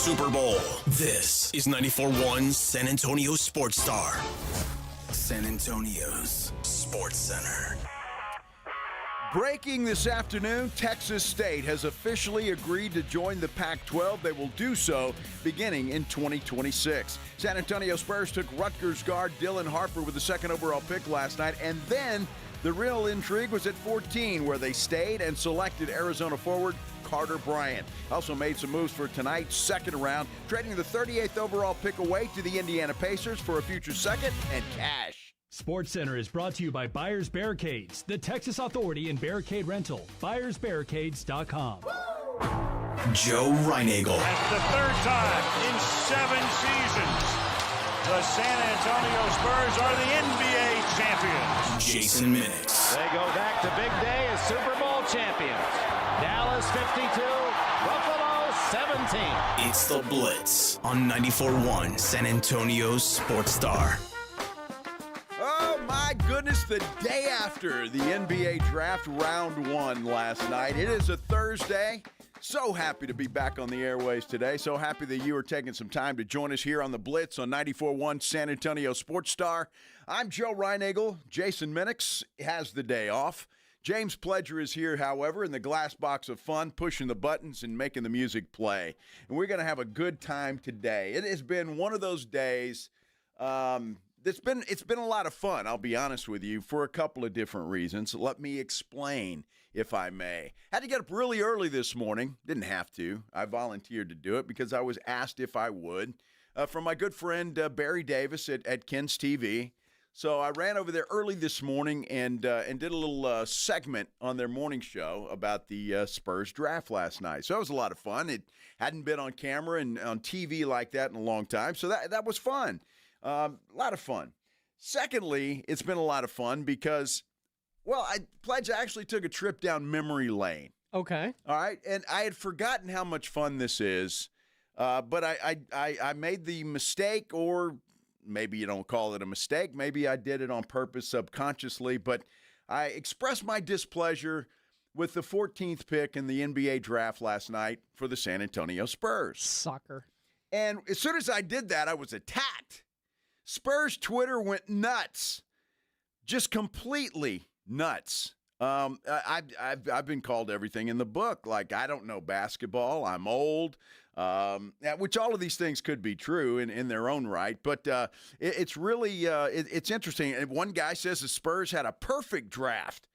Super Bowl. This is 94.1 San Antonio Sports Star. San Antonio's Sports Center. Breaking this afternoon, Texas State has officially agreed to join the Pac-12. They will do so beginning in 2026. San Antonio Spurs took Rutgers guard Dylan Harper with the second overall pick last night, and then the real intrigue was at 14, where they stayed and selected Arizona forward Carter Bryant. Also made some moves for tonight's second round, trading the 38th overall pick away to the Indiana Pacers for a future second and cash. SportsCenter is brought to you by Buyers Barricades, the Texas authority in barricade rental. BuyersBarricades.com. Joe Reinagel. That's the third time in 7 seasons the San Antonio Spurs are the NBA champions. Jason Minix. They go back to big day as Super Bowl champions. Dallas 52, Buffalo 17. It's the Blitz on 94.1 San Antonio's Sports Star. Oh my goodness, the day after the NBA draft round 1 last night. It is a Thursday. So happy to be back on the airways today. So happy that you are taking some time to join us here on the Blitz on 94.1 San Antonio Sports Star. I'm Joe Reinagel. Jason Minix has the day off. James Pledger is here, however, in the glass box of fun, pushing the buttons and making the music play. And we're going to have a good time today. It has been one of those days it's been a lot of fun, I'll be honest with you, for a couple of different reasons. Let me explain, if I may. Had to get up really early this morning. Didn't have to. I volunteered to do it because I was asked if I would from my good friend Barry Davis at Ken's TV. So I ran over there early this morning and did a little segment on their morning show about the Spurs draft last night. So that was a lot of fun. It hadn't been on camera and on TV like that in a long time, so that was fun. A lot of fun. Secondly, it's been a lot of fun because, Pledge actually took a trip down memory lane. Okay. All right, and I had forgotten how much fun this is, but I made the mistake, or maybe you don't call it a mistake. Maybe I did it on purpose subconsciously, but I expressed my displeasure with the 14th pick in the NBA draft last night for the San Antonio Spurs. Sucker. And as soon as I did that, I was attacked. Spurs Twitter went nuts, just completely nuts. I've been called everything in the book. Like, I don't know basketball. I'm old, which all of these things could be true in their own right. But it's really it's interesting. And one guy says the Spurs had a perfect draft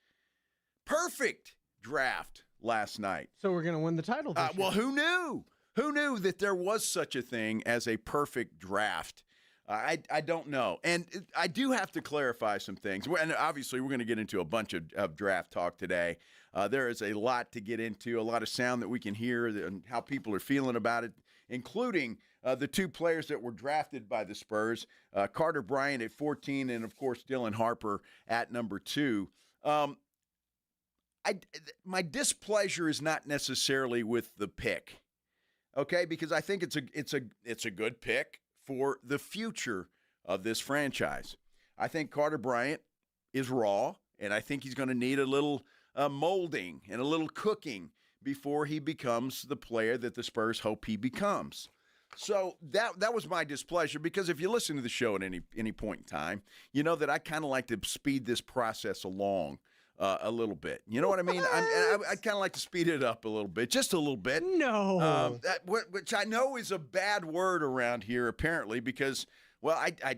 last night. So we're going to win the title this year. Well, who knew? Who knew that there was such a thing as a perfect draft? I don't know. And I do have to clarify some things. And obviously, we're going to get into a bunch of draft talk today. There is a lot to get into, a lot of sound that we can hear and how people are feeling about it, including the two players that were drafted by the Spurs, Carter Bryant at 14 and, of course, Dylan Harper at number 2. My displeasure is not necessarily with the pick, okay, because I think it's a good pick for the future of this franchise. I think Carter Bryant is raw, and I think he's going to need a little molding and a little cooking before he becomes the player that the Spurs hope he becomes. So that was my displeasure, because if you listen to the show at any point in time, you know that I kind of like to speed this process along a little bit. You know what I mean? I kind of like to speed it up a little bit, just a little bit. No. Which I know is a bad word around here, apparently, because, well, I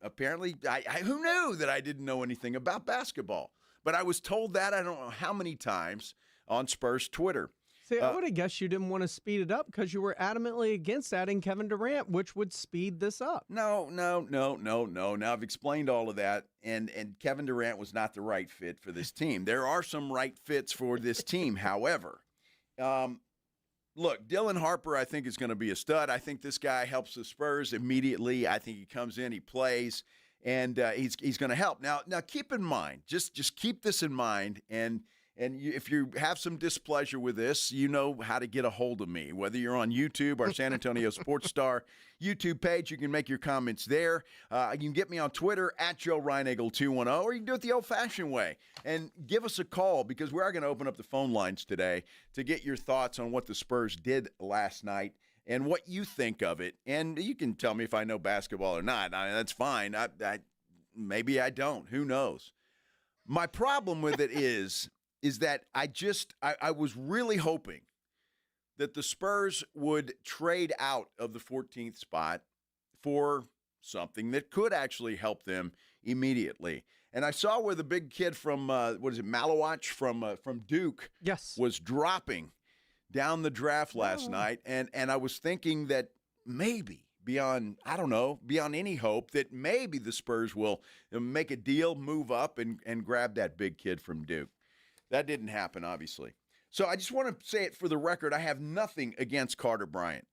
apparently, who knew that I didn't know anything about basketball? But I was told that I don't know how many times on Spurs Twitter. See, I would have guessed you didn't want to speed it up because you were adamantly against adding Kevin Durant, which would speed this up. No. Now, I've explained all of that, and Kevin Durant was not the right fit for this team. There are some right fits for this team, however. Look, Dylan Harper, I think, is going to be a stud. I think this guy helps the Spurs immediately. I think he comes in, he plays, and he's going to help. Now, keep in mind, just keep this in mind, and if you have some displeasure with this, you know how to get a hold of me. Whether you're on YouTube or San Antonio Sports Star YouTube page, you can make your comments there. You can get me on Twitter at Joe Reinagel 210, or you can do it the old-fashioned way and give us a call, because we are going to open up the phone lines today to get your thoughts on what the Spurs did last night and what you think of it. And you can tell me if I know basketball or not. I mean, that's fine. Maybe I don't. Who knows? My problem with it is that I was really hoping that the Spurs would trade out of the 14th spot for something that could actually help them immediately. And I saw where the big kid from, Malawach from Duke was dropping down the draft last night. And I was thinking that maybe beyond any hope that maybe the Spurs will make a deal, move up, and grab that big kid from Duke. That didn't happen, obviously. So I just want to say it for the record. I have nothing against Carter Bryant.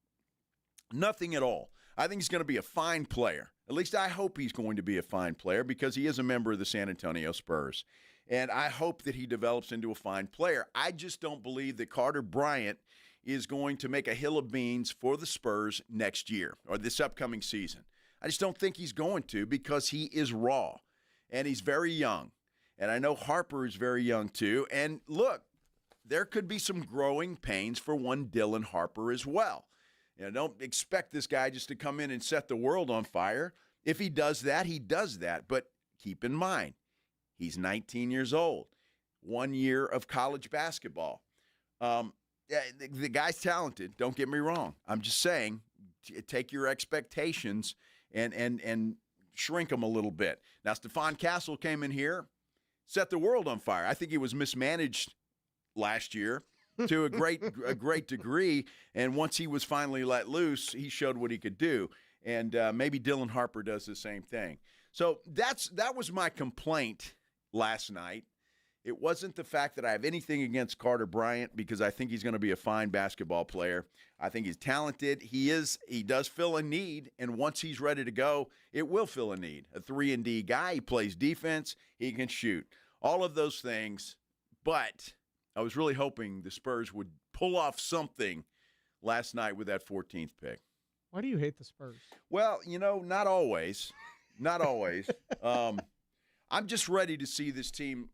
Nothing at all. I think he's going to be a fine player. At least I hope he's going to be a fine player because he is a member of the San Antonio Spurs. And I hope that he develops into a fine player. I just don't believe that Carter Bryant is going to make a hill of beans for the Spurs next year or this upcoming season. I just don't think he's going to because he is raw and he's very young. And I know Harper is very young too. And look, there could be some growing pains for one Dylan Harper as well. Don't expect this guy just to come in and set the world on fire. If he does that, he does that. But keep in mind, he's 19 years old, 1 year of college basketball. The guy's talented. Don't get me wrong. I'm just saying, take your expectations and shrink them a little bit. Now, Stephon Castle came in here, set the world on fire. I think he was mismanaged last year to a great degree, and once he was finally let loose, he showed what he could do. And maybe Dylan Harper does the same thing. So that was my complaint last night. It wasn't the fact that I have anything against Carter Bryant because I think he's going to be a fine basketball player. I think he's talented. He does fill a need, and once he's ready to go, it will fill a need. A 3-and-D guy, he plays defense, he can shoot. All of those things, but I was really hoping the Spurs would pull off something last night with that 14th pick. Why do you hate the Spurs? Well, not always. Not always. I'm just ready to see this team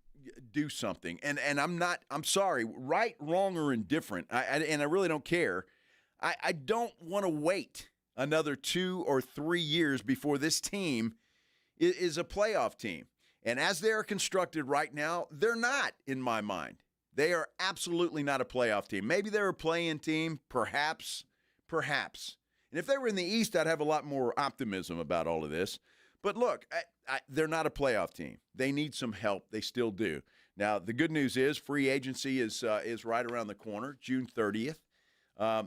do something. And I'm sorry, right, wrong, or indifferent, and I really don't care. I don't want to wait another 2 or 3 years before this team is a playoff team. And as they are constructed right now, they're not, in my mind. They are absolutely not a playoff team. Maybe they're a play-in team, perhaps. And if they were in the East, I'd have a lot more optimism about all of this. But look, they're not a playoff team. They need some help. They still do. Now, the good news is free agency is right around the corner, June 30th.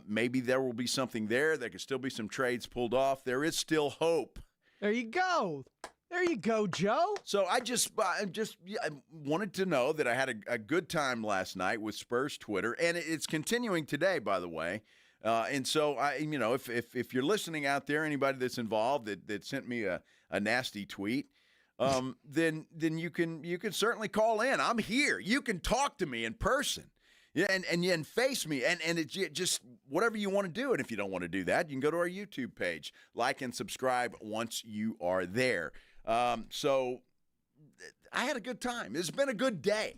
Maybe there will be something there. There could still be some trades pulled off. There is still hope. There you go. There you go, Joe. So I wanted to know that I had a good time last night with Spurs Twitter, and it's continuing today, by the way. And so if you're listening out there, anybody that's involved that sent me a nasty tweet, then you can certainly call in. I'm here. You can talk to me in person. Yeah, and face me, and it's just whatever you want to do. And if you don't want to do that, you can go to our YouTube page, like and subscribe once you are there. So I had a good time. It's been a good day,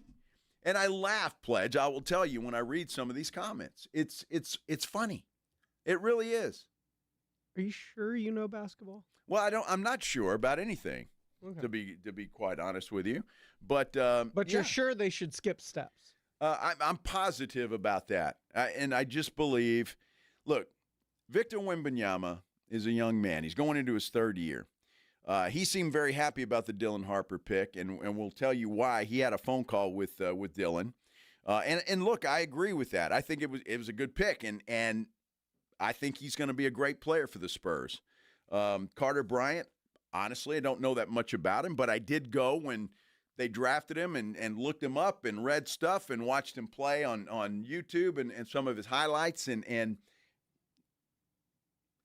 and I laugh, Pledge. I will tell you when I read some of these comments, it's funny. It really is. Are you sure you know basketball? Well, I'm not sure about anything. Okay. To be quite honest with you, but you're sure they should skip steps. I'm positive about that. And I just believe, look, Victor Wembanyama is a young man. He's going into his third year. He seemed very happy about the Dylan Harper pick, and we'll tell you why. He had a phone call with Dylan. And look, I agree with that. I think it was a good pick, and I think he's going to be a great player for the Spurs. Carter Bryant, honestly, I don't know that much about him, but I did go when they drafted him and looked him up and read stuff and watched him play on YouTube and some of his highlights. And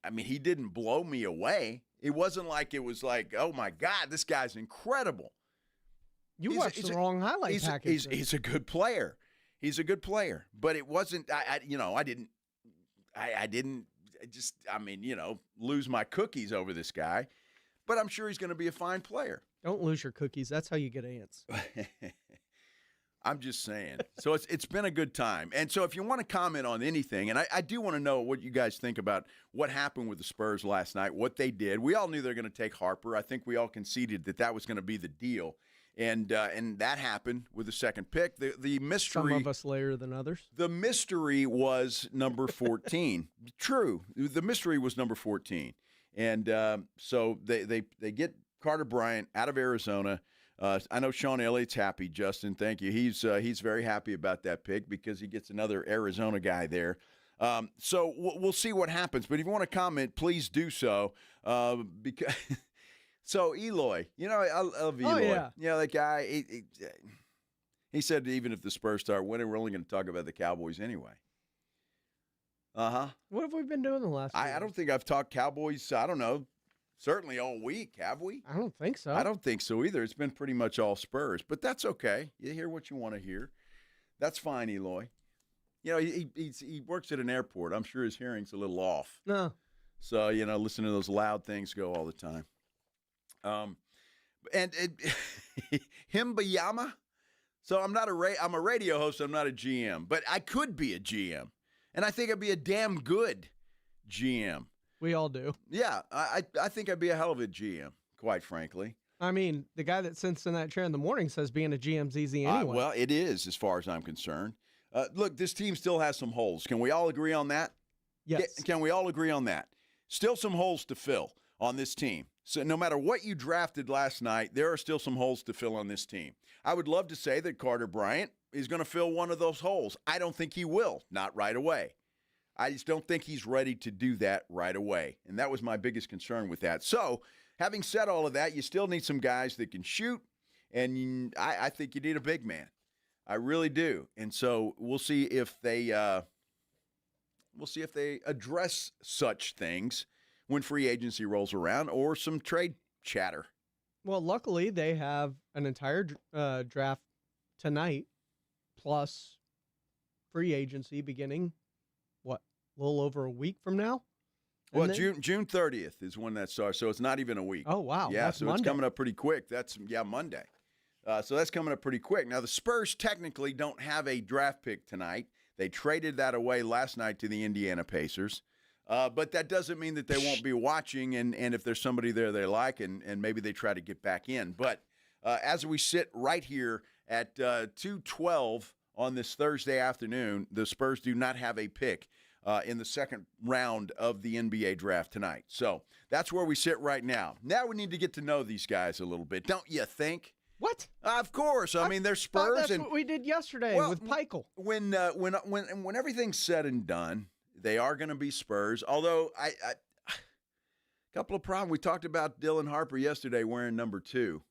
I mean, he didn't blow me away. It wasn't like it was like, oh, my God, this guy's incredible. You watched the wrong highlight package. He's a good player. He's a good player. But it wasn't, I didn't lose my cookies over this guy. But I'm sure he's going to be a fine player. Don't lose your cookies. That's how you get ants. I'm just saying. So it's been a good time. And so if you want to comment on anything, and I do want to know what you guys think about what happened with the Spurs last night, what they did. We all knew they were going to take Harper. I think we all conceded that was going to be the deal. And that happened with the second pick. The mystery. Some of us later than others. The mystery was number 14. True. The mystery was number 14. And so they get Carter Bryant out of Arizona. I know Sean Elliott's happy, Justin. Thank you. He's very happy about that pick because he gets another Arizona guy there. So we'll see what happens. But if you want to comment, please do so. Because so Eloy, I love Eloy. Oh, yeah. That guy. He said even if the Spurs start winning, we're only going to talk about the Cowboys anyway. What have we been doing the last? I don't think I've talked Cowboys. I don't know. Certainly all week, have we? I don't think so. I don't think so either. It's been pretty much all Spurs, but that's okay. You hear what you want to hear. That's fine, Eloy. He works at an airport. I'm sure his hearing's a little off. No. So, listen to those loud things go all the time. Himbayama. So I'm a radio host. I'm not a GM, but I could be a GM, and I think I'd be a damn good GM. We all do. Yeah, I think I'd be a hell of a GM, quite frankly. I mean, the guy that sits in that chair in the morning says being a GM's easy anyway. Well, it is as far as I'm concerned. Look, this team still has some holes. Can we all agree on that? Yes. Can we all agree on that? Still some holes to fill on this team. So no matter what you drafted last night, there are still some holes to fill on this team. I would love to say that Carter Bryant is going to fill one of those holes. I don't think he will, not right away. I just don't think he's ready to do that right away. And that was my biggest concern with that. So, having said all of that, you still need some guys that can shoot, and I think you need a big man. I really do. And so we'll see if they address such things when free agency rolls around or some trade chatter. Well, luckily they have an entire draft tonight, plus free agency beginning. A little over a week from now? Well, June 30th is when that starts, so it's not even a week. Oh, wow. Yeah, that's so Monday. It's coming up pretty quick. That's, Monday. So that's coming up pretty quick. Now, the Spurs technically don't have a draft pick tonight. They traded that away last night to the Indiana Pacers. But that doesn't mean that they won't be watching, and if there's somebody there they like, and maybe they try to get back in. But as we sit right here at 2:12 on this Thursday afternoon, the Spurs do not have a pick in the second round of the NBA draft tonight. So that's where we sit right now. Now we need to get to know these guys a little bit, don't you think? What? Of course. I mean, they're Spurs. That's what we did yesterday with Peichel. When everything's said and done, they are going to be Spurs. Although a couple of problems. We talked about Dylan Harper yesterday wearing number 2.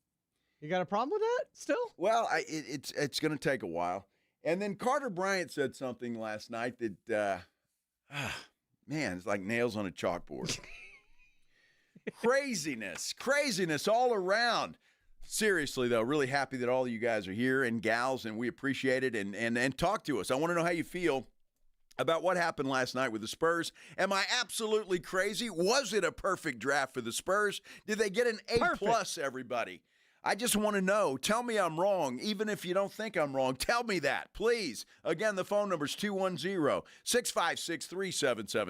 You got a problem with that still? Well, it's going to take a while. And then Carter Bryant said something last night that, man, it's like nails on a chalkboard. Craziness all around. Seriously, though, really happy that all of you guys are here and gals, and we appreciate it. And talk to us. I want to know how you feel about what happened last night with the Spurs. Am I absolutely crazy? Was it a perfect draft for the Spurs? Did they get an A+, everybody? I just want to know. Tell me I'm wrong. Even if you don't think I'm wrong, tell me that, please. Again, the phone number is 210-656-3776,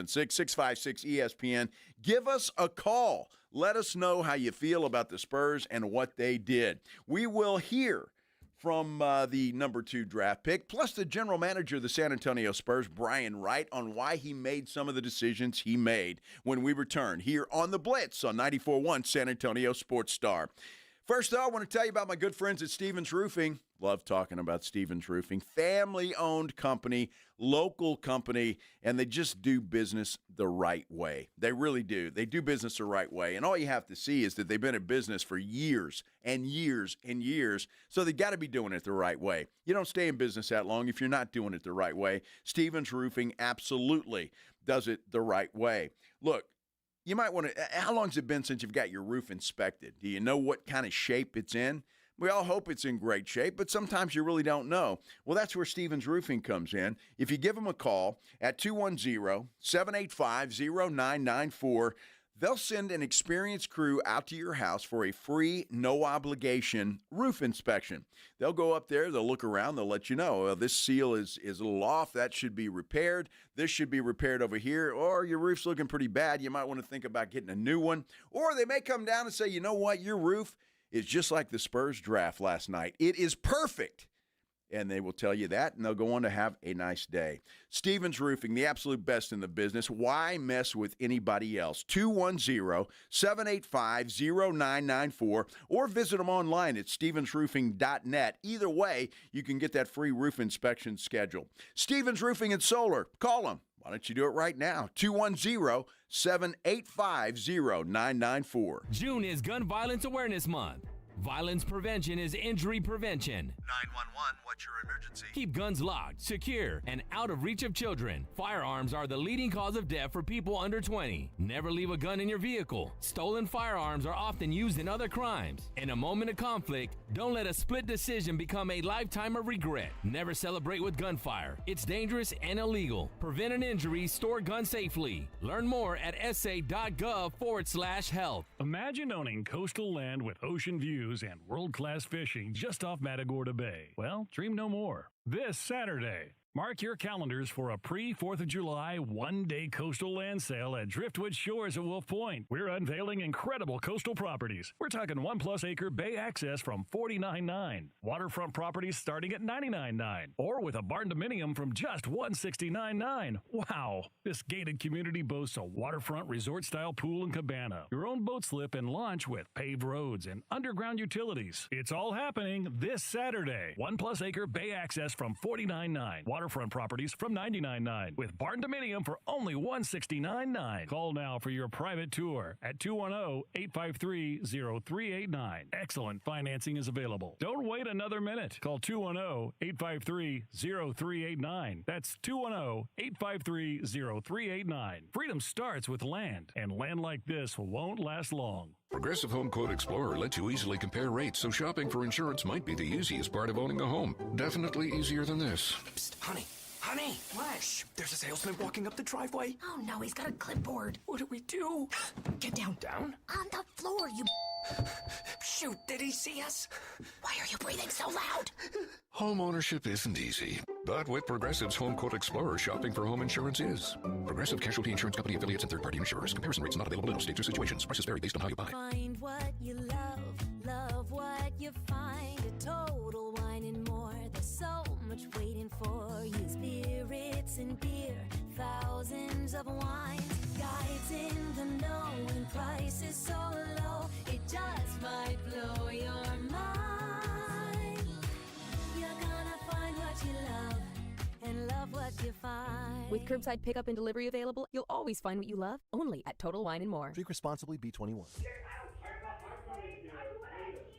656-ESPN. Give us a call. Let us know how you feel about the Spurs and what they did. We will hear from the number 2 draft pick, plus the general manager of the San Antonio Spurs, Brian Wright, on why he made some of the decisions he made when we return here on the Blitz on 94.1 San Antonio Sports Star. First, though, I want to tell you about my good friends at Stevens Roofing. Love talking about Stevens Roofing. Family-owned company, local company, and they just do business the right way. They really do. They do business the right way. And all you have to see is that they've been in business for years and years and years, so they got to be doing it the right way. You don't stay in business that long if you're not doing it the right way. Stevens Roofing absolutely does it the right way. Look, you might want to, how long has it been since you've got your roof inspected? Do you know what kind of shape it's in? We all hope it's in great shape, but sometimes you really don't know. Well, that's where Stevens Roofing comes in. If you give them a call at 210-785-0994, They'll send an experienced crew out to your house for a free, no-obligation roof inspection. They'll go up there, they'll look around, they'll let you know, well, this seal is a little off, that should be repaired, this should be repaired over here, or your roof's looking pretty bad, you might want to think about getting a new one. Or they may come down and say, you know what, your roof is just like the Spurs draft last night. It is perfect. And they will tell you that, and they'll go on to have a nice day. Stevens Roofing, the absolute best in the business. Why mess with anybody else? 210-785-0994, or visit them online at stevensroofing.net. Either way, you can get that free roof inspection schedule. Stevens Roofing and Solar, call them. Why don't you do it right now? 210-785-0994. June is Gun Violence Awareness Month. Violence prevention is injury prevention. 911, what's your emergency? Keep guns locked, secure, and out of reach of children. Firearms are the leading cause of death for people under 20. Never leave a gun in your vehicle. Stolen firearms are often used in other crimes. In a moment of conflict, don't let a split decision become a lifetime of regret. Never celebrate with gunfire. It's dangerous and illegal. Prevent an injury, store guns safely. Learn more at sa.gov/health. Imagine owning coastal land with ocean views and world-class fishing just off Matagorda Bay. Well, dream no more. This Saturday, mark your calendars for a pre-4th of July one-day coastal land sale at Driftwood Shores at Wolf Point. We're unveiling incredible coastal properties. We're talking 1+ acre bay access from $49.9, waterfront properties starting at $99.9, or with a barn dominium from just $169.9. Wow! This gated community boasts a waterfront resort-style pool and cabana, your own boat slip and launch with paved roads and underground utilities. It's all happening this Saturday. 1+ acre bay access from $49.9, waterfront properties from $99.9, with barn dominium for only $169.9. Call now for your private tour at 210-853-0389. Excellent financing is available. Don't wait another minute. Call 210-853-0389. That's 210-853-0389. Freedom starts with land, and land like this won't last long. Progressive Home Quote Explorer lets you easily compare rates, so shopping for insurance might be the easiest part of owning a home. Definitely easier than this. Psst, honey. Honey! What? Shh, there's a salesman walking up the driveway. Oh no, he's got a clipboard. What do we do? Get down. Down? On the floor, you... Shoot, did he see us? Why are you breathing so loud? Home ownership isn't easy, but with Progressive's Home Quote Explorer, shopping for home insurance is. Progressive Casualty Insurance Company affiliates and third-party insurers. Comparison rates not available in all states or situations. Prices vary based on how you buy. Find what you love what you find. A Total Wine and More. There's so much waiting for you. Spirits and beer, thousands of wines. Guides in the know and prices so low. It just might blow your mind. You're gonna find what you love and love what you find. With curbside pickup and delivery available, you'll always find what you love, only at Total Wine & More. Drink responsibly, B21.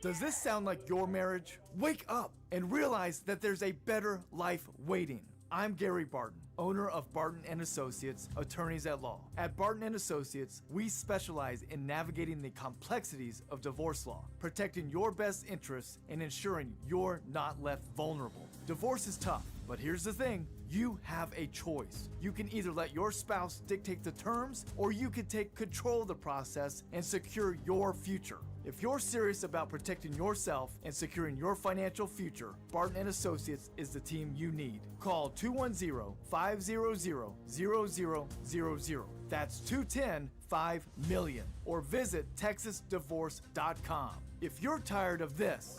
Does this sound like your marriage? Wake up and realize that there's a better life waiting. I'm Gary Barton, owner of Barton & Associates, attorneys at law. At Barton & Associates, we specialize in navigating the complexities of divorce law, protecting your best interests, and ensuring you're not left vulnerable. Divorce is tough, but here's the thing. You have a choice. You can either let your spouse dictate the terms, or you can take control of the process and secure your future. If you're serious about protecting yourself and securing your financial future, Barton & Associates is the team you need. Call 210-500-0000. That's 210-5-MILLION. Or visit TexasDivorce.com. If you're tired of this,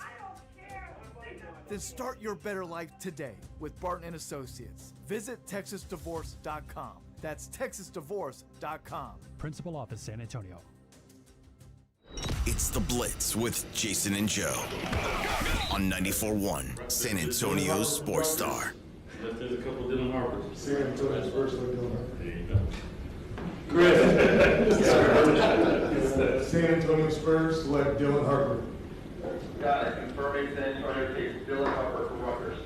then start your better life today with Barton & Associates. Visit TexasDivorce.com. That's TexasDivorce.com. Principal Office, San Antonio. It's The Blitz with Jason and Joe on 94.1 San Antonio's Sports Star. There's a couple Dylan Harper. San Antonio Spurs like Dylan Harper. There you go. San Antonio Spurs select Dylan Harper. Got it. Confirming San Antonio takes Dylan Harper from Rutgers.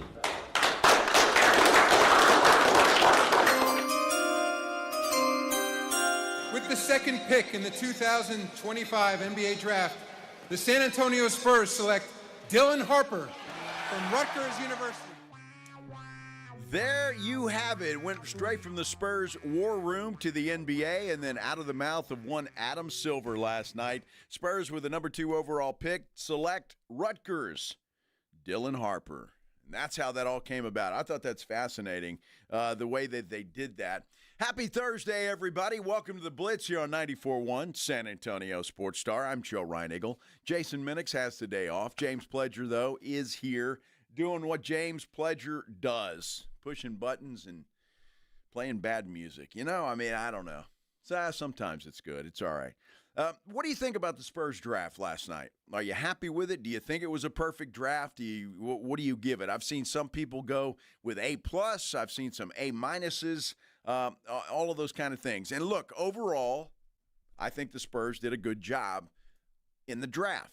With the second pick in the 2025 NBA Draft, the San Antonio Spurs select Dylan Harper from Rutgers University. There you have it. Went straight from the Spurs war room to the NBA and then out of the mouth of one Adam Silver last night. Spurs with the number 2 overall pick select Rutgers, Dylan Harper. And that's how that all came about. I thought that's fascinating, the way that they did that. Happy Thursday, everybody. Welcome to the Blitz here on 94.1 San Antonio Sports Star. I'm Joe Reinigle. Jason Minix has the day off. James Pledger, though, is here doing what James Pledger does, pushing buttons and playing bad music. You know, I mean, I don't know. So, sometimes it's good. It's all right. What do you think about the Spurs draft last night? Are you happy with it? Do you think it was a perfect draft? What do you give it? I've seen some people go with A+. I've seen some A-, all of those kind of things. And look, overall, I think the Spurs did a good job in the draft.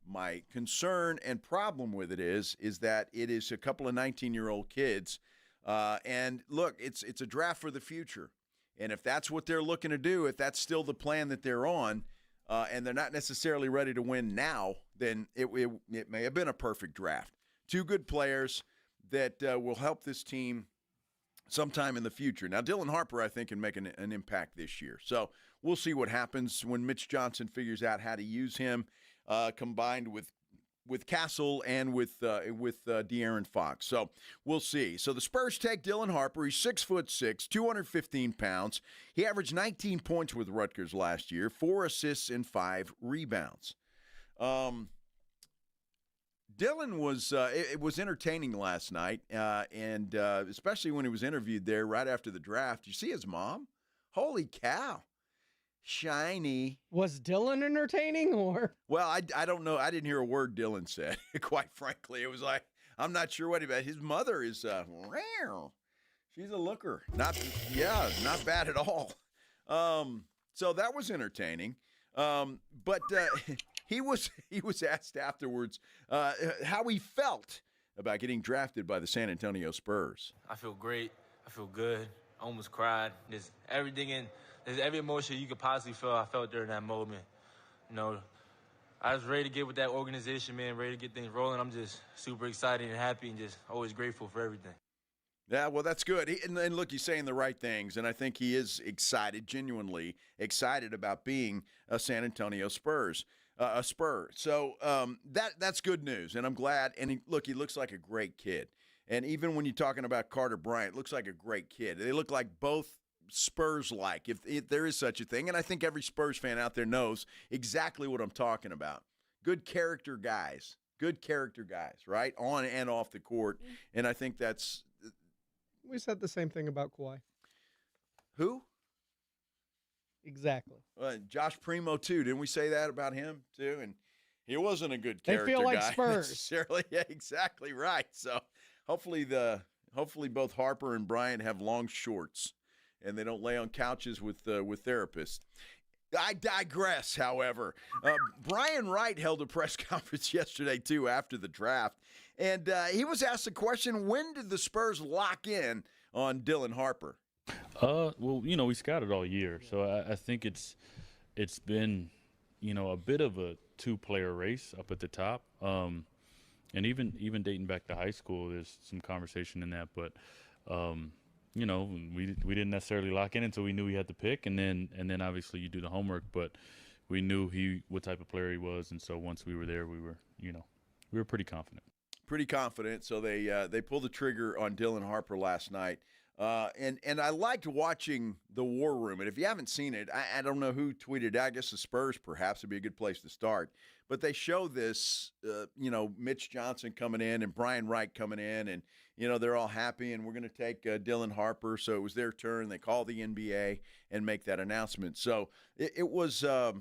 My concern and problem with it is that it is a couple of 19-year-old kids. And look, it's a draft for the future. And if that's what they're looking to do, if that's still the plan that they're on, and they're not necessarily ready to win now, then it may have been a perfect draft. 2 good players that will help this team sometime in the future. Now, Dylan Harper, I think, can make an impact this year. So we'll see what happens when Mitch Johnson figures out how to use him, combined with Castle and with De'Aaron Fox. So we'll see. So the Spurs take Dylan Harper. He's 6'6", 215 pounds. He averaged 19 points with Rutgers last year, 4 assists and 5 rebounds. Dylan was it was entertaining last night, and especially when he was interviewed there right after the draft. You see his mom? Holy cow. Shiny. Was Dylan entertaining or? Well, I don't know. I didn't hear a word Dylan said, quite frankly. It was like, I'm not sure what his mother is. She's a looker. Not bad at all. So that was entertaining. But he was asked afterwards how he felt about getting drafted by the San Antonio Spurs. I feel great. I feel good. I almost cried. There's every emotion you could possibly feel, I felt during that moment. You know, I was ready to get with that organization, man, ready to get things rolling. I'm just super excited and happy and just always grateful for everything. Yeah, well, that's good. And look, he's saying the right things, and I think he is excited, genuinely excited about being a San Antonio Spurs, a Spur. So that's good news, and I'm glad. And he looks like a great kid. And even when you're talking about Carter Bryant, looks like a great kid. They look like both Spurs-like, if there is such a thing. And I think every Spurs fan out there knows exactly what I'm talking about. Good character guys, right? On and off the court. And I think that's... We said the same thing about Kawhi. Who? Exactly. Josh Primo, too. Didn't we say that about him, too? And he wasn't a good character guy. They feel like Spurs. Necessarily. Yeah, exactly right. So hopefully both Harper and Bryant have long shorts and they don't lay on couches with therapists. I digress, however. Brian Wright held a press conference yesterday, too, after the draft. And he was asked the question, when did the Spurs lock in on Dylan Harper? Well, we scouted all year. So I think it's been, a bit of a 2-player race up at the top. And even dating back to high school, there's some conversation in that. But, we didn't necessarily lock in until we knew he had the pick, and then obviously you do the homework. But we knew what type of player he was, and so once we were there, we were pretty confident. Pretty confident. So they pulled the trigger on Dylan Harper last night, and I liked watching the War Room. And if you haven't seen it, I don't know who tweeted it. I guess the Spurs perhaps would be a good place to start. But they show this, Mitch Johnson coming in and Brian Wright coming in, and they're all happy, and we're going to take Dylan Harper. So it was their turn. They call the NBA and make that announcement. So it was, I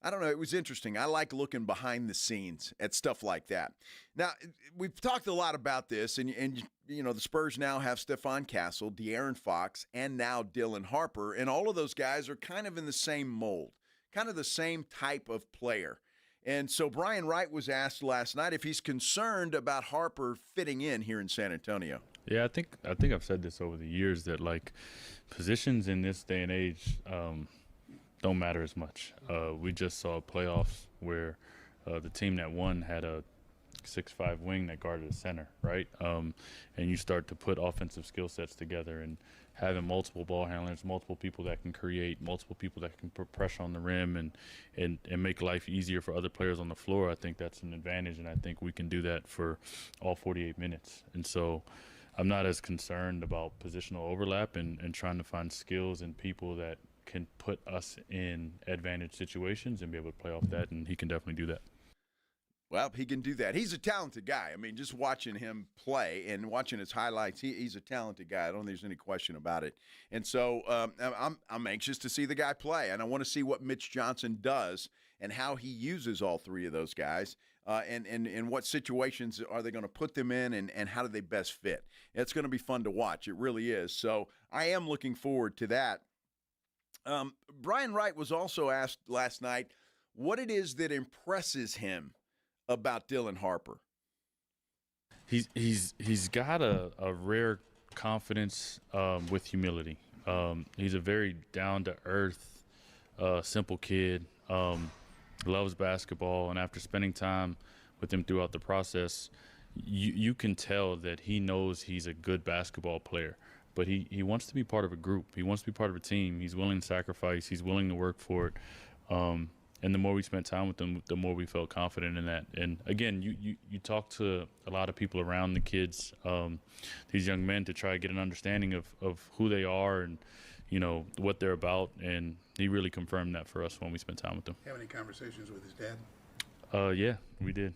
don't know, it was interesting. I like looking behind the scenes at stuff like that. Now, we've talked a lot about this, and the Spurs now have Stephon Castle, De'Aaron Fox, and now Dylan Harper, and all of those guys are kind of in the same mold, kind of the same type of player. And so Brian Wright was asked last night if he's concerned about Harper fitting in here in San Antonio. Yeah, I think I've said this over the years that, like, positions in this day and age don't matter as much. We just saw playoffs where the team that won had a 6'5" wing that guarded the center, right? And you start to put offensive skill sets together, and having multiple ball handlers, multiple people that can create, multiple people that can put pressure on the rim and make life easier for other players on the floor, I think that's an advantage, and I think we can do that for all 48 minutes. And so I'm not as concerned about positional overlap and trying to find skills and people that can put us in advantage situations and be able to play off that, and he can definitely do that. Well, he can do that. He's a talented guy. I mean, just watching him play and watching his highlights, he's a talented guy. I don't think there's any question about it. And so I'm anxious to see the guy play, and I want to see what Mitch Johnson does and how he uses all three of those guys, and what situations are they going to put them in, and how do they best fit. It's going to be fun to watch. It really is. So I am looking forward to that. Brian Wright was also asked last night what it is that impresses him about Dylan Harper. He's got a rare confidence with humility. He's a very down-to-earth, simple kid, loves basketball, and after spending time with him throughout the process, you can tell that he knows he's a good basketball player, but he wants to be part of a group. He wants to be part of a team. He's willing to sacrifice. He's willing to work for it. And the more we spent time with them, the more we felt confident in that. And again, you talk to a lot of people around the kids, these young men, to try to get an understanding of who they are and, what they're about. And he really confirmed that for us when we spent time with them. Have any conversations with his dad? Yeah, we did.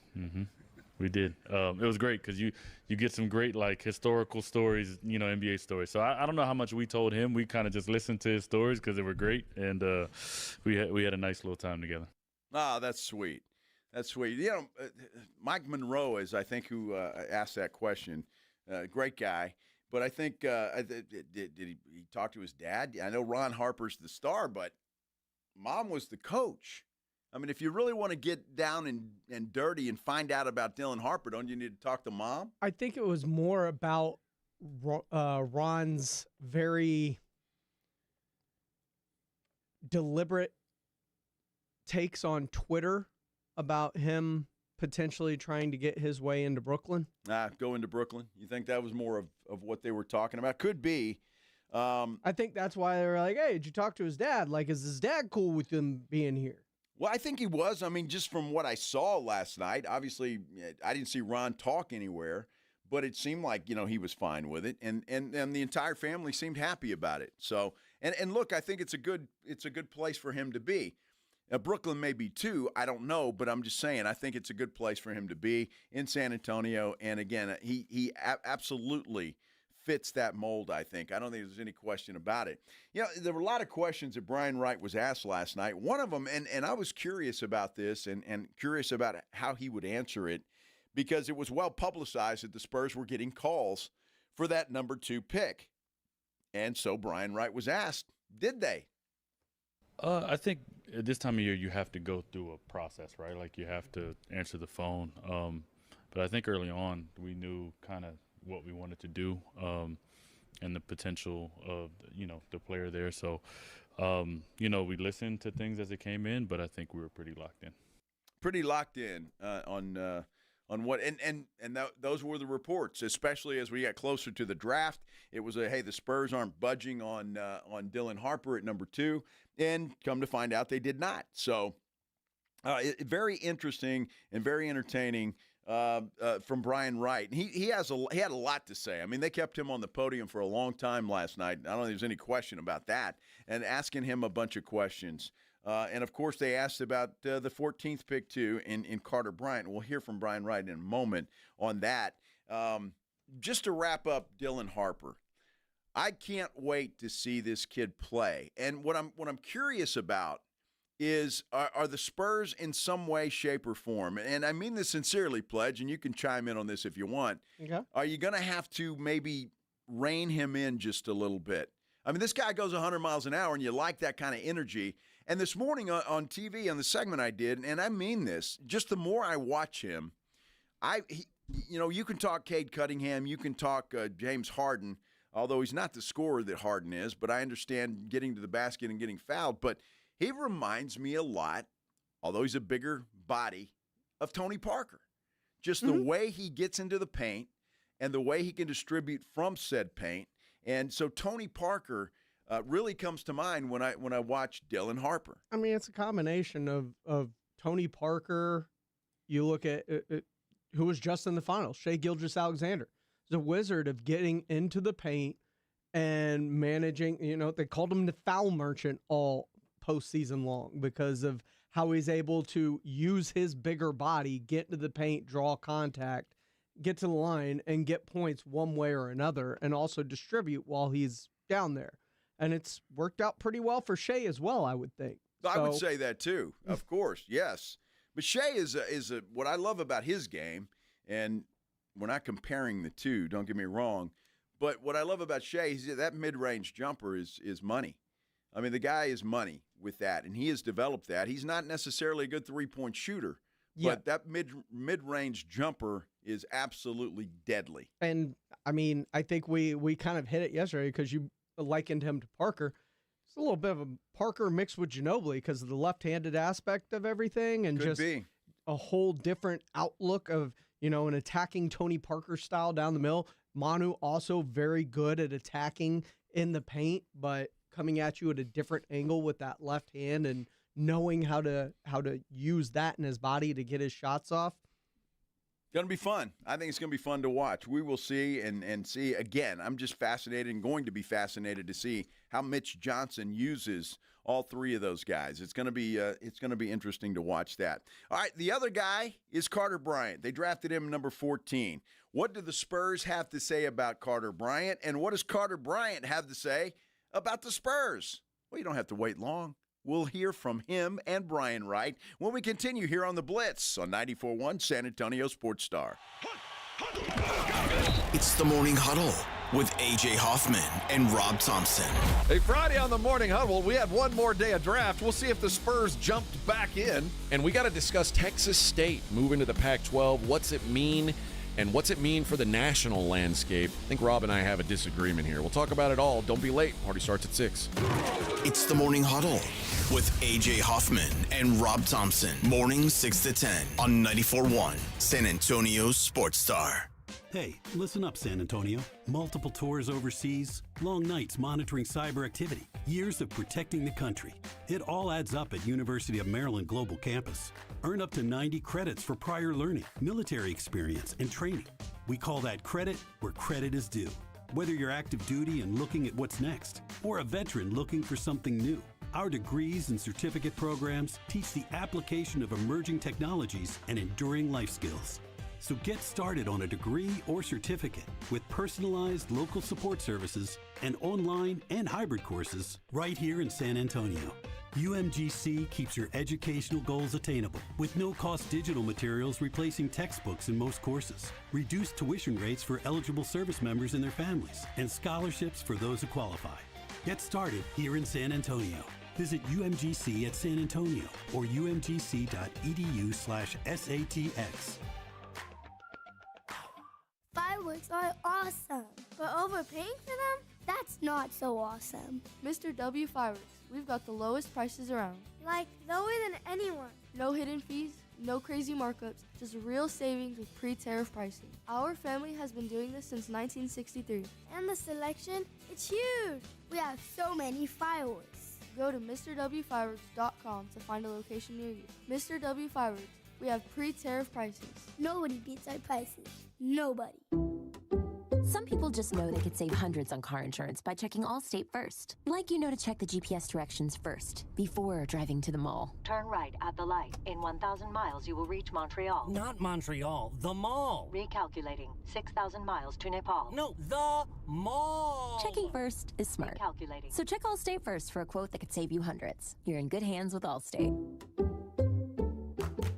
We did. It was great because you get some great, historical stories, NBA stories. So I don't know how much we told him. We kind of just listened to his stories because they were great, and we had a nice little time together. Ah, that's sweet. That's sweet. Mike Monroe is, I think, who asked that question. Great guy. But I think, did he talk to his dad? I know Ron Harper's the star, but Mom was the coach. I mean, if you really want to get down and dirty and find out about Dylan Harper, don't you need to talk to Mom? I think it was more about Ron's very deliberate takes on Twitter about him potentially trying to get his way into Brooklyn. Go into Brooklyn. You think that was more of what they were talking about? Could be. I think that's why they were like, hey, did you talk to his dad? Is his dad cool with him being here? Well, I think he was. I mean, just from what I saw last night, obviously I didn't see Ron talk anywhere, but it seemed like, he was fine with it. And the entire family seemed happy about it. So, and look, I think it's a good place for him to be. Brooklyn may be too, I don't know, but I'm just saying, I think it's a good place for him to be in San Antonio. And again, he absolutely fits that mold, I think. I don't think there's any question about it. There were a lot of questions that Brian Wright was asked last night. One of them, and I was curious about this and curious about how he would answer it, because it was well publicized that the Spurs were getting calls for that number 2 pick. And so Brian Wright was asked, did they? I think at this time of year you have to go through a process, right? You have to answer the phone. But I think early on we knew kind of what we wanted to do, and the potential of the player there. So we listened to things as it came in, but I think we were pretty locked in on what and those were the reports, especially as we got closer to the draft. It was hey, the Spurs aren't budging on Dylan Harper at number 2, and come to find out they did not. So very interesting and very entertaining from Brian Wright. And he had a lot to say. I mean, they kept him on the podium for a long time last night. I don't think there's any question about that. And asking him a bunch of questions. And, of course, they asked about the 14th pick, too, in Carter Bryant. We'll hear from Brian Wright in a moment on that. Just to wrap up Dylan Harper, I can't wait to see this kid play. And what I'm curious about is are the Spurs in some way, shape, or form, and I mean this sincerely, Pledge, and you can chime in on this if you want, okay, are you going to have to maybe rein him in just a little bit? I mean, this guy goes 100 miles an hour, and you like that kind of energy. And this morning on TV, on the segment I did, and I mean this, just the more I watch him, you can talk Cade Cunningham, you can talk James Harden, although he's not the scorer that Harden is, but I understand getting to the basket and getting fouled, but he reminds me a lot, although he's a bigger body, of Tony Parker. just the way he gets into the paint and the way he can distribute from said paint. And so Tony Parker really comes to mind when I watch Dylan Harper. I mean, it's a combination of Tony Parker. You look at who was just in the finals, Shai Gilgeous-Alexander. The wizard of getting into the paint and managing. They called him the foul merchant all postseason long because of how he's able to use his bigger body, get into the paint, draw contact, get to the line, and get points one way or another, and also distribute while he's down there. And it's worked out pretty well for Shai as well, I would think. I would say that too, of course, yes. But Shai is what I love about his game, and we're not comparing the two, don't get me wrong, but what I love about Shai is that mid-range jumper is money. I mean, the guy is money with that, and he has developed that. He's not necessarily a good three-point shooter, but that mid-range jumper is absolutely deadly. And, I mean, I think we kind of hit it yesterday because you likened him to Parker. It's a little bit of a Parker mixed with Ginobili because of the left-handed aspect of everything and a whole different outlook of, an attacking Tony Parker style down the middle. Manu also very good at attacking in the paint, but coming at you at a different angle with that left hand and knowing how to use that in his body to get his shots off. Going to be fun. I think it's going to be fun to watch. We will see and see. Again, I'm just fascinated and going to be fascinated to see how Mitch Johnson uses all three of those guys. It's going to be interesting to watch that. All right, the other guy is Carter Bryant. They drafted him number 14. What do the Spurs have to say about Carter Bryant, and what does Carter Bryant have to say about the Spurs? Well, you don't have to wait long. We'll hear from him and Brian Wright when we continue here on The Blitz on 94.1 San Antonio Sports Star. It's the Morning Huddle with A.J. Hoffman and Rob Thompson. Hey, Friday on the Morning Huddle, we have one more day of draft. We'll see if the Spurs jumped back in. And we got to discuss Texas State moving to the Pac-12. What's it mean? And what's it mean for the national landscape? I think Rob and I have a disagreement here. We'll talk about it all. Don't be late. Party starts at 6. It's the Morning Huddle with A.J. Hoffman and Rob Thompson. Morning 6 to 10 on 94.1 San Antonio Sports Star. Hey, listen up, San Antonio. Multiple tours overseas, long nights monitoring cyber activity, years of protecting the country. It all adds up at University of Maryland Global Campus. Earn up to 90 credits for prior learning, military experience, and training. We call that credit where credit is due. Whether you're active duty and looking at what's next, or a veteran looking for something new, our degrees and certificate programs teach the application of emerging technologies and enduring life skills. So get started on a degree or certificate with personalized local support services and online and hybrid courses right here in San Antonio. UMGC keeps your educational goals attainable with no-cost digital materials replacing textbooks in most courses, reduced tuition rates for eligible service members and their families, and scholarships for those who qualify. Get started here in San Antonio. Visit UMGC at San Antonio or umgc.edu/SATX. Fireworks are awesome, but overpaying for them? That's not so awesome. Mr. W Fireworks, we've got the lowest prices around. Like, lower than anyone. No hidden fees, no crazy markups, just real savings with pre-tariff pricing. Our family has been doing this since 1963. And the selection, it's huge. We have so many fireworks. Go to MrWFireworks.com to find a location near you. Mr. W Fireworks, we have pre-tariff prices. Nobody beats our prices. Nobody. Some people just know they could save hundreds on car insurance by checking Allstate first. Like to check the GPS directions first before driving to the mall. Turn right at the light. In 1,000 miles, you will reach Montreal. Not Montreal, the mall. Recalculating. 6,000 miles to Nepal. No, the mall. Checking first is smart. Recalculating. So check Allstate first for a quote that could save you hundreds. You're in good hands with Allstate.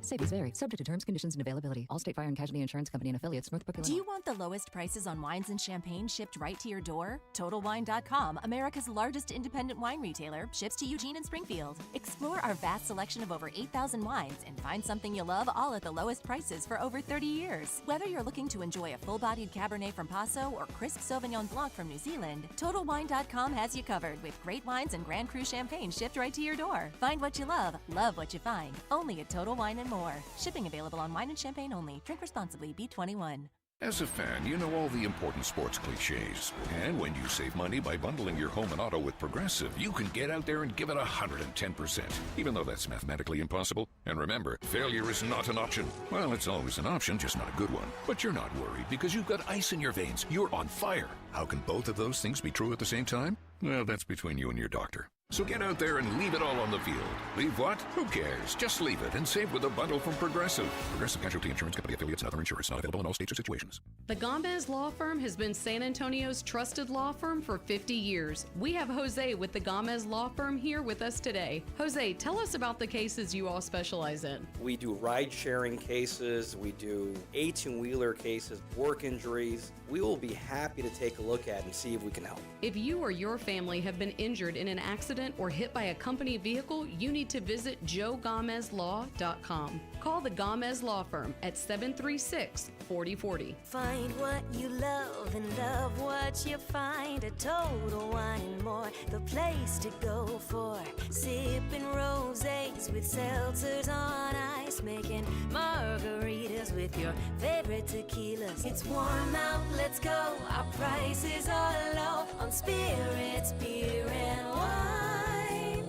Savings vary, subject to terms, conditions, and availability. Allstate Fire and Casualty Insurance Company and affiliates, Northbrook, Illinois. Do you want the lowest prices on wines and champagne shipped right to your door? TotalWine.com, America's largest independent wine retailer, ships to Eugene and Springfield. Explore our vast selection of over 8,000 wines and find something you love, all at the lowest prices for over 30 years. Whether you're looking to enjoy a full-bodied Cabernet from Paso or crisp Sauvignon Blanc from New Zealand, TotalWine.com has you covered with great wines and Grand Cru champagne shipped right to your door. Find what you love what you find. Only at Total Wine & More. more. Shipping available on wine and champagne only. Drink responsibly. Be21. As a fan, you know all the important sports cliches. And when you save money by bundling your home and auto with Progressive, you can get out there and give it 110%, even though that's mathematically impossible. And remember, failure is not an option. Well, it's always an option, just not a good one. But you're not worried because you've got ice in your veins. You're on fire. How can both of those things be true at the same time? Well, that's between you and your doctor. So get out there and leave it all on the field. Leave what? Who cares? Just leave it and save with a bundle from Progressive. Progressive Casualty Insurance Company affiliates and other insurers not available in all states or situations. The Gomez Law Firm has been San Antonio's trusted law firm for 50 years. We have Jose with the Gomez Law Firm here with us today. Jose, tell us about the cases you all specialize in. We do ride-sharing cases, we do 18-wheeler cases, work injuries. We will be happy to take a look at and see if we can help. If you or your family have been injured in an accident or hit by a company vehicle, you need to visit joegomezlaw.com. Call the Gomez Law Firm at 736-4040. Find what you love and love what you find. A Total Wine and More, the place to go for sipping rosés with seltzers on ice, making margaritas with your favorite tequilas. It's warm out, let's go. Our prices are low on spirits, beer, and wine.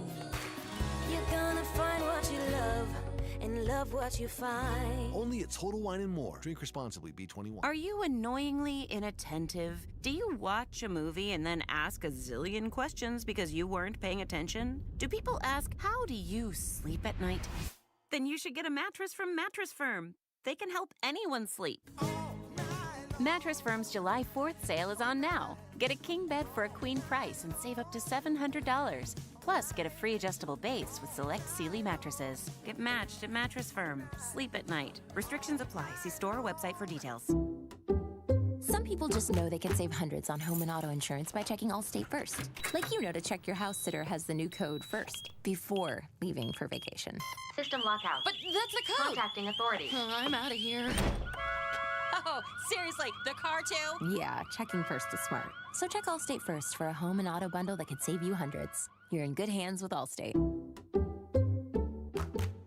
You're gonna find what you love and love what you find. Only at Total Wine & More. Drink responsibly. Be21. Are you annoyingly inattentive? Do you watch a movie and then ask a zillion questions because you weren't paying attention? Do people ask, how do you sleep at night? Then you should get a mattress from Mattress Firm. They can help anyone sleep. Mattress Firm's July 4th sale is on now. Get a king bed for a queen price and save up to $700. Plus, get a free adjustable base with select Sealy mattresses. Get matched at Mattress Firm. Sleep at night. Restrictions apply. See store or website for details. Some people just know they can save hundreds on home and auto insurance by checking Allstate first. Like you know to check your house sitter has the new code first, before leaving for vacation. System lockout. But that's the code! Contacting authority. I'm out of here. Oh, seriously, the car too? Yeah, checking first is smart. So check Allstate first for a home and auto bundle that could save you hundreds. You're in good hands with Allstate.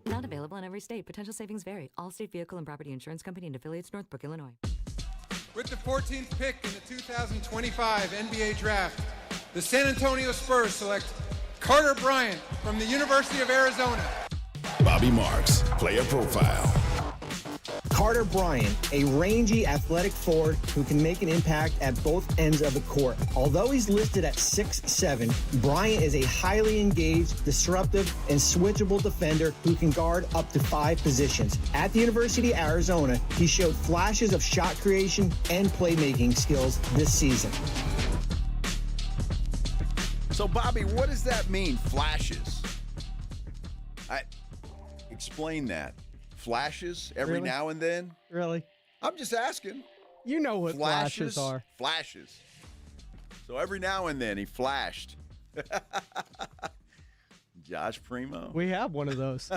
Not available in every state. Potential savings vary. Allstate Vehicle and Property Insurance Company and affiliates, Northbrook, Illinois. With the 14th pick in the 2025 NBA Draft, the San Antonio Spurs select Carter Bryant from the University of Arizona. Bobby Marks, player profile. Carter Bryant, a rangy, athletic forward who can make an impact at both ends of the court. Although he's listed at 6'7", Bryant is a highly engaged, disruptive, and switchable defender who can guard up to 5 positions. At the University of Arizona, he showed flashes of shot creation and playmaking skills this season. So, Bobby, what does that mean, flashes? Explain that. Flashes every Really? now and then? Really? I'm just asking. You know what flashes are. Flashes. So every now and then he flashed. Josh Primo. We have one of those.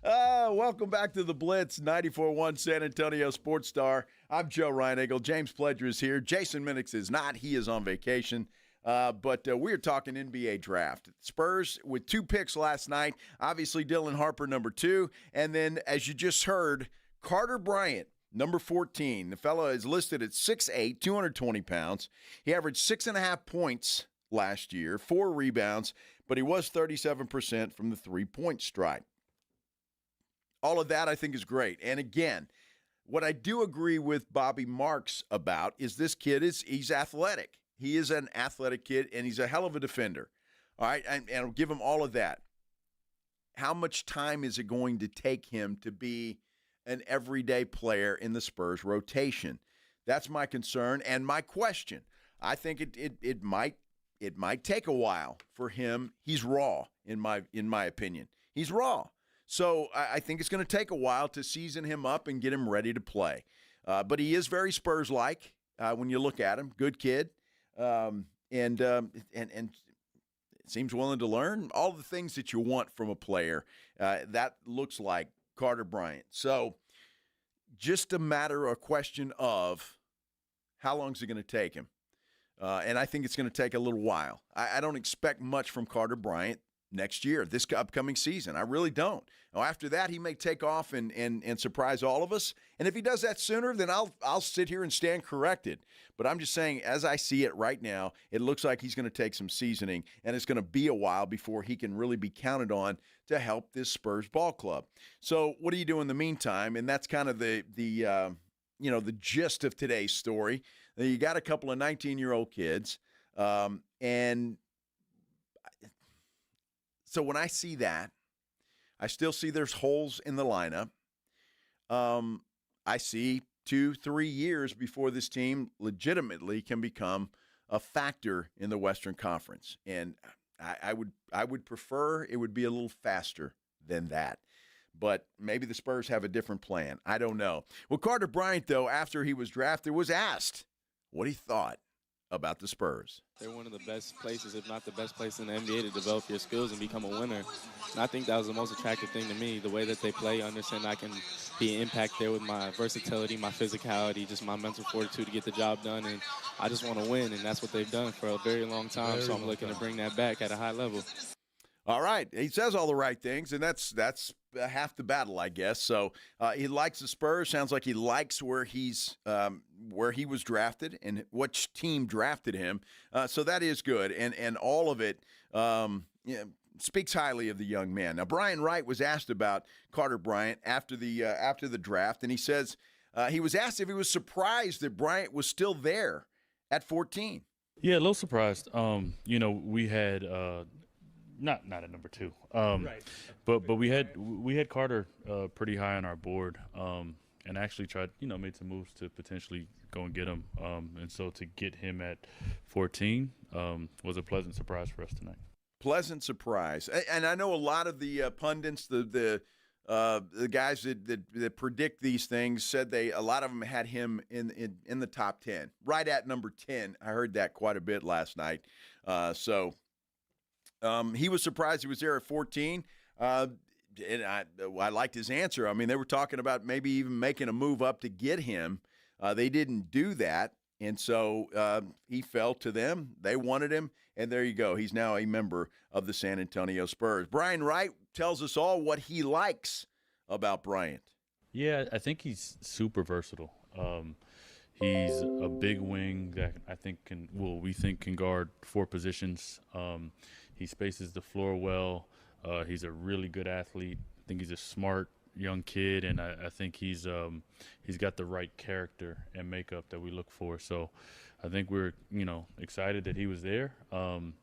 Welcome back to the Blitz, 94.1 San Antonio Sports Star. I'm Joe Reinagle. James Pledger is here. Jason Minix is not. He is on vacation. But we're talking NBA draft. Spurs with 2 picks last night. Obviously, Dylan Harper, number 2. And then, as you just heard, Carter Bryant, number 14. The fellow is listed at 6'8", 220 pounds. He averaged 6.5 points last year, 4 rebounds, but he was 37% from the three-point stripe. All of that, I think, is great. And again, what I do agree with Bobby Marks about is this kid he's athletic. He is an athletic kid, and he's a hell of a defender. All right, and I'll give him all of that. How much time is it going to take him to be an everyday player in the Spurs rotation? That's my concern and my question. I think it might take a while for him. He's raw, in my opinion. He's raw. So I think it's going to take a while to season him up and get him ready to play. But he is very Spurs-like when you look at him. Good kid. And seems willing to learn all the things that you want from a player. That looks like Carter Bryant. So just a question of how long is it going to take him? And I think it's going to take a little while. I don't expect much from Carter Bryant next year, this upcoming season. I really don't. Now, after that, he may take off and surprise all of us. And if he does that sooner, then I'll sit here and stand corrected. But I'm just saying, as I see it right now, it looks like he's going to take some seasoning, and it's going to be a while before he can really be counted on to help this Spurs ball club. So what do you do in the meantime? And that's kind of the gist of today's story. You got a couple of 19-year-old kids, and so when I see that, I still see there's holes in the lineup. I see 2-3 years before this team legitimately can become a factor in the Western Conference. And I would prefer it would be a little faster than that. But maybe the Spurs have a different plan. I don't know. Well, Carter Bryant, though, after he was drafted, was asked what he thought about the Spurs. They're one of the best places, if not the best place in the NBA, to develop your skills and become a winner. And I think that was the most attractive thing to me, the way that they play, understand I can be an impact there with my versatility, my physicality, just my mental fortitude to get the job done. And I just want to win, and that's what they've done for a very long time. So I'm looking to bring that back at a high level. All right. He says all the right things, and that's half the battle, I guess. So he likes the Spurs. Sounds like he likes where he was drafted and which team drafted him. So that is good, and all of it speaks highly of the young man. Now, Brian Wright was asked about Carter Bryant after the draft, and he says he was asked if he was surprised that Bryant was still there at 14. Yeah, a little surprised. We had. Not at number 2, right. But we had Carter pretty high on our board, and actually tried made some moves to potentially go and get him, and so to get him at 14 was a pleasant surprise for us tonight. Pleasant surprise, and I know a lot of the pundits, the guys that predict these things said a lot of them had him in the top 10, right at number 10. I heard that quite a bit last night, so. He was surprised he was there at 14, and I liked his answer. I mean, they were talking about maybe even making a move up to get him. They didn't do that, and so he fell to them. They wanted him, and there you go. He's now a member of the San Antonio Spurs. Brian Wright tells us all what he likes about Bryant. Yeah, I think he's super versatile. He's a big wing that we think can guard 4 positions. He spaces the floor well. He's a really good athlete. I think he's a smart young kid, and I think he's got the right character and makeup that we look for. So I think we're excited that he was there. And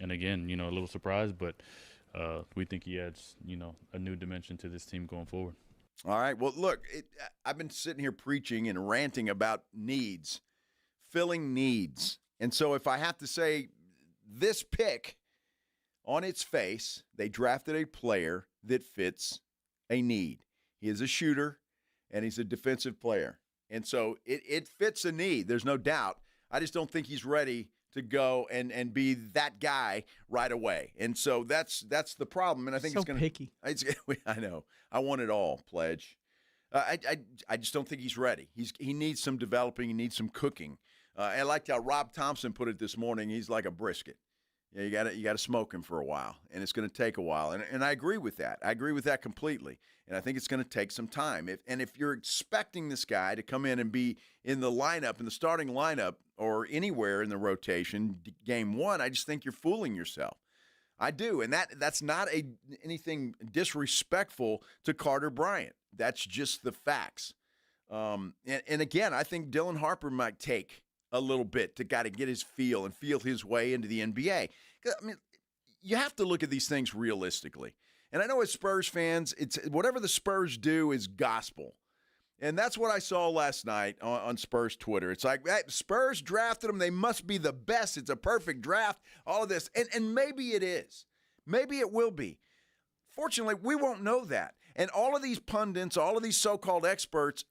again, a little surprised, but we think he adds a new dimension to this team going forward. All right. Well, look, I've been sitting here preaching and ranting about needs, filling needs. And so if I have to say this pick, on its face, they drafted a player that fits a need. He is a shooter, and he's a defensive player. And so it fits a need. There's no doubt. I just don't think he's ready to go and be that guy right away. And so that's the problem. And I think it's going to picky. I know. I want it all, Pledge. I just don't think he's ready. He needs some developing. He needs some cooking. I liked how Rob Thompson put it this morning. He's like a brisket. Yeah, you got to smoke him for a while, and it's going to take a while. And I agree with that. I agree with that completely. And I think it's going to take some time. If you're expecting this guy to come in and be in the lineup, in the starting lineup, or anywhere in the rotation, game 1, I just think you're fooling yourself. I do, and that's not anything disrespectful to Carter Bryant. That's just the facts. And again, I think Dylan Harper might take a little bit to kind of get his feel and feel his way into the NBA. I mean, you have to look at these things realistically. And I know as Spurs fans, it's whatever the Spurs do is gospel. And that's what I saw last night on Spurs Twitter. It's like, hey, Spurs drafted them. They must be the best. It's a perfect draft, all of this. And maybe it is. Maybe it will be. Fortunately, we won't know that. And all of these pundits, all of these so-called experts,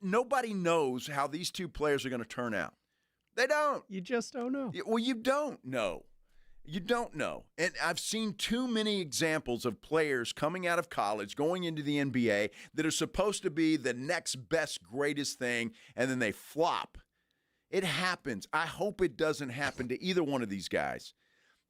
nobody knows how these two players are going to turn out. They don't. You just don't know. Well, you don't know. You don't know. And I've seen too many examples of players coming out of college, going into the NBA, that are supposed to be the next best, greatest thing, and then they flop. It happens. I hope it doesn't happen to either one of these guys.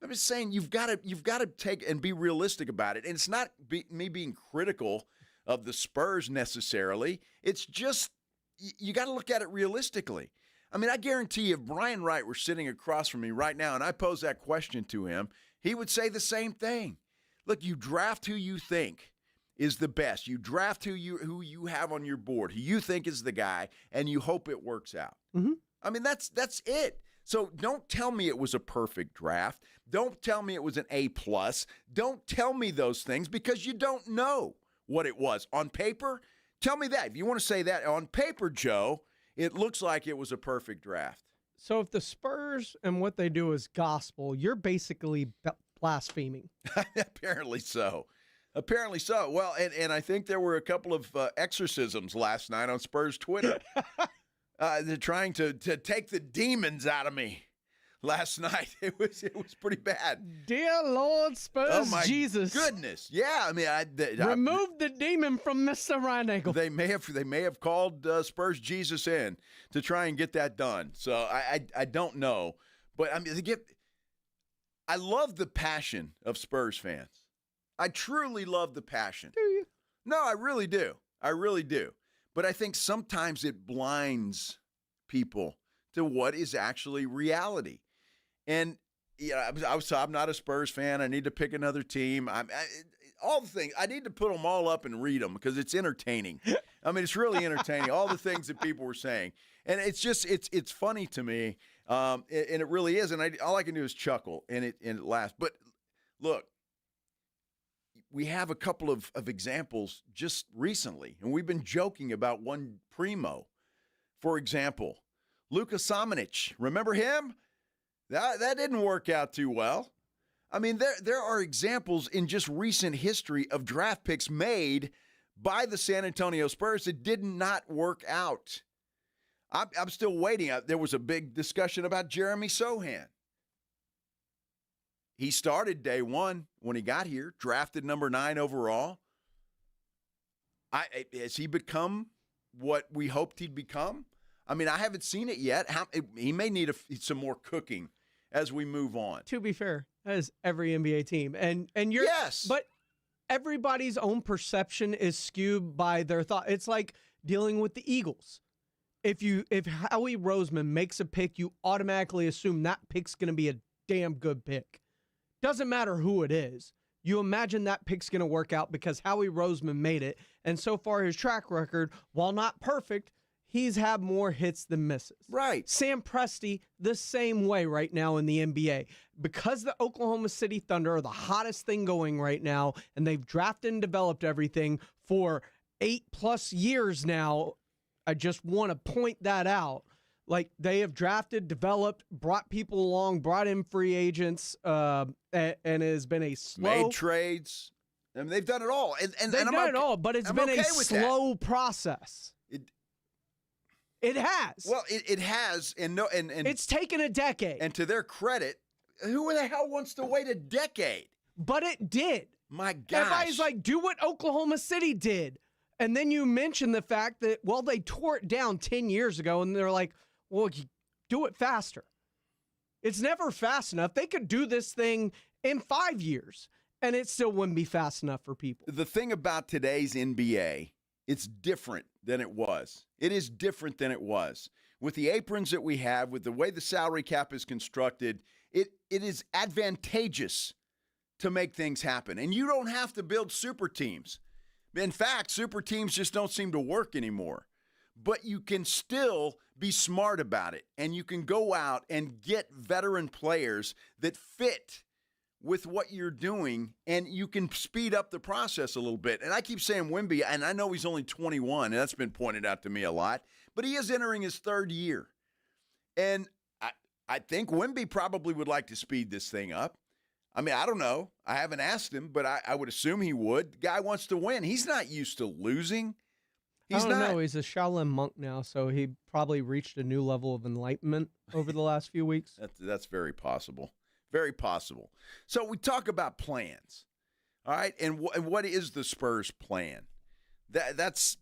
I'm just saying you've got to take and be realistic about it. And it's not me being critical of the Spurs necessarily. It's just you got to look at it realistically. I mean, I guarantee you if Brian Wright were sitting across from me right now and I posed that question to him, he would say the same thing. Look, you draft who you think is the best. You draft who you have on your board, who you think is the guy, and you hope it works out. Mm-hmm. I mean, that's it. So don't tell me it was a perfect draft. Don't tell me it was an A+. Don't tell me those things because you don't know what it was. On paper, tell me that. If you want to say that, on paper, Joe, it looks like it was a perfect draft. So if the Spurs and what they do is gospel, you're basically blaspheming. Apparently so. Apparently so. Well, and I think there were a couple of exorcisms last night on Spurs Twitter. They're trying to take the demons out of me last night. It was pretty bad. Dear Lord Spurs, oh my Jesus. Goodness. Yeah, I mean, remove the demon from Mr. Reinagle. They may have called Spurs Jesus in to try and get that done. So I don't know, but I mean, I love the passion of Spurs fans. I truly love the passion. Do you? No, I really do. I really do. But I think sometimes it blinds people to what is actually reality. And I'm not a Spurs fan. I need to pick another team. All the things. I need to put them all up and read them because it's entertaining. I mean, it's really entertaining. All the things that people were saying. And it's just, it's funny to me. And it really is. And all I can do is chuckle and it laughs. But look, we have a couple of examples just recently, and we've been joking about one primo. For example, Luka Samanic. Remember him? That didn't work out too well. I mean, there are examples in just recent history of draft picks made by the San Antonio Spurs that did not work out. I'm still waiting. There was a big discussion about Jeremy Sohan. He started day one when he got here, drafted number 9 overall. Has he become what we hoped he'd become? I mean, I haven't seen it yet. He may need some more cooking as we move on. To be fair, that is every NBA team. And you're yes, but everybody's own perception is skewed by their thought. It's like dealing with the Eagles. If Howie Roseman makes a pick, you automatically assume that pick's going to be a damn good pick. Doesn't matter who it is. You imagine that pick's going to work out because Howie Roseman made it. And so far, his track record, while not perfect, he's had more hits than misses. Right. Sam Presti, the same way right now in the NBA. Because the Oklahoma City Thunder are the hottest thing going right now, and they've drafted and developed everything for 8+ years now, I just want to point that out. Like, they have drafted, developed, brought people along, brought in free agents, and it has been a slow... Made trades. I mean, they've done it all. And they've done it all, but it's been a slow process. It has. Well, it has, and it's taken a decade. And to their credit, who the hell wants to wait a decade? But it did. My gosh. Everybody's like, do what Oklahoma City did. And then you mention the fact that, well, they tore it down 10 years ago, and they're like, well, do it faster. It's never fast enough. They could do this thing in 5 years, and it still wouldn't be fast enough for people. The thing about today's NBA, it's different than it was. It is different than it was. With the aprons that we have, with the way the salary cap is constructed, it is advantageous to make things happen. And you don't have to build super teams. In fact, super teams just don't seem to work anymore. But you can still be smart about it, and you can go out and get veteran players that fit with what you're doing, and you can speed up the process a little bit. And I keep saying Wemby, and I know he's only 21, and that's been pointed out to me a lot, but he is entering his 3rd year. And I think Wemby probably would like to speed this thing up. I mean, I don't know. I haven't asked him, but I would assume he would. The guy wants to win. He's not used to losing. I don't know. He's a Shaolin monk now, so he probably reached a new level of enlightenment over the last few weeks. That's very possible. Very possible. So we talk about plans, all right? And what is the Spurs' plan? That's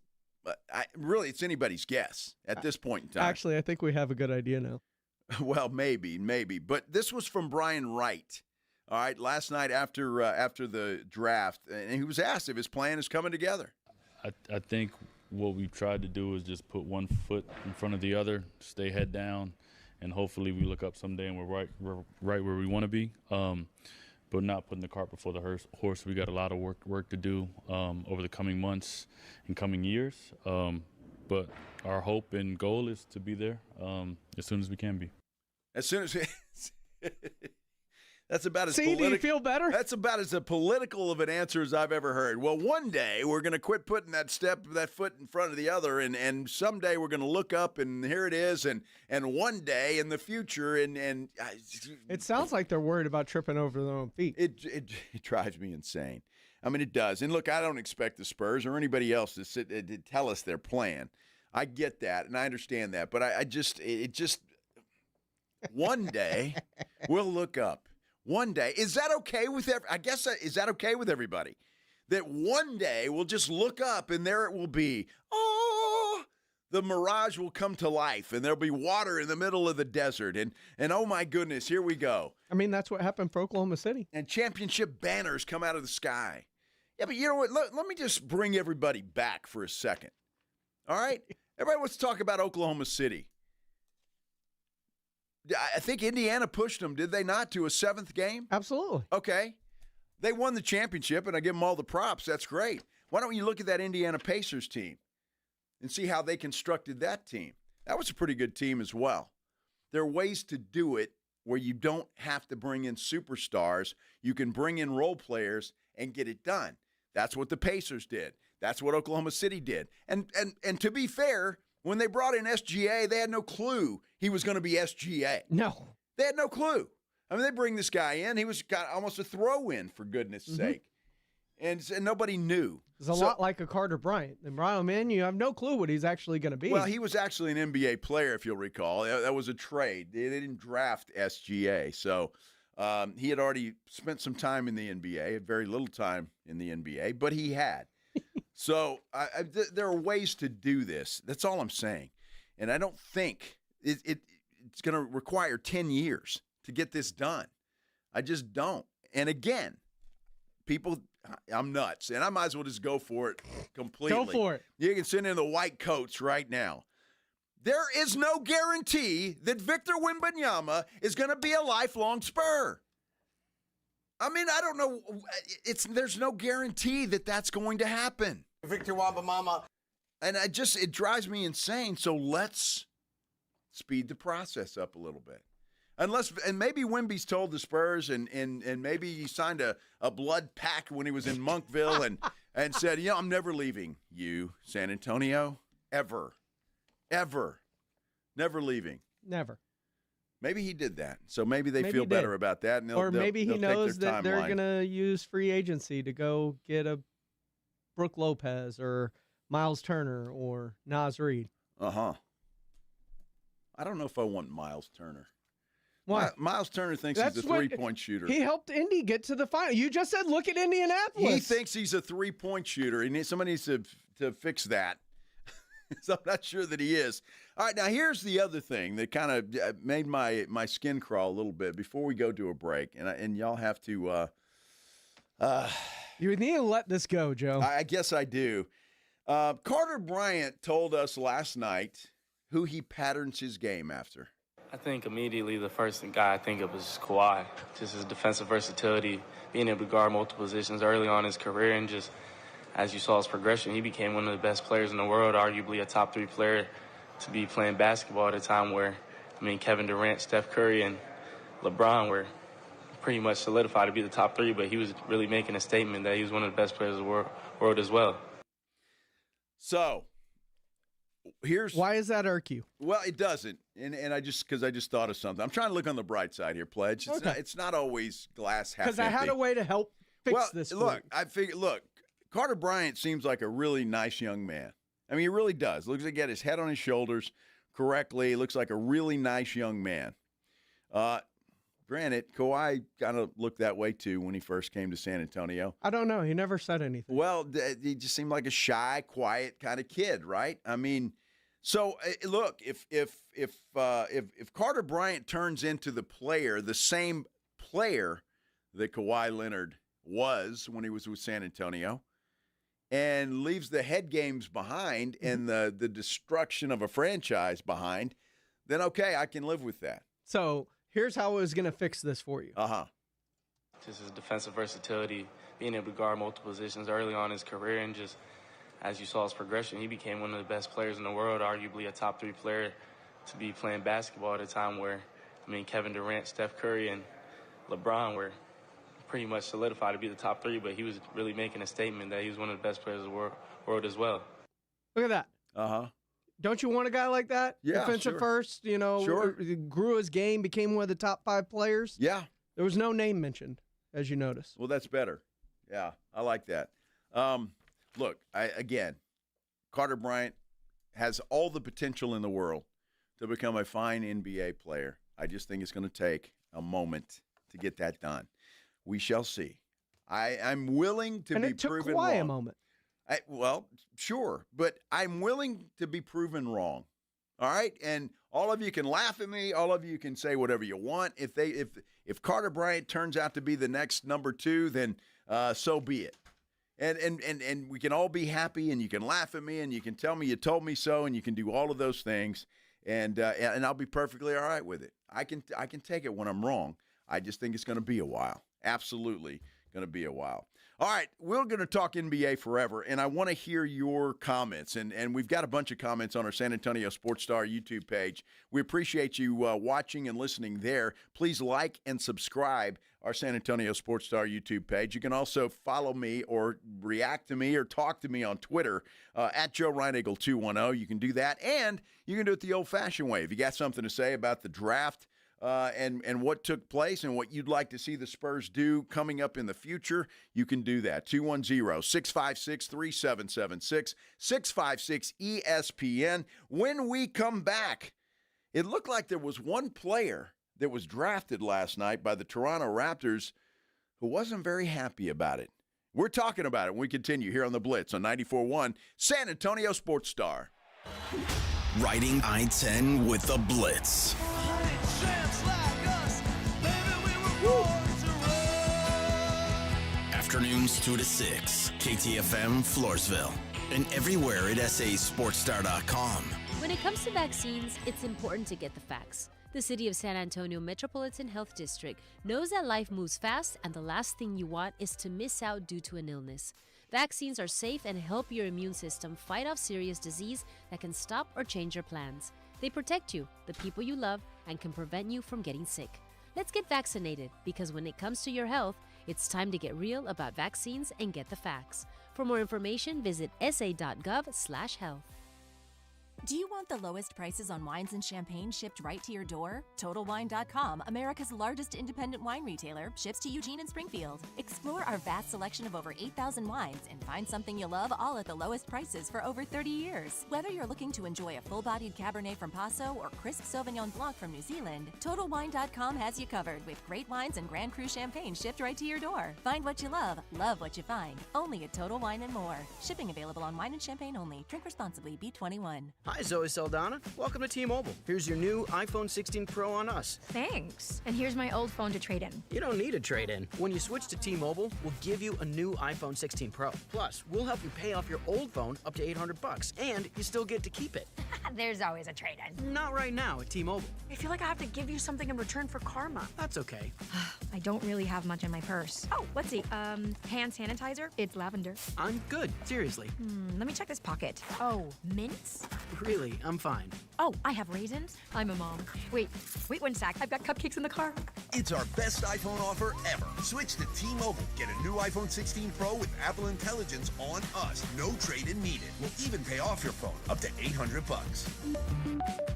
really, it's anybody's guess at this point in time. Actually, I think we have a good idea now. Well, maybe. But this was from Brian Wright All right, last night after the draft, and he was asked if his plan is coming together. I think what we've tried to do is just put one foot in front of the other, stay head down, and hopefully we look up someday and we're right where we want to be. But not putting the cart before the horse. We got a lot of work to do over the coming months and coming years. But our hope and goal is to be there as soon as we can be. As soon as that's about as do you feel better? That's about as political of an answer as I've ever heard. Well, one day we're going to quit putting that foot in front of the other, and someday we're going to look up and here it is, and one day in the future, and it sounds like they're worried about tripping over their own feet. It drives me insane. I mean, it does. And look, I don't expect the Spurs or anybody else to tell us their plan. I get that, and I understand that, but it just one day we'll look up. One day, is that okay with is that okay with everybody? That one day we'll just look up and there it will be. Oh, the mirage will come to life and there'll be water in the middle of the desert. And oh my goodness, here we go. I mean, that's what happened for Oklahoma City. And championship banners come out of the sky. Yeah, but you know what? Let me just bring everybody back for a second. All right? Everybody wants to talk about Oklahoma City. I think Indiana pushed them, did they not, to a 7th game? Absolutely. Okay. They won the championship, and I give them all the props. That's great. Why don't you look at that Indiana Pacers team and see how they constructed that team? That was a pretty good team as well. There are ways to do it where you don't have to bring in superstars. You can bring in role players and get it done. That's what the Pacers did. That's what Oklahoma City did. And to be fair, when they brought in SGA, they had no clue he was going to be SGA. No. They had no clue. I mean, they bring this guy in. He was got almost a throw-in, for goodness sake. And nobody knew. It's a lot like a Carter Bryant. And Brian, man, you have no clue what he's actually going to be. Well, he was actually an NBA player, if you'll recall. That was a trade. They didn't draft SGA. So he had already spent some time in the NBA, had very little time in the NBA, but he had. So there are ways to do this. That's all I'm saying. And I don't think it's going to require 10 years to get this done. I just don't. And again, people, I'm nuts. And I might as well just go for it completely. Go for it. You can send in the white coats right now. There is no guarantee that Victor Wembanyama is going to be a lifelong Spur. I mean, I don't know. There's no guarantee that that's going to happen. Victor Wembanyama. And it drives me insane. So let's speed the process up a little bit. And maybe Wemby's told the Spurs and maybe he signed a blood pact when he was in Monkville and said, I'm never leaving you, San Antonio, ever. Never leaving. Never. Maybe he did that. So maybe they feel better about that. And or maybe he knows that they're going to use free agency to go get a Brooke Lopez or Miles Turner or Naz Reid. Uh-huh. I don't know if I want Miles Turner. Why? Miles Turner thinks he's a three-point shooter. He helped Indy get to the final. You just said, look at Indianapolis. He thinks he's a three-point shooter. Somebody needs to fix that. So I'm not sure that he is. All right, now here's the other thing that kind of made my skin crawl a little bit before we go to a break, and y'all have to. You need to let this go, Joe. I guess I do. Carter Bryant told us last night who he patterns his game after. I think immediately the first guy I think of is Kawhi. Just his defensive versatility, being able to guard multiple positions early on in his career, and just as you saw his progression, he became one of the best players in the world, arguably a top 3 player to be playing basketball at a time where, Kevin Durant, Steph Curry, and LeBron were pretty much solidified to be the top 3, but he was really making a statement that he was one of the best players in the world as well. So, why does that irk you? Well, it doesn't, and I just thought of something. I'm trying to look on the bright side here, Pledge. It's not always glass half empty. Because I had a way to help fix this. Look, Carter Bryant seems like a really nice young man. I mean, he really does. Looks like he got his head on his shoulders correctly. Looks like a really nice young man. Granted, Kawhi kind of looked that way too when he first came to San Antonio. I don't know. He never said anything. Well, he just seemed like a shy, quiet kind of kid, right? I mean, so look, if Carter Bryant turns into the same player that Kawhi Leonard was when he was with San Antonio and leaves the head games behind and the destruction of a franchise behind, then okay, I can live with that. So here's how I was going to fix this for you. Just his defensive versatility, being able to guard multiple positions early on in his career, and just as you saw his progression, he became one of the best players in the world, arguably a top 3 player to be playing basketball at a time where, Kevin Durant, Steph Curry, and LeBron were pretty much solidified to be the top 3, but he was really making a statement that he was one of the best players in the world as well. Look at that. Don't you want a guy like that? Yeah, Defensive sure. first, grew his game, became one of the top 5 players. Yeah. There was no name mentioned, as you notice. Well, that's better. Yeah, I like that. Look, Carter Bryant has all the potential in the world to become a fine NBA player. I just think it's going to take a moment to get that done. We shall see. I'm willing to be proven wrong. And it took Kawhi a moment. Well, sure, but I'm willing to be proven wrong. All right, and all of you can laugh at me. All of you can say whatever you want. If Carter Bryant turns out to be the next number 2, then so be it. And we can all be happy, and you can laugh at me, and you can tell me you told me so, and you can do all of those things, and I'll be perfectly all right with it. I can take it when I'm wrong. I just think it's going to be a while. Absolutely going to be a while. All right, we're going to talk NBA forever, and I want to hear your comments. And we've got a bunch of comments on our San Antonio Sports Star YouTube page. We appreciate you watching and listening there. Please like and subscribe our San Antonio Sports Star YouTube page. You can also follow me or react to me or talk to me on Twitter at Joe Reinagle 210. You can do that, and you can do it the old-fashioned way. If you got something to say about the draft, and what took place and what you'd like to see the Spurs do coming up in the future, you can do that. 210-656-3776, 656-ESPN. When we come back, it looked like there was one player that was drafted last night by the Toronto Raptors who wasn't very happy about it. We're talking about it when we continue here on The Blitz on 94.1 San Antonio Sports Star. Riding I-10 with The Blitz. Afternoons 2 to 6, KTFM Floresville, and everywhere at sasportstar.com. When it comes to vaccines, it's important to get the facts. The City of San Antonio Metropolitan Health District knows that life moves fast, and the last thing you want is to miss out due to an illness. Vaccines are safe and help your immune system fight off serious disease that can stop or change your plans. They protect you, the people you love, and can prevent you from getting sick. Let's get vaccinated, because when it comes to your health, it's time to get real about vaccines and get the facts. For more information, visit sa.gov/health. Do you want the lowest prices on wines and champagne shipped right to your door? TotalWine.com, America's largest independent wine retailer, ships to Eugene and Springfield. Explore our vast selection of over 8,000 wines and find something you love, all at the lowest prices for over 30 years. Whether you're looking to enjoy a full-bodied Cabernet from Paso or crisp Sauvignon Blanc from New Zealand, TotalWine.com has you covered with great wines and Grand Cru champagne shipped right to your door. Find what you love what you find. Only at Total Wine & More. Shipping available on wine and champagne only. Drink responsibly. B21. Hi, Zoe Saldana. Welcome to T-Mobile. Here's your new iPhone 16 Pro on us. Thanks. And here's my old phone to trade in. You don't need a trade-in. When you switch to T-Mobile, we'll give you a new iPhone 16 Pro. Plus, we'll help you pay off your old phone up to $800, and you still get to keep it. There's always a trade-in. Not right now at T-Mobile. I feel like I have to give you something in return for karma. That's okay. I don't really have much in my purse. Oh, let's see. Hand sanitizer. It's lavender. I'm good. Seriously. Let me check this pocket. Oh, mints? Really, I'm fine. Oh, I have raisins. I'm a mom. Wait 1 sec. I've got cupcakes in the car. It's our best iPhone offer ever. Switch to T-Mobile. Get a new iPhone 16 Pro with Apple Intelligence on us. No trade-in needed. We'll even pay off your phone up to $800.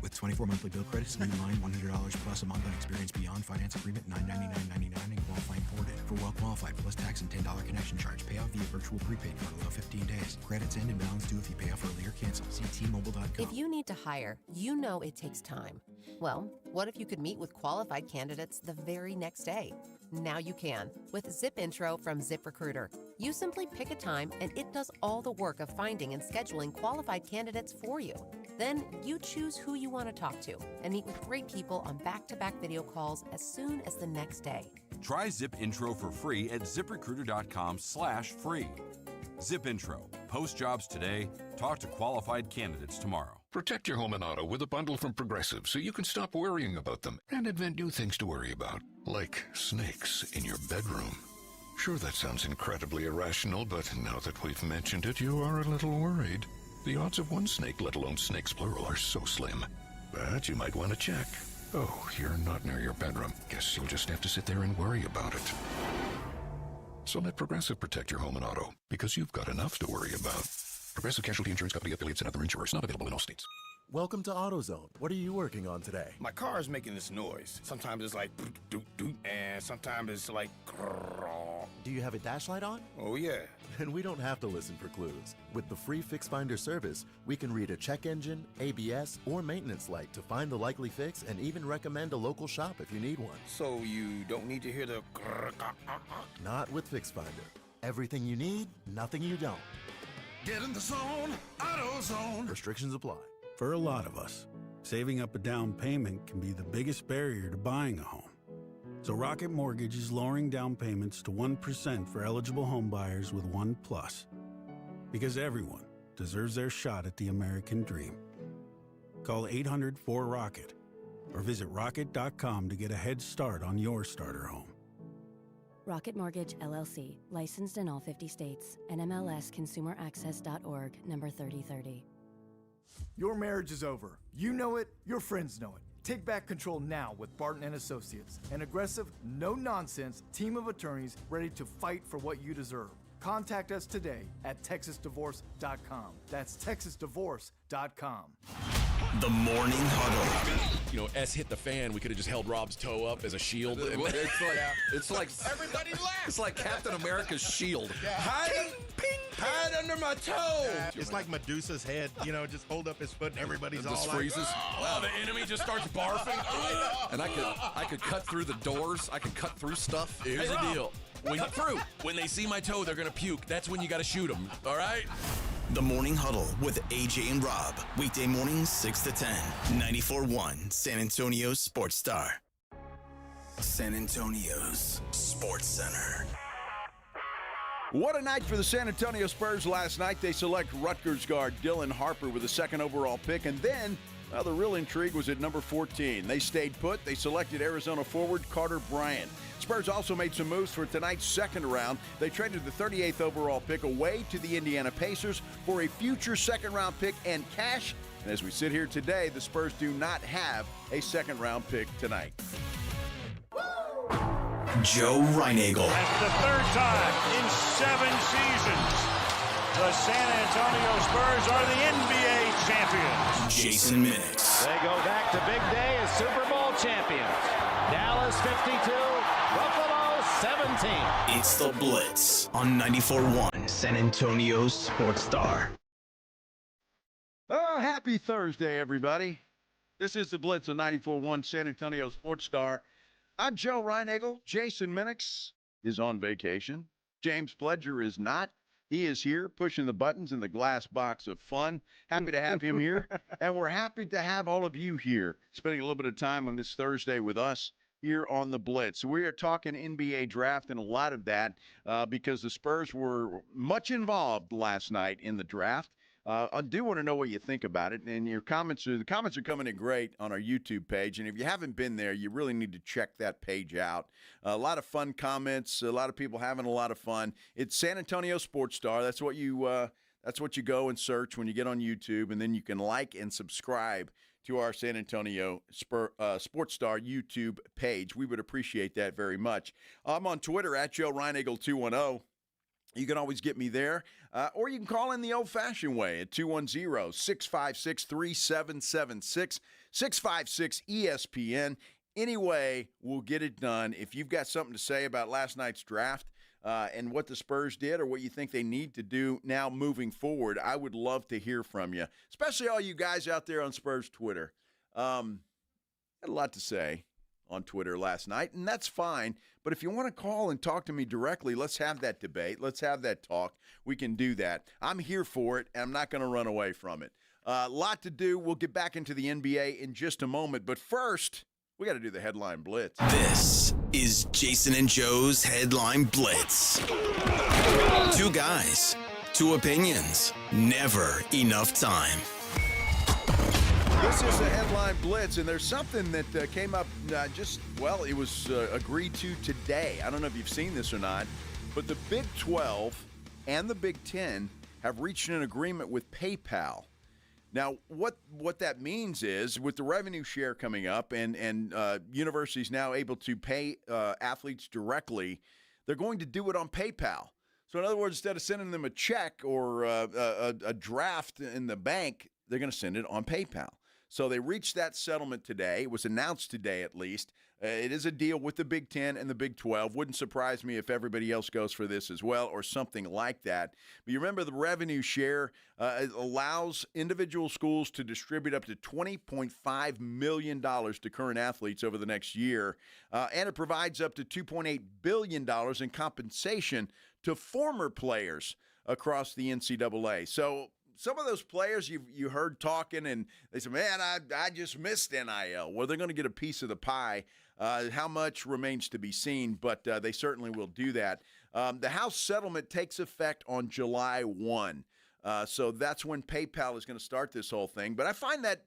With 24 monthly bill credits, new line $100 plus a month on experience beyond finance agreement $999.99 and qualifying ported. For well qualified plus tax and $10 connection charge. Payout via virtual prepaid card below 15 days. Credits end and balance due if you pay off early or cancel. See T-Mobile.com. If you need to hire, you know it takes time. Well, what if you could meet with qualified candidates the very next day? Now you can with Zip Intro from ZipRecruiter. You simply pick a time and it does all the work of finding and scheduling qualified candidates for you. Then you choose who you want to talk to and meet with great people on back-to-back video calls as soon as the next day. Try Zip Intro for free at ziprecruiter.com/free. Zip Intro. Post jobs today. Talk to qualified candidates tomorrow. Protect your home and auto with a bundle from Progressive so you can stop worrying about them and invent new things to worry about, like snakes in your bedroom. Sure, that sounds incredibly irrational, but now that we've mentioned it, you are a little worried. The odds of one snake, let alone snakes plural, are so slim. But you might want to check. Oh, you're not near your bedroom. Guess you'll just have to sit there and worry about it. So let Progressive protect your home and auto, because you've got enough to worry about. Progressive Casualty Insurance Company, affiliates, and other insurers. Not available in all states. Welcome to AutoZone. What are you working on today? My car is making this noise. Sometimes it's like doot doot, and sometimes it's like grrr. Do you have a dash light on? Oh yeah. Then we don't have to listen for clues. With the free Fix Finder service, we can read a check engine, ABS, or maintenance light to find the likely fix and even recommend a local shop if you need one. So you don't need to hear the grrr. Not with Fix Finder. Everything you need, nothing you don't. Get in the zone, AutoZone. Restrictions apply. For a lot of us, saving up a down payment can be the biggest barrier to buying a home. So Rocket Mortgage is lowering down payments to 1% for eligible home buyers with One Plus. Because everyone deserves their shot at the American dream. Call 800-4ROCKET or visit rocket.com to get a head start on your starter home. Rocket Mortgage, LLC. Licensed in all 50 states. NMLSConsumerAccess.org, number 3030. Your marriage is over. You know it, your friends know it. Take back control now with Barton & Associates, an aggressive, no-nonsense team of attorneys ready to fight for what you deserve. Contact us today at TexasDivorce.com. That's TexasDivorce.com. The Morning Huddle. You know, S hit the fan. We could have just held Rob's toe up as a shield. It's like everybody laughs. It's like Captain America's shield. Yeah. Hide under my toe. It's like Medusa's head. You know, just hold up his foot and everybody's all just like, freezes. Wow, the enemy just starts barfing. And I could cut through the doors. I could cut through stuff. Here's the deal. When they see my toe, they're going to puke. That's when you got to shoot them. All right? The Morning Huddle with AJ and Rob. Weekday mornings 6 to 10. 94.1 San Antonio Sports Star. San Antonio's Sports Center. What a night for the San Antonio Spurs last night. They select Rutgers guard Dylan Harper with the second overall pick. And then, the real intrigue was at number 14. They stayed put. They selected Arizona forward Carter Bryant. Spurs also made some moves for tonight's second round. They traded the 38th overall pick away to the Indiana Pacers for a future second-round pick and cash. And as we sit here today, the Spurs do not have a second-round pick tonight. Joe Reinagel. That's the third time in 7 seasons the San Antonio Spurs are the NBA champions. Jason Minix. They go back to big day as Super Bowl champions. Dallas 52, Buffalo 17. It's the Blitz on 94.1 San Antonio Sports Star. Oh, happy Thursday, everybody. This is the Blitz on 94.1 San Antonio Sports Star. I'm Joe Reinagel. Jason Minix is on vacation. James Pledger is not. He is here pushing the buttons in the glass box of fun. Happy to have him here. And we're happy to have all of you here, spending a little bit of time on this Thursday with us here on the Blitz. We are talking NBA draft and a lot of that because the Spurs were much involved last night in the draft. I do want to know what you think about it, and the comments are coming in great on our YouTube page, and if you haven't been there, you really need to check that page out. A lot of fun comments, a lot of people having a lot of fun. It's San Antonio Sports Star. That's what you go and search when you get on YouTube, and then you can like and subscribe to our San Antonio Sports Star YouTube page. We would appreciate that very much. I'm on Twitter at Joe Reinagel 210. You can always get me there, or you can call in the old-fashioned way at 210-656-3776, 656-ESPN. Anyway, we'll get it done. If you've got something to say about last night's draft and what the Spurs did or what you think they need to do now moving forward, I would love to hear from you, especially all you guys out there on Spurs Twitter. Had a lot to say on Twitter last night, and that's fine. But if you want to call and talk to me directly, let's have that debate. Let's have that talk. We can do that. I'm here for it, and I'm not going to run away from it. A lot to do. We'll get back into the NBA in just a moment. But first, We got to do the headline blitz. This is Jason and Joe's Headline Blitz. Two guys, two opinions, never enough time. This is the Headline Blitz, and there's something that came up it was agreed to today. I don't know if you've seen this or not, but the Big 12 and the Big 10 have reached an agreement with PayPal. Now, what that means is, with the revenue share coming up and universities now able to pay athletes directly, they're going to do it on PayPal. So, in other words, instead of sending them a check or a draft in the bank, they're going to send it on PayPal. So they reached that settlement today. It was announced today, at least. It is a deal with the Big 10 and the Big 12. Wouldn't surprise me if everybody else goes for this as well or something like that. But you remember the revenue share allows individual schools to distribute up to $20.5 million to current athletes over the next year. And it provides up to $2.8 billion in compensation to former players across the NCAA. So some of those players you heard talking, and they said, man, I just missed NIL. Well, they're going to get a piece of the pie. How much remains to be seen, but they certainly will do that. The House settlement takes effect on July 1. So that's when PayPal is going to start this whole thing. But I find that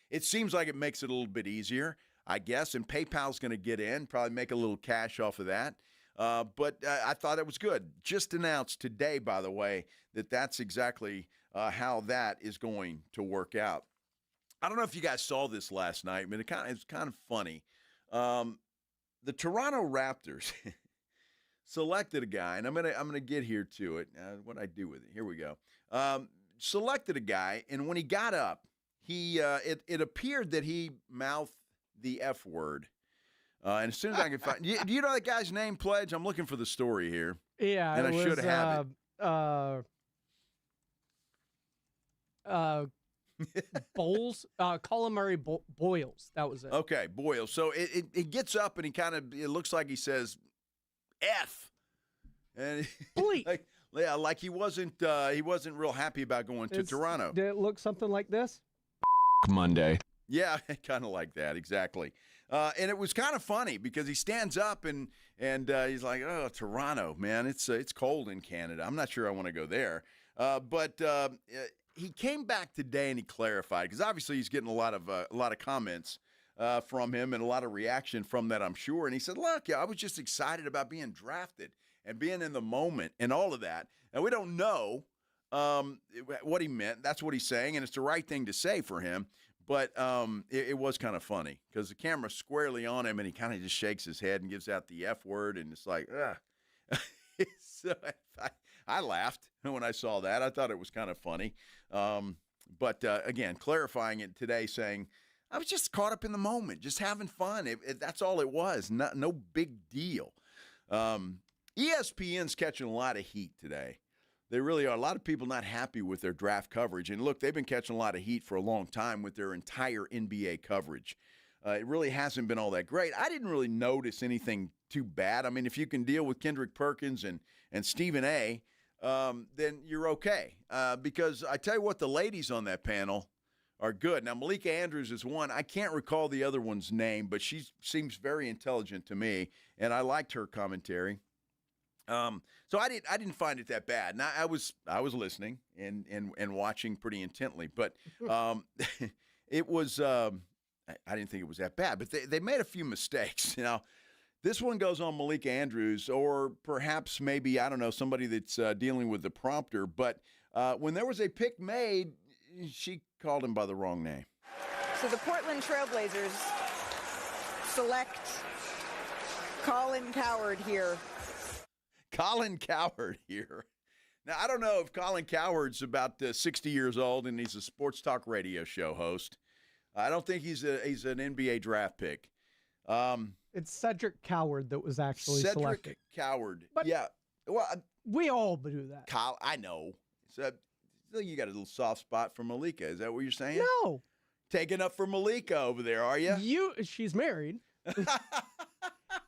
it seems like it makes it a little bit easier, I guess, and PayPal's going to get in, probably make a little cash off of that. But I thought it was good. Just announced today, by the way, that's exactly how that is going to work out. I don't know if you guys saw this last night, but it's kind of funny. The Toronto Raptors selected a guy, and I'm gonna get here to it. What I do with it? Here we go. Selected a guy, and when he got up, it appeared that he mouthed the F word. And as soon as I can find, do you know that guy's name, Pledge? I'm looking for the story here. Yeah, and I should have it. Bowles, Colin Murray Boyles. That was it. Okay, Boyles. So it gets up and it looks like he says F. And like he wasn't real happy about going to Toronto. Did it look something like this? Monday. Yeah, kind of like that, exactly. And it was kind of funny because he stands up and he's like, "Oh, Toronto, man, it's cold in Canada. I'm not sure I want to go there." But he came back today and he clarified, because obviously he's getting a lot of comments from him and a lot of reaction from that, I'm sure. And he said, "Look, I was just excited about being drafted and being in the moment and all of that. And we don't know what he meant. That's what he's saying, and it's the right thing to say for him." But it was kind of funny because the camera's squarely on him, and he kind of just shakes his head and gives out the F word, and it's like, ugh. So I laughed when I saw that. I thought it was kind of funny. But again, clarifying it today, saying, I was just caught up in the moment, just having fun. That's all it was. No big deal. ESPN's catching a lot of heat today. They really are. A lot of people not happy with their draft coverage. And look, they've been catching a lot of heat for a long time with their entire NBA coverage. It really hasn't been all that great. I didn't really notice anything too bad. I mean, if you can deal with Kendrick Perkins and Stephen A., then you're okay. Because I tell you what, the ladies on that panel are good. Now, Malika Andrews is one. I can't recall the other one's name, but she seems very intelligent to me, and I liked her commentary. So I didn't find it that bad. And I was listening and watching pretty intently, but it was I didn't think it was that bad. But they made a few mistakes. Now, this one goes on Malika Andrews, or perhaps maybe, I don't know, somebody that's dealing with the prompter. But when there was a pick made, she called him by the wrong name. So the Portland Trailblazers select Colin Cowherd here. Colin Cowherd here. Now, I don't know if Colin Cowherd's about 60 years old and he's a sports talk radio show host. I don't think he's an NBA draft pick. It's Cedric Cowherd that was actually selected. Cedric Cowherd. But yeah. Well, we all do that. I know. So you got a little soft spot for Malika. Is that what you're saying? No. Taking up for Malika over there, are you? She's married.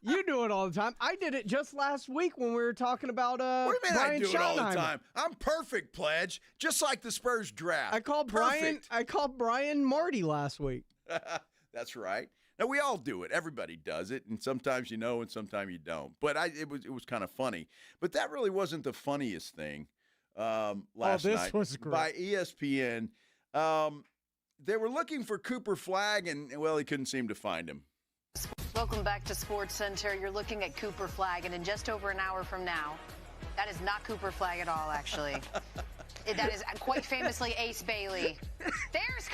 You do it all the time. I did it just last week when we were talking about What do you mean Brian I do it all the Schottenheimer. time? I'm perfect, Pledge. Just like the Spurs draft. I called Perfect. Brian Marty last week. That's right. And we all do it. Everybody does it, and sometimes you know and sometimes you don't. But it was kind of funny. But that really wasn't the funniest thing last night. This was great. By ESPN. They were looking for Cooper Flagg, and, well, he couldn't seem to find him. Welcome back to Sports Center. You're looking at Cooper Flagg, and in just over an hour from now, that is not Cooper Flagg at all, actually. That is quite famously Ace Bailey. There's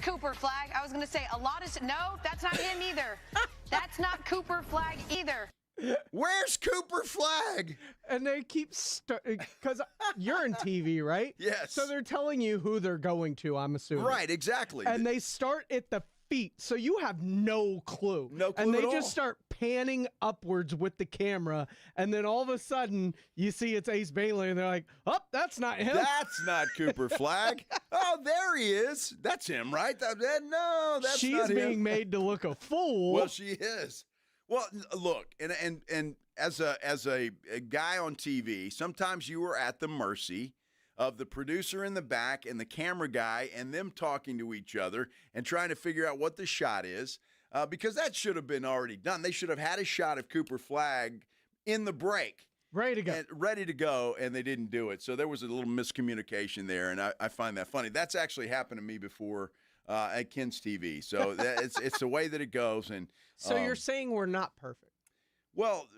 Cooper Flagg. I was going to say no, that's not him either. That's not Cooper Flagg either. Where's Cooper Flagg? And they keep because you're in TV, right? Yes. So they're telling you who they're going to, I'm assuming. Right, exactly. And they start at the feet, so you have no clue. No clue And they at just all. start panning upwards with the camera, and then all of a sudden you see it's Ace Bailey, and they're like, "Oh, that's not him. That's not Cooper Flagg. Oh, there he is. That's him, right? No, that's She's not him. being made to look a fool." Well, she is. Well, look, and as a guy on TV, sometimes you are at the mercy of the producer in the back and the camera guy and them talking to each other and trying to figure out what the shot is, because that should have been already done. They should have had a shot of Cooper Flagg in the break. Ready to go. And they didn't do it. So there was a little miscommunication there, and I find that funny. That's actually happened to me before at Ken's TV. So it's the way that it goes. And So you're saying we're not perfect? Well,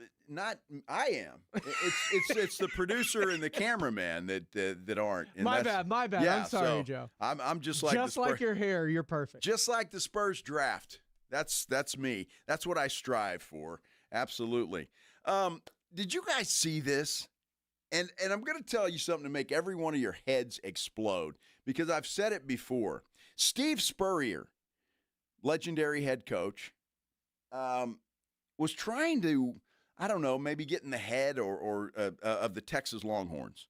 I am. It's the producer and the cameraman that aren't. And My bad. Yeah, I'm sorry, so Joe. I'm just like just like your hair. You're perfect. Just like the Spurs draft. That's me. That's what I strive for. Absolutely. Did you guys see this? And I'm going to tell you something to make every one of your heads explode, because I've said it before. Steve Spurrier, legendary head coach, was trying to, I don't know, maybe get in the head or of the Texas Longhorns.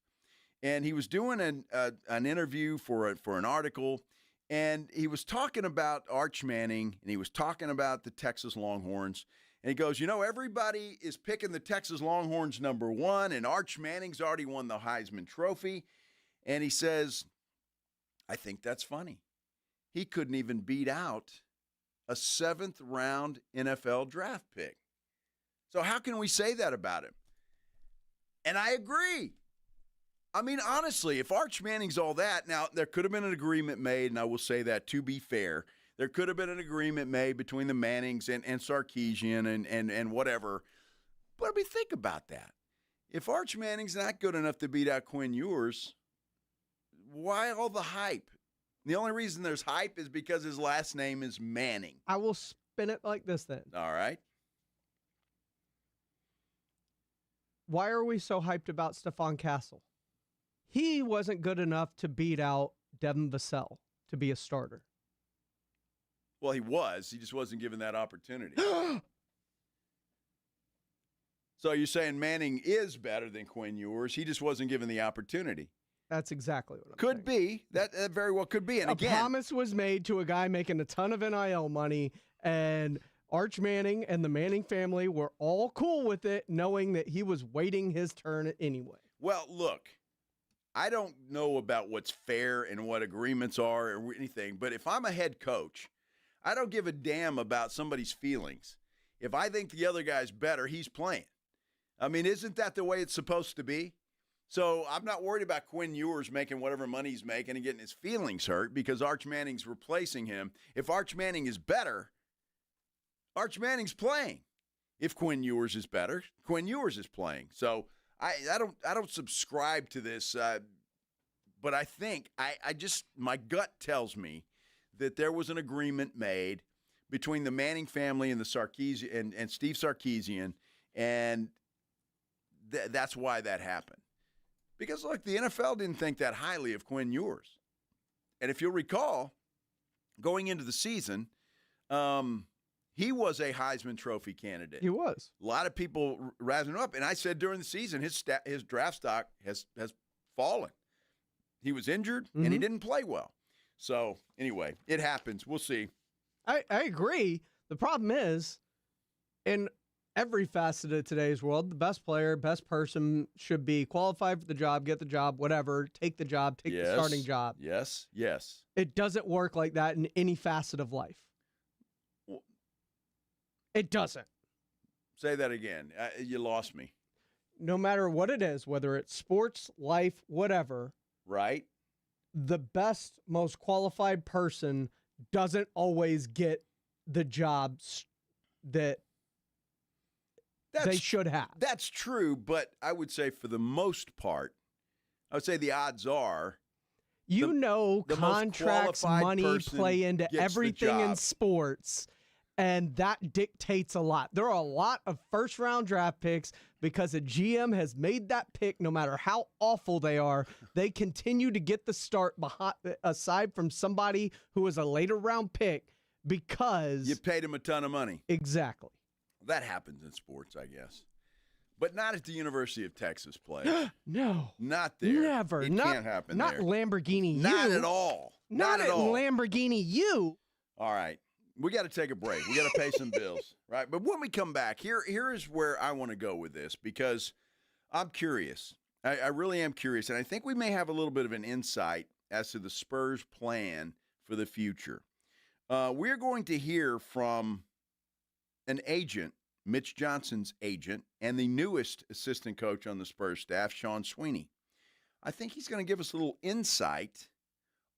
And he was doing an interview for an article, and he was talking about Arch Manning, and he was talking about the Texas Longhorns. And he goes, everybody is picking the Texas Longhorns #1, and Arch Manning's already won the Heisman Trophy. And he says, I think that's funny. He couldn't even beat out a 7th-round NFL draft pick. So how can we say that about him? And I agree. I mean, honestly, if Arch Manning's all that, now there could have been an agreement made, and I will say that to be fair. There could have been an agreement made between the Mannings and Sarkisian and whatever. But I mean, think about that. If Arch Manning's not good enough to beat out Quinn Ewers, why all the hype? The only reason there's hype is because his last name is Manning. I will spin it like this then. All right. Why are we so hyped about Stephon Castle? He wasn't good enough to beat out Devin Vassell to be a starter. Well, he was. He just wasn't given that opportunity. So you're saying Manning is better than Quinn Ewers. He just wasn't given the opportunity. That's exactly what I'm saying. Could be. That very well could be. And a again, promise was made to a guy making a ton of NIL money, and Arch Manning and the Manning family were all cool with it, knowing that he was waiting his turn anyway. Well, look, I don't know about what's fair and what agreements are or anything, but if I'm a head coach, I don't give a damn about somebody's feelings. If I think the other guy's better, he's playing. I mean, isn't that the way it's supposed to be? So I'm not worried about Quinn Ewers making whatever money he's making and getting his feelings hurt because Arch Manning's replacing him. If Arch Manning is better, Arch Manning's playing. If Quinn Ewers is better, Quinn Ewers is playing. So I don't subscribe to this, but I think my gut tells me that there was an agreement made between the Manning family and the Sarkisian and Steve Sarkisian, and that's why that happened. Because, look, the NFL didn't think that highly of Quinn Ewers. And if you'll recall, going into the season, he was a Heisman Trophy candidate. He was. A lot of people razzing him up. And I said during the season, his draft stock has fallen. He was injured, and he didn't play well. So, anyway, it happens. We'll see. I agree. The problem is, in every facet of today's world, the best player, best person should be qualified for the job, get the job, whatever, take the job, take the starting job. Yes, yes. It doesn't work like that in any facet of life. Well, It doesn't. Say that again. You lost me. No matter what it is, whether it's sports, life, whatever. Right. The best, most qualified person doesn't always get the jobs that they should have. That's true, but I would say for the most part, I would say the odds are. Contracts, money play into everything in sports, and that dictates a lot. There are a lot of first-round draft picks because a GM has made that pick, no matter how awful they are, they continue to get the start aside from somebody who is a later-round pick because you paid him a ton of money. Exactly. That happens in sports, I guess. But not at the University of Texas play. No. Not there. Never. It can't happen not there. Lamborghini U. Not at all. Not at all. Lamborghini U. All right. We got to take a break. We got to pay some bills, right? But when we come back, here is where I want to go with this because I'm curious. I really am curious, and I think we may have a little bit of an insight as to the Spurs' plan for the future. We're going to hear from an agent, Mitch Johnson's agent, and the newest assistant coach on the Spurs staff, Sean Sweeney. I think he's going to give us a little insight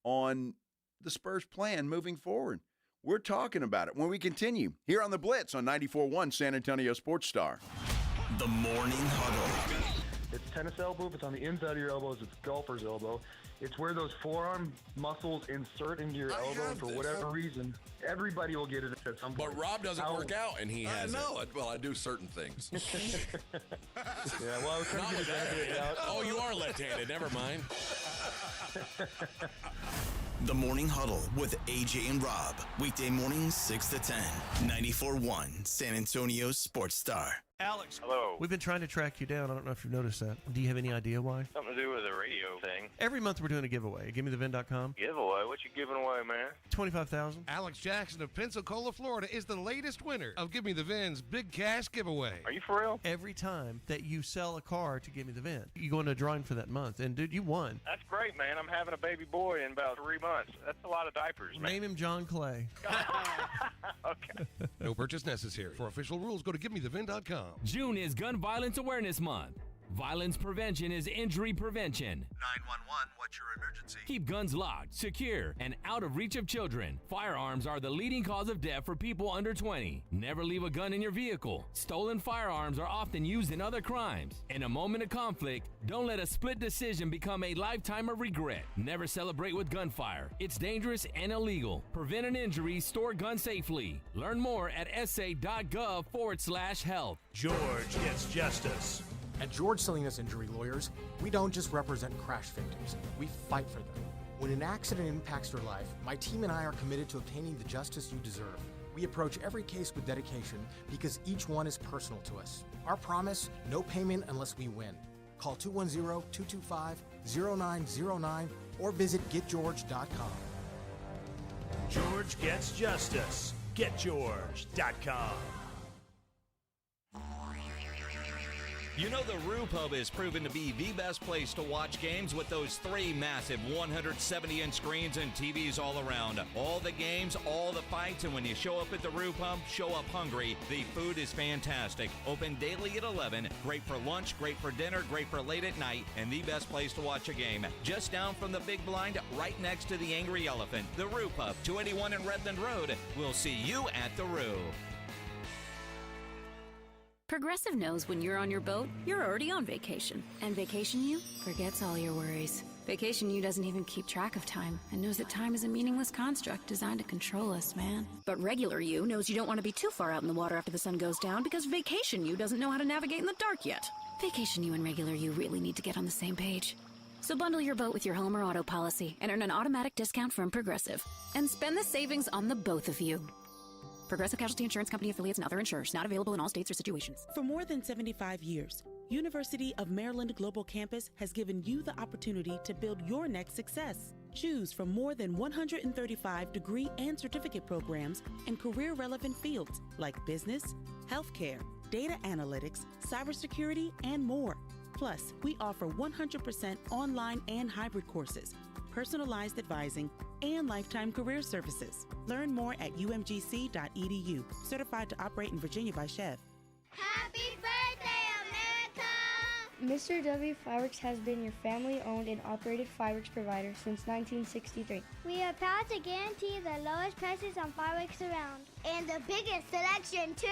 on the Spurs' plan moving forward. We're talking about it when we continue here on the Blitz on 94.1 San Antonio Sports Star. The Morning Huddle. It's tennis elbow. If it's on the inside of your elbows, it's golfer's elbow. It's where those forearm muscles insert into your elbow, and for whatever reason, everybody will get it at some point. But Rob doesn't work out, and he has Well, I do certain things. Yeah, well, I was trying to get it out. Oh, you are left-handed. Never mind. The Morning Huddle with AJ and Rob. Weekday mornings 6 to 10. 94.1 San Antonio Sports Star. Alex. Hello. We've been trying to track you down. I don't know if you've noticed that. Do you have any idea why? Something to do with the radio thing. Every month we're doing a giveaway. GiveMeTheVin.com. Giveaway? What you giving away, man? $25,000. Alex Jackson of Pensacola, Florida is the latest winner of Give Me the Vin's Big Cash Giveaway. Are you for real? Every time that you sell a car to Give Me the Vin, you go into a drawing for that month. And, dude, you won. That's great, man. I'm having a baby boy in about 3 months. That's a lot of diapers, man. Name him John Clay. Okay. No purchase necessary. For official rules, go to GiveMeTheVin.com. June is Gun Violence Awareness Month. Violence prevention is injury prevention. 911, what's your emergency? Keep guns locked, secure, and out of reach of children. Firearms are the leading cause of death for people under 20. Never leave a gun in your vehicle. Stolen firearms are often used in other crimes. In a moment of conflict, don't let a split decision become a lifetime of regret. Never celebrate with gunfire. It's dangerous and illegal. Prevent an injury, store guns safely. Learn more at sa.gov/health. George gets justice. At George Salinas Injury Lawyers, we don't just represent crash victims, we fight for them. When an accident impacts your life, my team and I are committed to obtaining the justice you deserve. We approach every case with dedication because each one is personal to us. Our promise, no payment unless we win. Call 210-225-0909 or visit getgeorge.com. George gets justice. GetGeorge.com. You know the Roo Pub is proven to be the best place to watch games with those 3 massive 170-inch screens and TVs all around. All the games, all the fights, and when you show up at the Roo Pub, show up hungry. The food is fantastic. Open daily at 11. Great for lunch, great for dinner, great for late at night, and the best place to watch a game. Just down from the big blind, right next to the Angry Elephant. The Roo Pub, 281 in Redland Road. We'll see you at the Roo. Progressive knows when you're on your boat, you're already on vacation. And Vacation You forgets all your worries. Vacation You doesn't even keep track of time and knows that time is a meaningless construct designed to control us, man. But Regular You knows you don't want to be too far out in the water after the sun goes down because Vacation You doesn't know how to navigate in the dark yet. Vacation You and Regular You really need to get on the same page. So bundle your boat with your home or auto policy and earn an automatic discount from Progressive. And spend the savings on the both of you. Progressive Casualty Insurance Company affiliates and other insurers. Not available in all states or situations. For more than 75 years, University of Maryland Global Campus has given you the opportunity to build your next success. Choose from more than 135 degree and certificate programs in career-relevant fields like business, healthcare, data analytics, cybersecurity, and more. Plus, we offer 100% online and hybrid courses, personalized advising, and lifetime career services. Learn more at umgc.edu. Certified to operate in Virginia by Chev. Happy birthday, America! Mr. W Fireworks has been your family-owned and operated fireworks provider since 1963. We are proud to guarantee the lowest prices on fireworks around. And the biggest selection, too.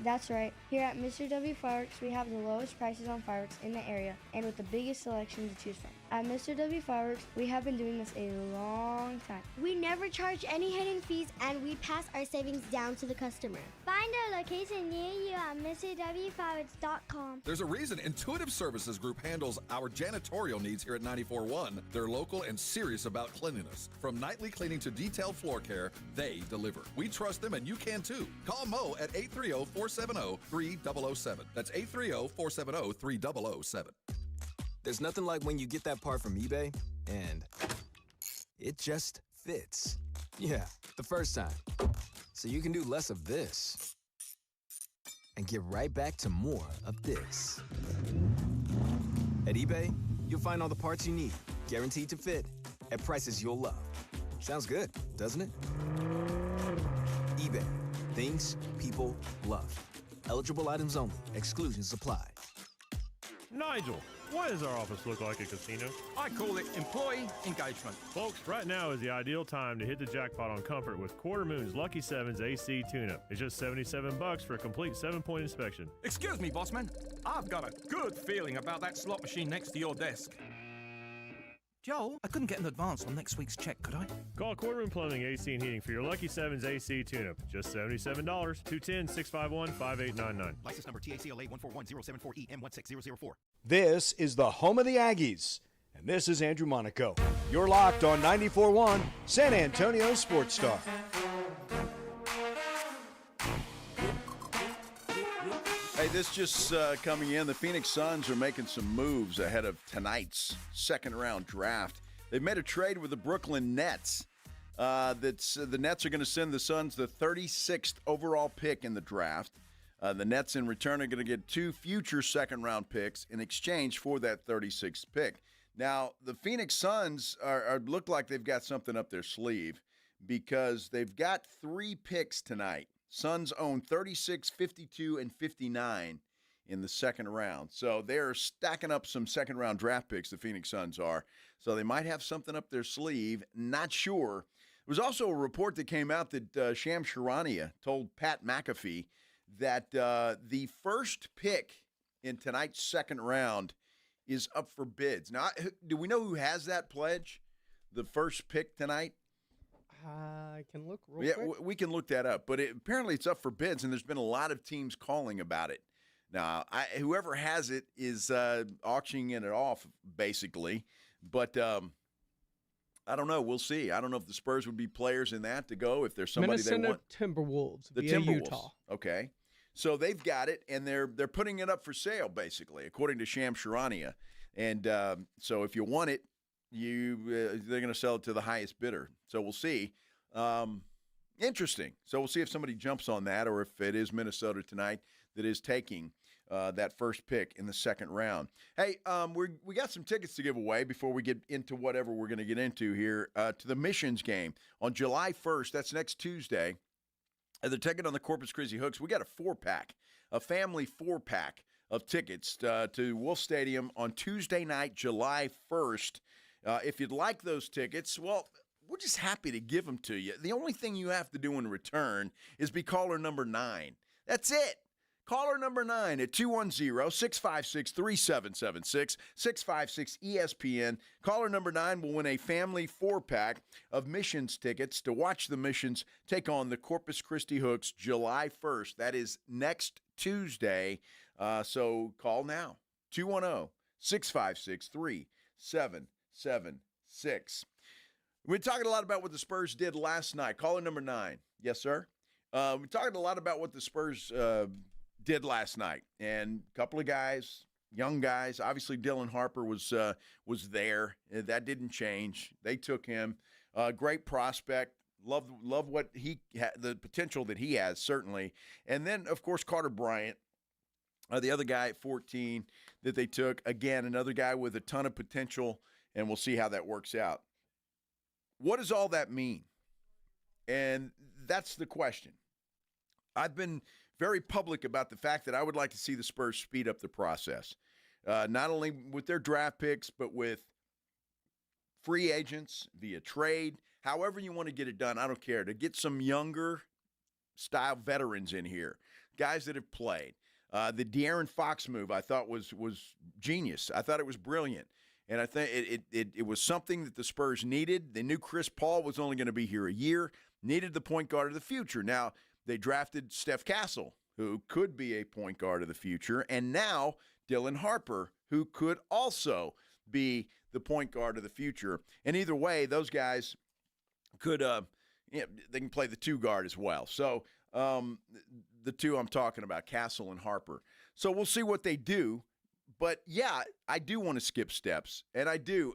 That's right. Here at Mr. W Fireworks, we have the lowest prices on fireworks in the area and with the biggest selection to choose from. At Mr. W Fireworks, we have been doing this a long time. We never charge any hidden fees, and we pass our savings down to the customer. Find our location near you at MrWFireworks.com. There's a reason Intuitive Services Group handles our janitorial needs here at 94.1. They're local and serious about cleanliness. From nightly cleaning to detailed floor care, they deliver. We trust them, and you can too. Call Mo at 830-470-3007. That's 830-470-3007. There's nothing like when you get that part from eBay and it just fits. Yeah, the first time. So you can do less of this and get right back to more of this. At eBay, you'll find all the parts you need, guaranteed to fit, at prices you'll love. Sounds good, doesn't it? eBay. Things people love. Eligible items only. Exclusions apply. Nigel, why does our office look like a casino? I call it employee engagement. Folks, right now is the ideal time to hit the jackpot on comfort with Quarter Moon's Lucky 7's AC tune-up. It's just $77 for a complete 7-point inspection. Excuse me, bossman. I've got a good feeling about that slot machine next to your desk. Joel, I couldn't get an advance on next week's check, could I? Call Quarter Moon Plumbing, AC and Heating for your Lucky 7's AC tune-up. Just $77. 210-651-5899. License number TACLA 141074EM16004. This is the home of the Aggies, and this is Andrew Monaco. You're locked on 94.1 San Antonio Sports Star. Hey, this just coming in. The Phoenix Suns are making some moves ahead of tonight's second-round draft. They've made a trade with the Brooklyn Nets. The Nets are going to send the Suns the 36th overall pick in the draft. The Nets, in return, are going to get 2 future second-round picks in exchange for that 36th pick. Now, the Phoenix Suns look like they've got something up their sleeve because they've got 3 picks tonight. Suns own 36, 52, and 59 in the second round. So they're stacking up some second-round draft picks, the Phoenix Suns are. So they might have something up their sleeve. Not sure. There was also a report that came out that Shams Charania told Pat McAfee that the first pick in tonight's second round is up for bids. Now, do we know who has that pledge, the first pick tonight? I can look real quick. We can look that up. But apparently it's up for bids, and there's been a lot of teams calling about it. Now, whoever has it is auctioning it off, basically. But I don't know. We'll see. I don't know if the Spurs would be players in that to go, if there's somebody they want. Timberwolves. The via Timberwolves. Utah. Okay. So they've got it, and they're putting it up for sale, basically, according to Shams Charania. And so if you want it, they're going to sell it to the highest bidder. So we'll see. Interesting. So we'll see if somebody jumps on that, or if it is Minnesota tonight that is taking that first pick in the second round. Hey, we got some tickets to give away before we get into whatever we're going to get into here to the Missions game on July 1st. That's next Tuesday. They're taking on the Corpus Christi Hooks. We got a 4-pack, a family 4-pack of tickets to Wolf Stadium on Tuesday night, July 1st. If you'd like those tickets, well, we're just happy to give them to you. The only thing you have to do in return is be caller number 9. That's it. Caller number 9 at 210-656-3776, 656-ESPN. Caller number 9 will win a family 4-pack of Missions tickets to watch the Missions take on the Corpus Christi Hooks July 1st. That is next Tuesday. So call now, 210-656-3776. We're talking a lot about what the Spurs did last night. Caller number 9. Yes, sir. We're talking a lot about what the Spurs did last night. And a couple of guys, young guys. Obviously, Dylan Harper was there. That didn't change. They took him. Great prospect. Love what the potential that he has, certainly. And then, of course, Carter Bryant, the other guy at 14 that they took. Again, another guy with a ton of potential, and we'll see how that works out. what does all that mean? And that's the question. I've been very public about the fact that I would like to see the Spurs speed up the process, not only with their draft picks, but with free agents, via trade, however you want to get it done. I don't care. To get some younger style veterans in here, guys that have played. The De'Aaron Fox move I thought was genius. I thought it was brilliant. And I think it was something that the Spurs needed. They knew Chris Paul was only going to be here a year, needed the point guard of the future. Now, they drafted Steph Castle, who could be a point guard of the future, and now Dylan Harper, who could also be the point guard of the future. And either way, those guys could they can play the two guard as well. So the two I'm talking about, Castle and Harper. So we'll see what they do. But yeah, I do want to skip steps, and I do,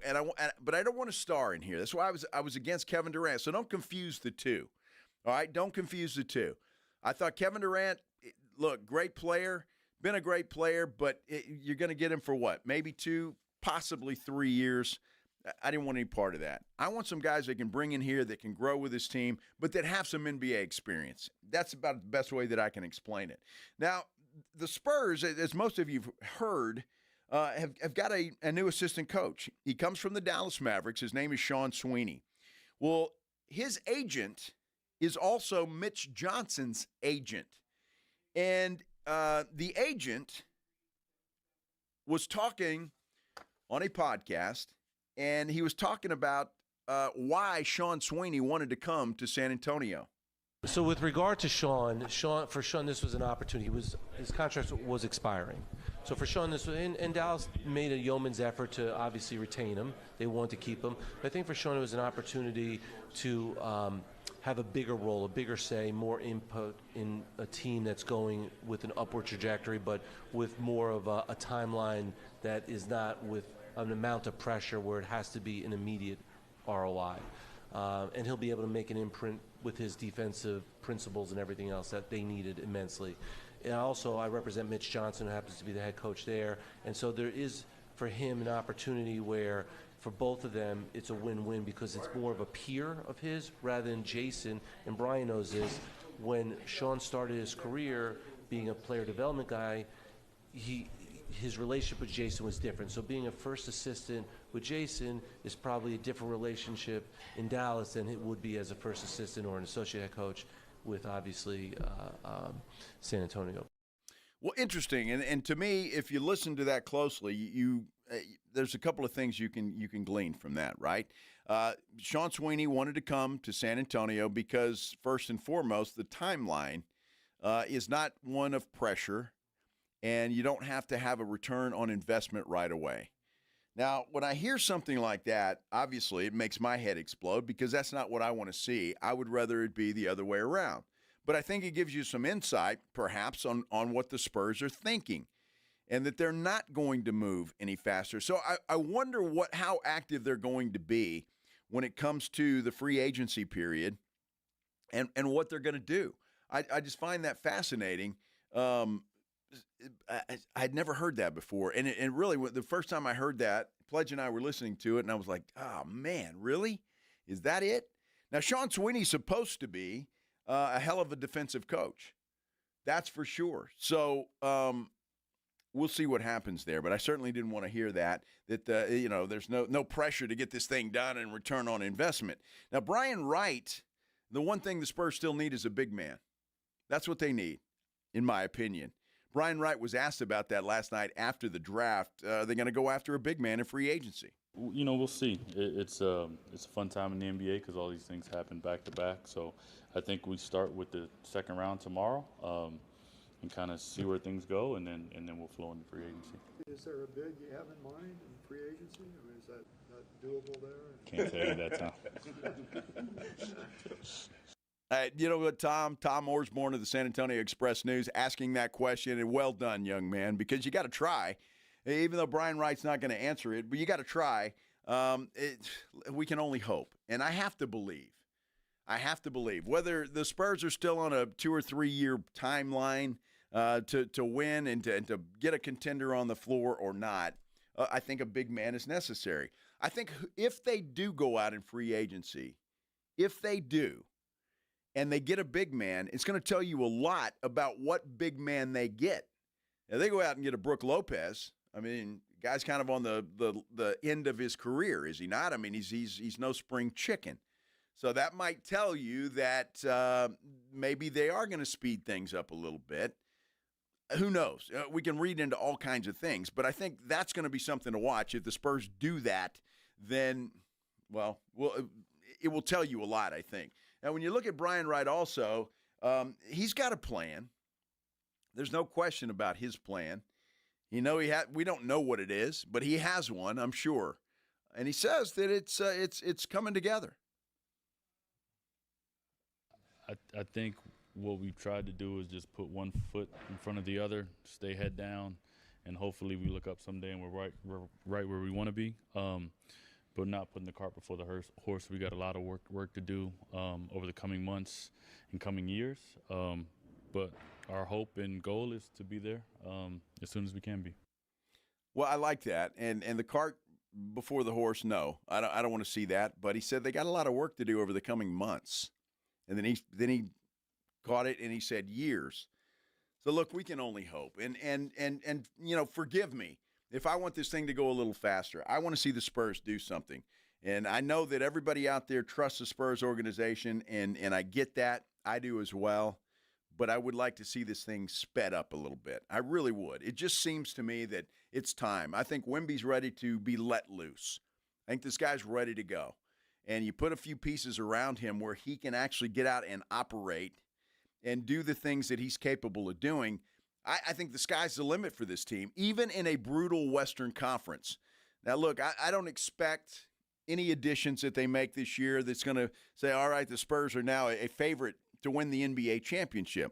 but I don't want to star in here. That's why I was against Kevin Durant. So don't confuse the two. All right, don't confuse the two. I thought Kevin Durant, look, great player, been a great player, but you're going to get him for what? Maybe 2, possibly 3 years. I didn't want any part of that. I want some guys that can bring in here that can grow with his team, but that have some NBA experience. That's about the best way that I can explain it. Now, the Spurs, as most of you've heard, have got a new assistant coach. He comes from the Dallas Mavericks. His name is Sean Sweeney. Well, his agent is also Mitch Johnson's agent. And the agent was talking on a podcast, and he was talking about why Sean Sweeney wanted to come to San Antonio. So with regard to Sean, this was an opportunity. His contract was expiring. So for Sean, this was, and Dallas made a yeoman's effort to obviously retain him. They wanted to keep him. But I think for Sean, it was an opportunity to have a bigger role, a bigger say, more input in a team that's going with an upward trajectory, but with more of a timeline that is not with an amount of pressure where it has to be an immediate ROI. And he'll be able to make an imprint with his defensive principles and everything else that they needed immensely. And also, I represent Mitch Johnson, who happens to be the head coach there. And so there is, for him, an opportunity where, for both of them, it's a win-win because it's more of a peer of his rather than Jason. And Brian knows this. When Sean started his career being a player development guy, his relationship with Jason was different. So being a first assistant with Jason is probably a different relationship in Dallas than it would be as a first assistant or an associate head coach with, obviously, San Antonio. Well, interesting. And to me, if you listen to that closely, there's a couple of things you can glean from that, right? Sean Sweeney wanted to come to San Antonio because, first and foremost, the timeline is not one of pressure, and you don't have to have a return on investment right away. Now, when I hear something like that, obviously it makes my head explode because that's not what I want to see. I would rather it be the other way around. But I think it gives you some insight, perhaps, on what the Spurs are thinking and that they're not going to move any faster. So I wonder how active they're going to be when it comes to the free agency period and what they're going to do. I just find that fascinating. I'd never heard that before. And really, the first time I heard that, Pledge and I were listening to it, and I was like, oh, man, really? Is that it? Now, Sean Sweeney's supposed to be a hell of a defensive coach. That's for sure. So we'll see what happens there. But I certainly didn't want to hear that there's no pressure to get this thing done and return on investment. Now, Brian Wright, the one thing the Spurs still need is a big man. That's what they need, in my opinion. Brian Wright was asked about that last night after the draft. They're going to go after a big man in free agency. We'll see. It's a fun time in the NBA because all these things happen back to back. So I think we start with the second round tomorrow and kind of see where things go, and then we'll flow into free agency. Is there a bid you have in mind in free agency? I mean, is that doable there? Can't tell you that, Tom. You know what, Tom Orsborn of the San Antonio Express News asking that question, and well done, young man, because you got to try. Even though Brian Wright's not going to answer it, but you got to try. We can only hope, and I have to believe. Whether the Spurs are still on a 2 or 3 year timeline to win and to get a contender on the floor or not, I think a big man is necessary. I think if they do go out in free agency, if they do, and they get a big man, it's going to tell you a lot about what big man they get. Now, they go out and get a Brook Lopez. I mean, guy's kind of on the end of his career, is he not? I mean, he's no spring chicken. So that might tell you that maybe they are going to speed things up a little bit. Who knows? We can read into all kinds of things, but I think that's going to be something to watch. If the Spurs do that, then, well, it will tell you a lot, I think. Now, when you look at Brian Wright also, he's got a plan. There's no question about his plan. We don't know what it is, but he has one, I'm sure. And he says that it's coming together. I think what we've tried to do is just put one foot in front of the other, stay head down, and hopefully we look up someday and we're right where we want to be. But not putting the cart before the horse. We got a lot of work to do over the coming months and coming years. But our hope and goal is to be there as soon as we can be. Well, I like that. And the cart before the horse, no. I don't want to see that. But he said they got a lot of work to do over the coming months. And then he caught it and he said years. So, look, we can only hope. And forgive me if I want this thing to go a little faster. I want to see the Spurs do something. And I know that everybody out there trusts the Spurs organization, and I get that. I do as well. But I would like to see this thing sped up a little bit. I really would. It just seems to me that it's time. I think Wemby's ready to be let loose. I think this guy's ready to go. And you put a few pieces around him where he can actually get out and operate and do the things that he's capable of doing. I think the sky's the limit for this team, even in a brutal Western Conference. Now, look, I don't expect any additions that they make this year that's going to say, all right, the Spurs are now a favorite to win the NBA championship.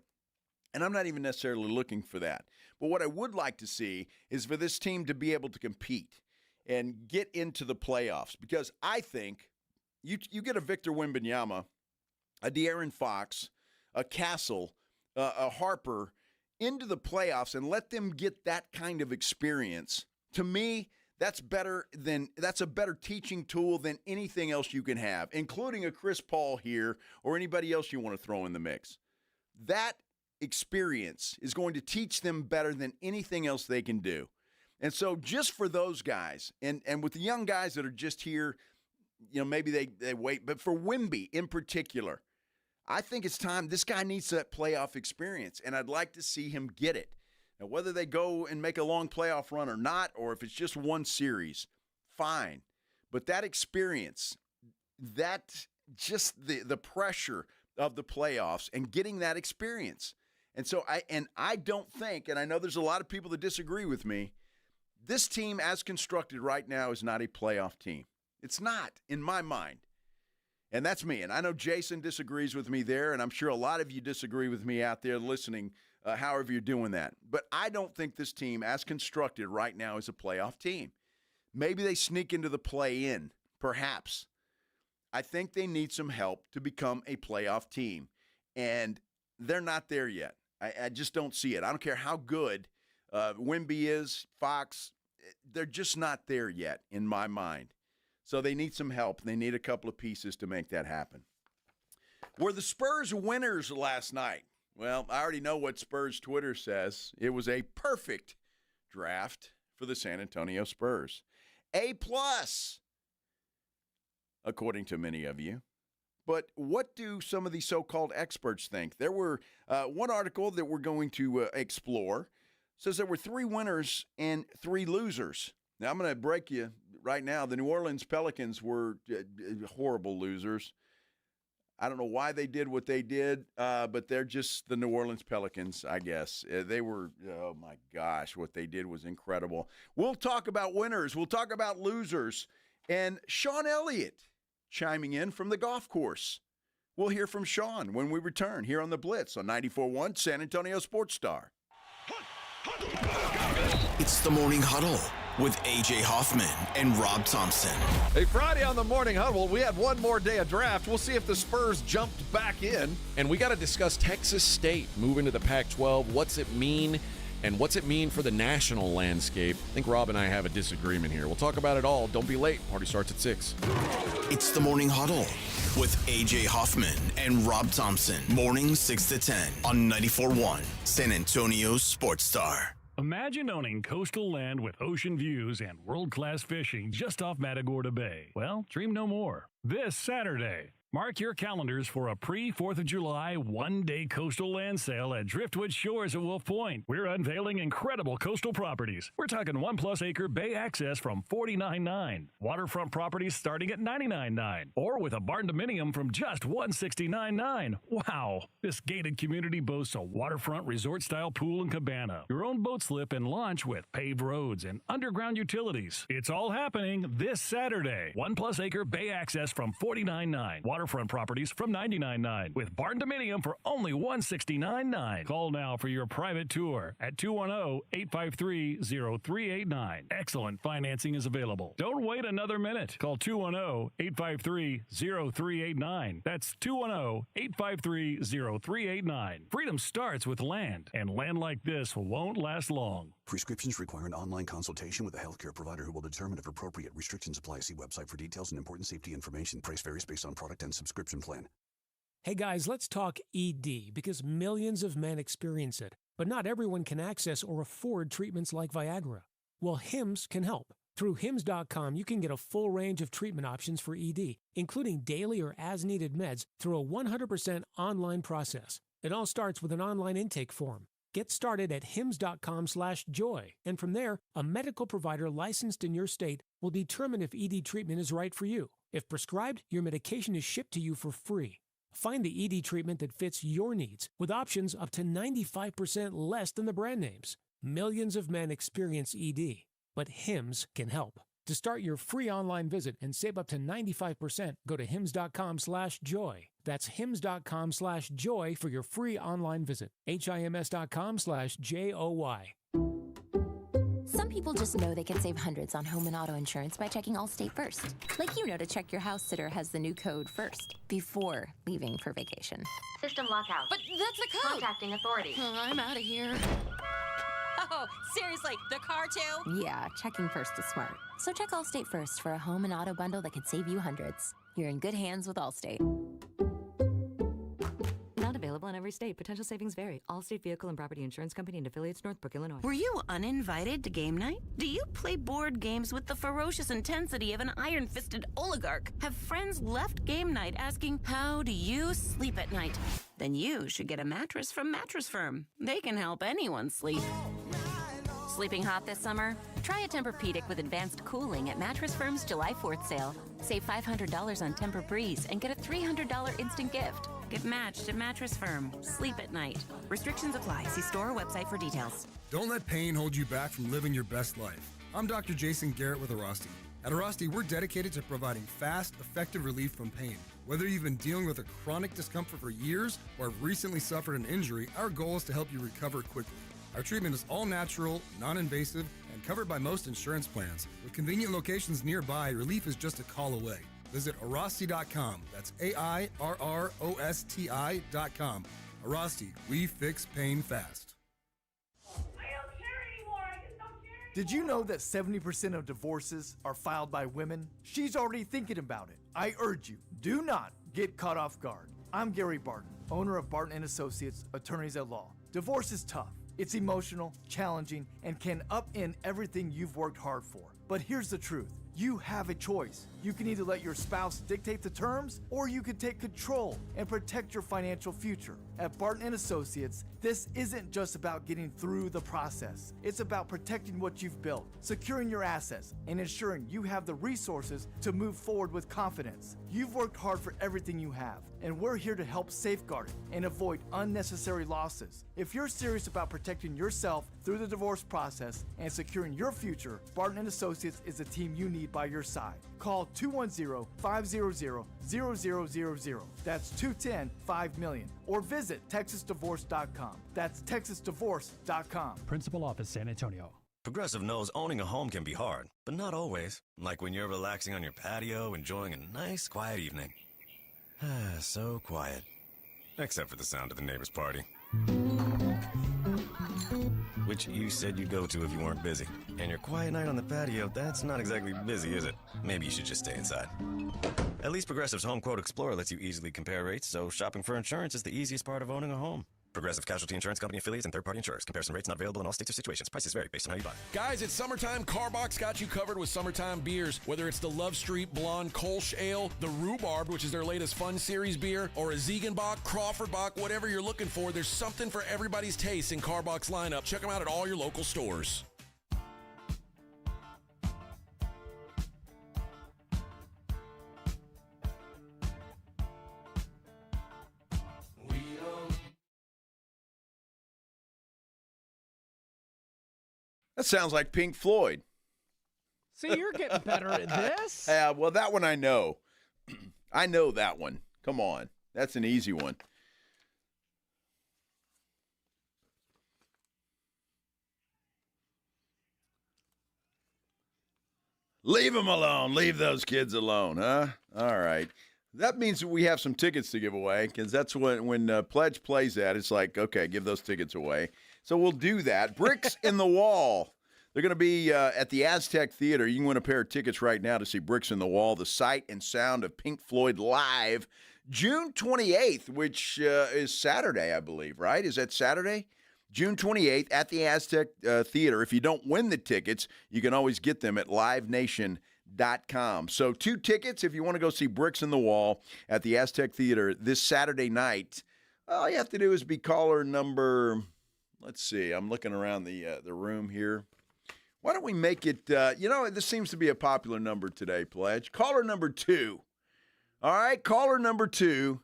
And I'm not even necessarily looking for that. But what I would like to see is for this team to be able to compete and get into the playoffs. Because I think you get a Victor Wembanyama, a De'Aaron Fox, a Castle, a Harper into the playoffs and let them get that kind of experience. To me, that's a better teaching tool than anything else you can have, including a Chris Paul here or anybody else you want to throw in the mix. That experience is going to teach them better than anything else they can do. And so just for those guys, and with the young guys that are just here, maybe they wait. But for Wemby in particular, I think it's time. This guy needs that playoff experience, and I'd like to see him get it. Now, whether they go and make a long playoff run or not, or if it's just one series, fine. But that experience, that just the pressure of the playoffs and getting that experience. And so I don't think, and I know there's a lot of people that disagree with me, this team as constructed right now is not a playoff team. It's not, in my mind. And that's me. And I know Jason disagrees with me there, and I'm sure a lot of you disagree with me out there listening, however you're doing that. But I don't think this team, as constructed right now, is a playoff team. Maybe they sneak into the play-in, perhaps. I think they need some help to become a playoff team. And they're not there yet. I just don't see it. I don't care how good Wemby is, Fox, they're just not there yet in my mind. So they need some help. They need a couple of pieces to make that happen. Were the Spurs winners last night? Well, I already know what Spurs Twitter says. It was a perfect draft for the San Antonio Spurs. A+, according to many of you. But what do some of these so-called experts think? There were one article that we're going to explore says there were 3 winners and 3 losers. Now, I'm going to break you right now. The New Orleans Pelicans were horrible losers. I don't know why they did what they did, but they're just the New Orleans Pelicans, I guess. They were, oh, my gosh, what they did was incredible. We'll talk about winners. We'll talk about losers. And Sean Elliott chiming in from the golf course. We'll hear from Sean when we return here on the Blitz on 94.1 San Antonio Sports Star. It's the Morning Huddle with A.J. Hoffman and Rob Thompson. Hey, Friday on the Morning Huddle, we had one more day of draft. We'll see if the Spurs jumped back in. And we got to discuss Texas State moving to the Pac-12. What's it mean? And what's it mean for the national landscape? I think Rob and I have a disagreement here. We'll talk about it all. Don't be late. Party starts at 6. It's the Morning Huddle with AJ Hoffman and Rob Thompson. Mornings 6 to 10 on 94.1 San Antonio's Sports Star. Imagine owning coastal land with ocean views and world-class fishing just off Matagorda Bay. Well, dream no more. This Saturday, mark your calendars for a pre-4th of July one-day coastal land sale at Driftwood Shores at Wolf Point. We're unveiling incredible coastal properties. We're talking 1+ acre bay access from $49.9, waterfront properties starting at $99.9, or with a barn dominium from just $169.9. Wow! This gated community boasts a waterfront resort-style pool and cabana, your own boat slip and launch with paved roads and underground utilities. It's all happening this Saturday. 1+ acre bay access from $49.9. Waterfront properties from $99.9 with barn dominium for only $169.9. Call now for your private tour at 210-853-0389. Excellent financing is available. Don't wait another minute. Call 210-853-0389. That's 210-853-0389. Freedom starts with land, and land like this won't last long. Prescriptions require an online consultation with a healthcare provider who will determine if appropriate. Restrictions apply. See website for details and important safety information. Price varies based on product and subscription plan. Hey guys, let's talk ED because millions of men experience it, but not everyone can access or afford treatments like Viagra. Well, Hims can help. Through Hims.com, you can get a full range of treatment options for ED, including daily or as-needed meds through a 100% online process. It all starts with an online intake form. Get started at hims.com/joy, and from there, a medical provider licensed in your state will determine if ED treatment is right for you. If prescribed, your medication is shipped to you for free. Find the ED treatment that fits your needs, with options up to 95% less than the brand names. Millions of men experience ED, but Hims can help. To start your free online visit and save up to 95%, go to hims.com/joy. That's hims.com/joy for your free online visit. HIMS.com/JOY. Some people just know they can save hundreds on home and auto insurance by checking Allstate first. Like you know to check your house sitter has the new code first, before leaving for vacation. System lockout. But that's the code! Contacting authorities. I'm out of here. Oh, seriously, the car too? Yeah, checking first is smart. So check Allstate first for a home and auto bundle that could save you hundreds. You're in good hands with Allstate. Not available in every state. Potential savings vary. Allstate Vehicle and Property Insurance Company and affiliates, Northbrook, Illinois. Were you uninvited to game night? Do you play board games with the ferocious intensity of an iron-fisted oligarch? Have friends left game night asking, how do you sleep at night? Then you should get a mattress from Mattress Firm. They can help anyone sleep. Sleeping hot this summer? Try a Tempur-Pedic with advanced cooling at Mattress Firm's July 4th sale. Save $500 on Tempur-Breeze and get a $300 instant gift. Get matched at Mattress Firm. Sleep at night. Restrictions apply. See store or website for details. Don't let pain hold you back from living your best life. I'm Dr. Jason Garrett with Arasti. At Arasti, we're dedicated to providing fast, effective relief from pain. Whether you've been dealing with a chronic discomfort for years or have recently suffered an injury, our goal is to help you recover quickly. Our treatment is all natural, non-invasive, and covered by most insurance plans. With convenient locations nearby, relief is just a call away. Visit Arasti.com. That's AIRROSTI.com. Arasti, we fix pain fast. Did you know that 70% of divorces are filed by women? She's already thinking about it. I urge you, do not get caught off guard. I'm Gary Barton, owner of Barton & Associates, attorneys at law. Divorce is tough. It's emotional, challenging, and can upend everything you've worked hard for. But here's the truth. You have a choice. You can either let your spouse dictate the terms, or you can take control and protect your financial future. At Barton & Associates, this isn't just about getting through the process. It's about protecting what you've built, securing your assets, and ensuring you have the resources to move forward with confidence. You've worked hard for everything you have, and we're here to help safeguard it and avoid unnecessary losses. If you're serious about protecting yourself through the divorce process and securing your future, Barton & Associates is the team you need by your side. Call 210-500-0000. That's 210-5-million. Or visit TexasDivorce.com. That's TexasDivorce.com. Principal Office, San Antonio. Progressive knows owning a home can be hard, but not always. Like when you're relaxing on your patio, enjoying a nice, quiet evening. So quiet. Except for the sound of the neighbor's party. which you said you'd go to if you weren't busy. And your quiet night on the patio, that's not exactly busy, is it? Maybe you should just stay inside. At least Progressive's Home Quote Explorer lets you easily compare rates, so shopping for insurance is the easiest part of owning a home. Progressive Casualty Insurance Company affiliates and third-party insurers. Comparison rates not available in all states or situations. Prices vary based on how you buy. Guys, it's summertime. Carbox got you covered with summertime beers. Whether it's the Love Street Blonde Kolsch Ale, the Rhubarb, which is their latest Fun Series beer, or a Ziegenbach, Crawford Bock, whatever you're looking for, there's something for everybody's taste in Carbox lineup. Check them out at all your local stores. That sounds like Pink Floyd. See, you're getting better at this. Yeah, well, that one I know. I know that one. Come on. That's an easy one. Leave them alone. Leave those kids alone, huh? All right. That means we have some tickets to give away, because that's when Pledge plays that, it's like, okay, give those tickets away. So we'll do that. Bricks in the Wall. They're going to be at the Aztec Theater. You can win a pair of tickets right now to see Bricks in the Wall, the sight and sound of Pink Floyd live, June 28th, which is Saturday, I believe, right? Is that Saturday? June 28th at the Aztec Theater. If you don't win the tickets, you can always get them at livenation.com. So 2 tickets if you want to go see Bricks in the Wall at the Aztec Theater this Saturday night. All you have to do is be caller number, let's see, I'm looking around the room here. Why don't we make it, this seems to be a popular number today, Pledge. Caller number 2. All right, caller number 2,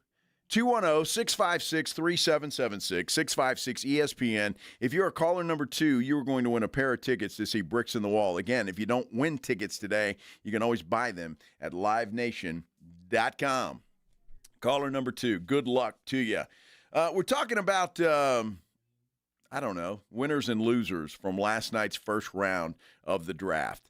210-656-3776, 656-ESPN. If you're a caller number 2, you are going to win a pair of tickets to see Bricks in the Wall. Again, if you don't win tickets today, you can always buy them at livenation.com. Caller number 2, good luck to you. We're talking about, winners and losers from last night's first round of the draft.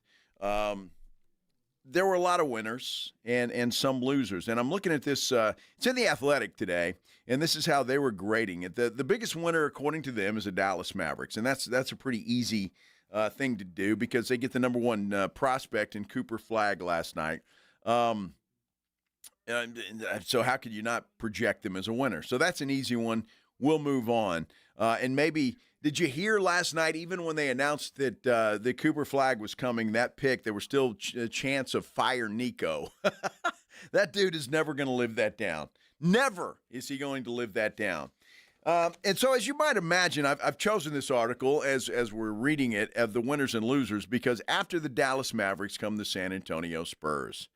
There were a lot of winners and some losers. And I'm looking at this. It's in The Athletic today, and this is how they were grading it. The biggest winner, according to them, is the Dallas Mavericks. And that's a pretty easy thing to do because they get the number 1 prospect in Cooper Flagg last night. So how could you not project them as a winner? So that's an easy one. We'll move on. And maybe, did you hear last night, even when they announced that the Cooper Flagg was coming, that pick, there was still a chance of fire Nico. That dude is never going to live that down. Never is he going to live that down. And so as you might imagine, I've chosen this article as we're reading it of the winners and losers because after the Dallas Mavericks come the San Antonio Spurs.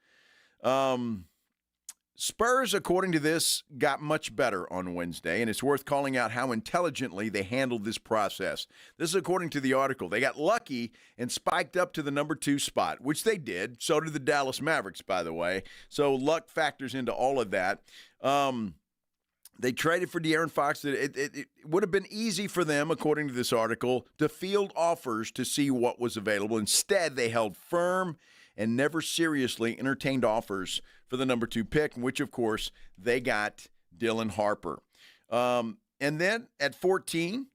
Spurs, according to this, got much better on Wednesday, and it's worth calling out how intelligently they handled this process. This is according to the article. They got lucky and spiked up to the number 2 spot, which they did. So did the Dallas Mavericks, by the way. So luck factors into all of that. They traded for De'Aaron Fox. It would have been easy for them, according to this article, to field offers to see what was available. Instead, they held firm and never seriously entertained offers for the number 2 pick, which, of course, they got Dylan Harper. And then at 14,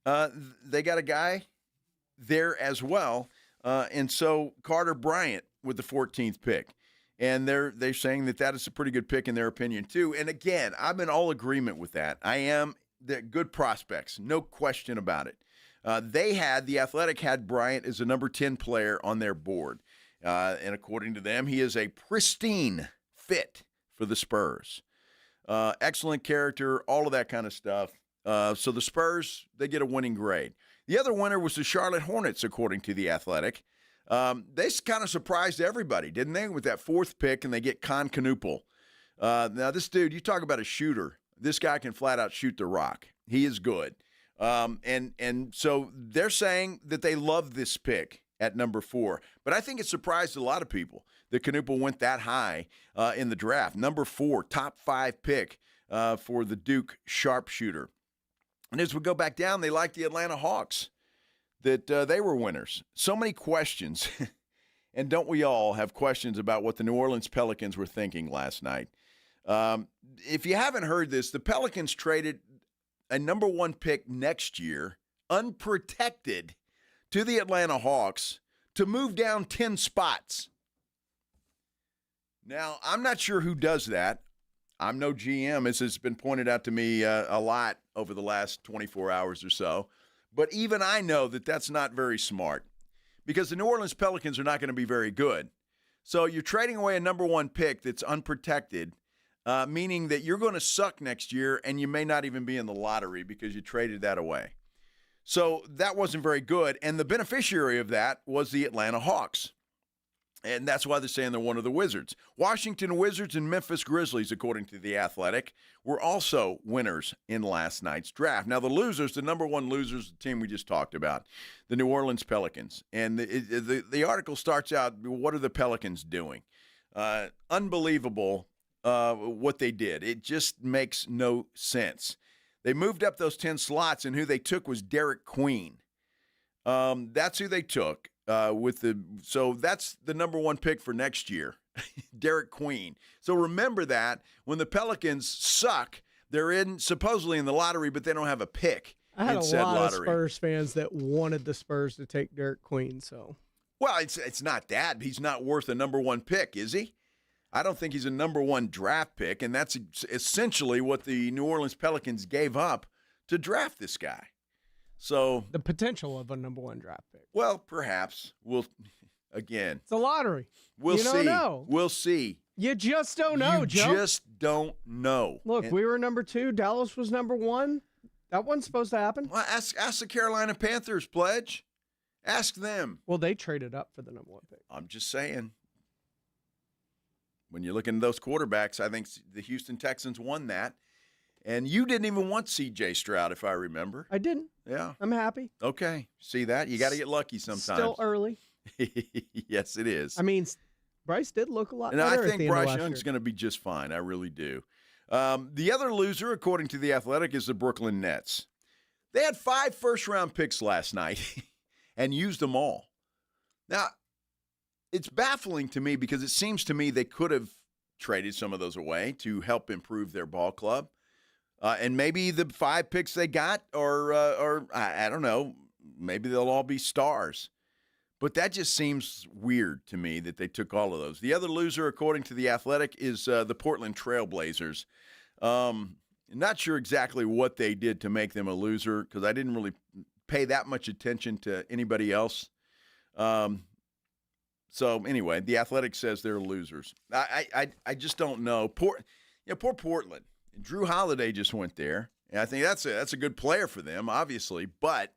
they got a guy there as well. And so Carter Bryant with the 14th pick. And they're saying that is a pretty good pick in their opinion, too. And, again, I'm in all agreement with that. They're good prospects, no question about it. The Athletic had Bryant as a number 10 player on their board. And according to them, he is a pristine fit for the Spurs. Excellent character, all of that kind of stuff. So the Spurs, they get a winning grade. The other winner was the Charlotte Hornets, according to The Athletic. They kind of surprised everybody, didn't they, with that 4th pick, and they get Con Knuppel. Now, this dude, you talk about a shooter. This guy can flat out shoot the rock. He is good. And so they're saying that they love this pick at number 4. But I think it surprised a lot of people that Knuppel went that high in the draft. Number 4, top 5 pick for the Duke sharpshooter. And as we go back down, they like the Atlanta Hawks, that they were winners. So many questions. And don't we all have questions about what the New Orleans Pelicans were thinking last night? If you haven't heard this, the Pelicans traded a number 1 pick next year unprotected to the Atlanta Hawks to move down 10 spots. Now, I'm not sure who does that. I'm no GM, as has been pointed out to me a lot over the last 24 hours or so. But even I know that that's not very smart because the New Orleans Pelicans are not going to be very good. So you're trading away a number one pick that's unprotected, meaning that you're going to suck next year and you may not even be in the lottery because you traded that away. So that wasn't very good. And the beneficiary of that was the Atlanta Hawks. And that's why they're saying they're one of the Wizards. Washington Wizards and Memphis Grizzlies, according to The Athletic, were also winners in last night's draft. Now, the losers, the number one losers, the team we just talked about, the New Orleans Pelicans. And the article starts out, what are the Pelicans doing? Unbelievable what they did. It just makes no sense. They moved up those 10 slots, and who they took was Derek Queen. That's who they took. So that's the number one pick for next year, Derek Queen. So remember that when the Pelicans suck, they're supposedly in the lottery, but they don't have a pick. I had in a said lot lottery. of Spurs fans that wanted the Spurs to take Derek Queen. So, well, it's not that he's not worth a number one pick, is he? I don't think he's a number one draft pick, and that's essentially what the New Orleans Pelicans gave up to draft this guy. So the potential of a number one draft pick. Well, perhaps again. It's a lottery. We'll see. Don't know. We'll see. You just don't know, Joe. You just don't know. Look, we were number 2. Dallas was number 1. That wasn't supposed to happen. Well, ask the Carolina Panthers, Pledge. Ask them. Well, they traded up for the number 1 pick. I'm just saying. When you're looking at those quarterbacks, I think the Houston Texans won that. And you didn't even want C.J. Stroud, if I remember. I didn't. Yeah. I'm happy. Okay. See that? You got to get lucky sometimes. Still early. Yes, it is. I mean, Bryce did look a lot better. And I think Bryce Young's going to be just fine. I really do. The other loser, according to The Athletic, is the Brooklyn Nets. They had 5 first-round picks last night and used them all. Now, it's baffling to me because it seems to me they could have traded some of those away to help improve their ball club. And maybe the 5 picks they got or I don't know, maybe they'll all be stars. But that just seems weird to me that they took all of those. The other loser, according to The Athletic, is the Portland Trail Blazers. Not sure exactly what they did to make them a loser because I didn't really pay that much attention to anybody else. So anyway, The Athletic says they're losers. I just don't know. Poor Portland. Drew Holiday just went there, and I think that's a good player for them, obviously, but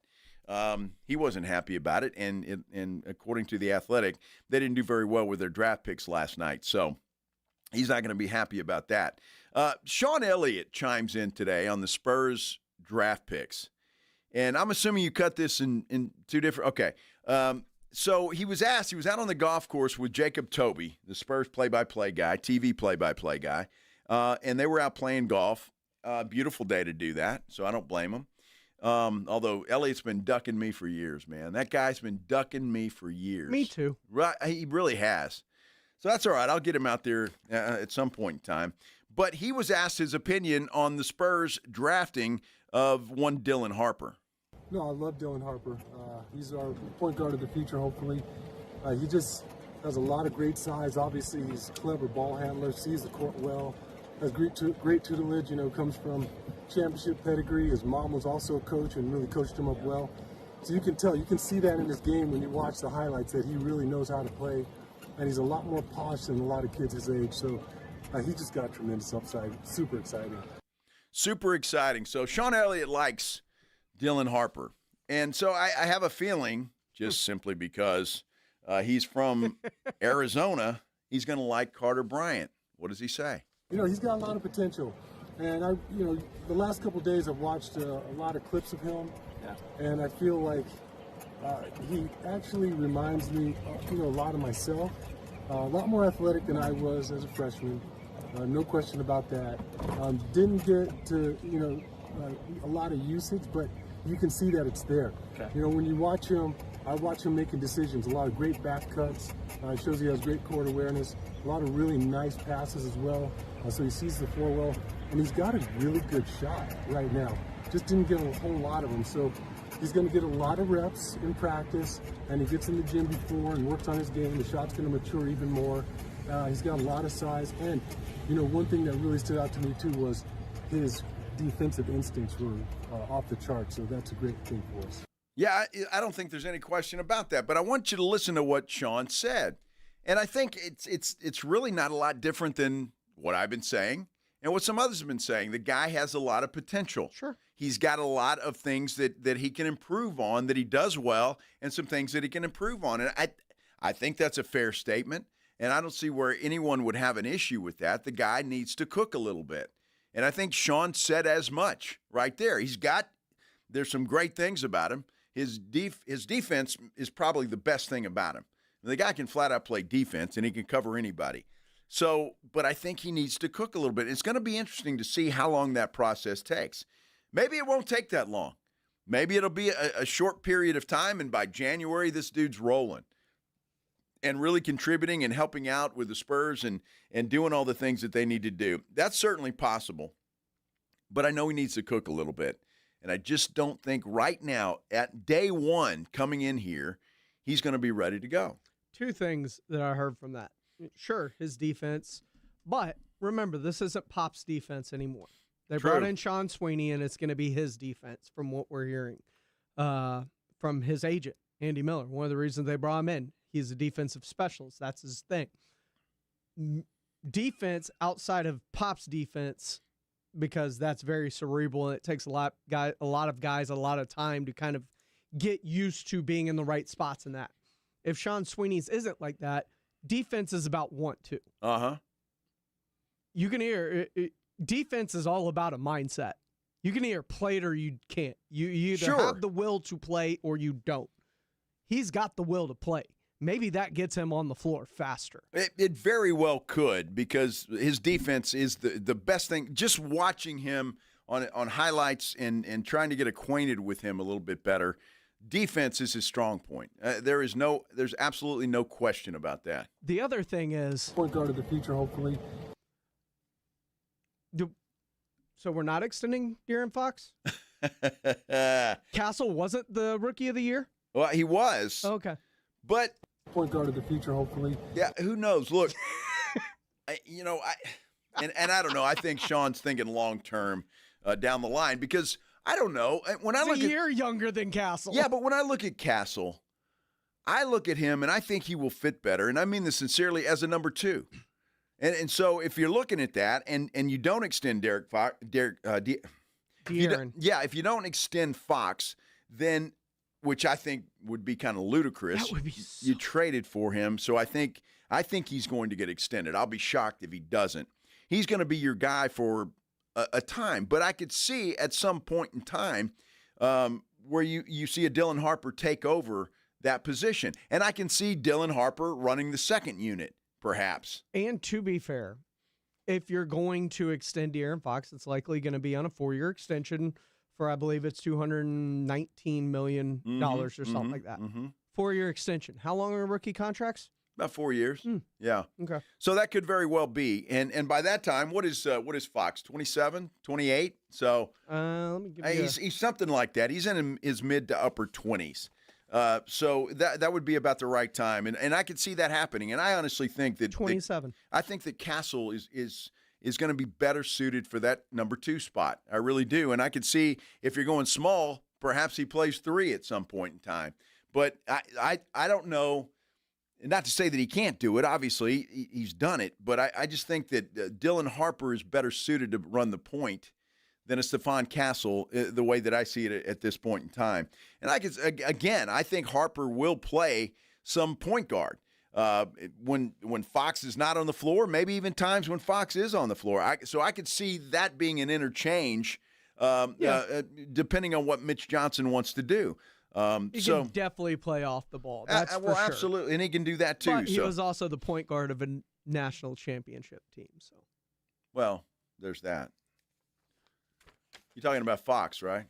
he wasn't happy about it, and according to The Athletic, they didn't do very well with their draft picks last night, so he's not going to be happy about that. Sean Elliott chimes in today on the Spurs draft picks, and I'm assuming you cut this in 2 different – okay. So he was asked – he was out on the golf course with Jacob Toby, the Spurs play-by-play guy, TV play-by-play guy, and they were out playing golf. Beautiful day to do that, so I don't blame him. Although Elliott's been ducking me for years, man. That guy's been ducking me for years. Me too. Right, he really has. So that's all right. I'll get him out there at some point in time. But he was asked his opinion on the Spurs drafting of one Dylan Harper. No, I love Dylan Harper. He's our point guard of the future, hopefully. He just has a lot of great size. Obviously, he's a clever ball handler, sees the court well. Has great tutelage, comes from championship pedigree. His mom was also a coach and really coached him up well. So you can see that in his game when you watch the highlights that he really knows how to play. And he's a lot more polished than a lot of kids his age. So he just got tremendous upside. Super exciting. Super exciting. So Sean Elliott likes Dylan Harper. And so I have a feeling, just simply because he's from Arizona, he's going to like Carter Bryant. What does he say? He's got a lot of potential. And the last couple of days I've watched a lot of clips of him. Yeah. And I feel like he actually reminds me, a lot of myself. A lot more athletic than I was as a freshman. No question about that. Didn't get to, a lot of usage, but you can see that it's there. Okay. When you watch him, I watch him making decisions. A lot of great back cuts. Shows he has great court awareness. A lot of really nice passes as well. So he sees the floor well. And he's got a really good shot right now. Just didn't get a whole lot of them. So He's going to get a lot of reps in practice, and he gets in the gym before and works on his game. The shot's going to mature even more. He's got a lot of size, and one thing that really stood out to me too was his defensive instincts were off the charts. So that's a great thing for us. Yeah, I don't think there's any question about that. But I want you to listen to what Sean said, and I think it's really not a lot different than what I've been saying and what some others have been saying. The guy has a lot of potential. Sure. He's got a lot of things that he can improve on, that he does well, and some things that he can improve on. And I think that's a fair statement, and I don't see where anyone would have an issue with that. The guy needs to cook a little bit. And I think Sean said as much right there. There's some great things about him. His defense is probably the best thing about him. The guy can flat out play defense, and he can cover anybody. So, but I think he needs to cook a little bit. It's going to be interesting to see how long that process takes. Maybe it won't take that long. Maybe it'll be a short period of time, and by January, this dude's rolling and really contributing and helping out with the Spurs and doing all the things that they need to do. That's certainly possible, but I know he needs to cook a little bit. And I just don't think right now, at day one coming in here, he's going to be ready to go. Two things that I heard from that. Sure, his defense, but remember, this isn't Pop's defense anymore. They brought in Sean Sweeney, and it's going to be his defense from what we're hearing from his agent, Andy Miller. One of the reasons they brought him in, he's a defensive specialist. That's his thing. Defense outside of Pop's defense, because that's very cerebral and it takes a lot of guys a lot of time to kind of get used to being in the right spots in that. If Sean Sweeney's isn't like that, defense is about want to. Uh-huh. You can hear defense is all about a mindset. You can either play it or you can't. You either have the will to play or you don't. He's got the will to play. Maybe that gets him on the floor faster. It very well could, because his defense is the best thing. Just watching him on highlights and trying to get acquainted with him a little bit better, defense is his strong point. There's absolutely no question about that. The other thing is point guard of the future, hopefully. So we're not extending De'Aaron Fox? Castle wasn't the rookie of the year? Well, he was. Okay. But point guard of the future, hopefully. Yeah, who knows? Look, I don't know. I think Sean's thinking long term down the line, because I don't know. When I look a year younger than Castle. Yeah, but when I look at Castle, I look at him and I think he will fit better, and I mean this sincerely, as a number 2. And so if you're looking at that and you don't extend De'Aaron, if you don't extend Fox, then, which I think would be kind of ludicrous. That would be you traded for him, so I think he's going to get extended. I'll be shocked if he doesn't. He's going to be your guy for a time, but I could see at some point in time where you see a Dylan Harper take over that position, and I can see Dylan Harper running the second unit, perhaps. And to be fair, if you're going to extend De'Aaron Fox, it's likely going to be on a 4-year extension for, I believe it's $219 million or something like that. 4-year extension. How long are rookie contracts? About 4 years. Yeah. Okay. So that could very well be. And by that time, what is Fox? 27, 28? So let me give you he's something like that. He's in his mid to upper 20s. So that would be about the right time. And I could see that happening. And I honestly think that 27. I think that Castle is going to be better suited for that number 2 spot. I really do. And I could see, if you're going small, perhaps he plays 3 at some point in time. But I don't know. Not to say that he can't do it. Obviously, he's done it. But I just think that Dylan Harper is better suited to run the point than a Stephon Castle, the way that I see it at this point in time. And I think Harper will play some point guard. When Fox is not on the floor, maybe even times when Fox is on the floor. So I could see that being an interchange, depending on what Mitch Johnson wants to do. He can definitely play off the ball. That's for sure. Absolutely, and he can do that too. But he was also the point guard of a national championship team. So, well, there's that. You're talking about Fox, right?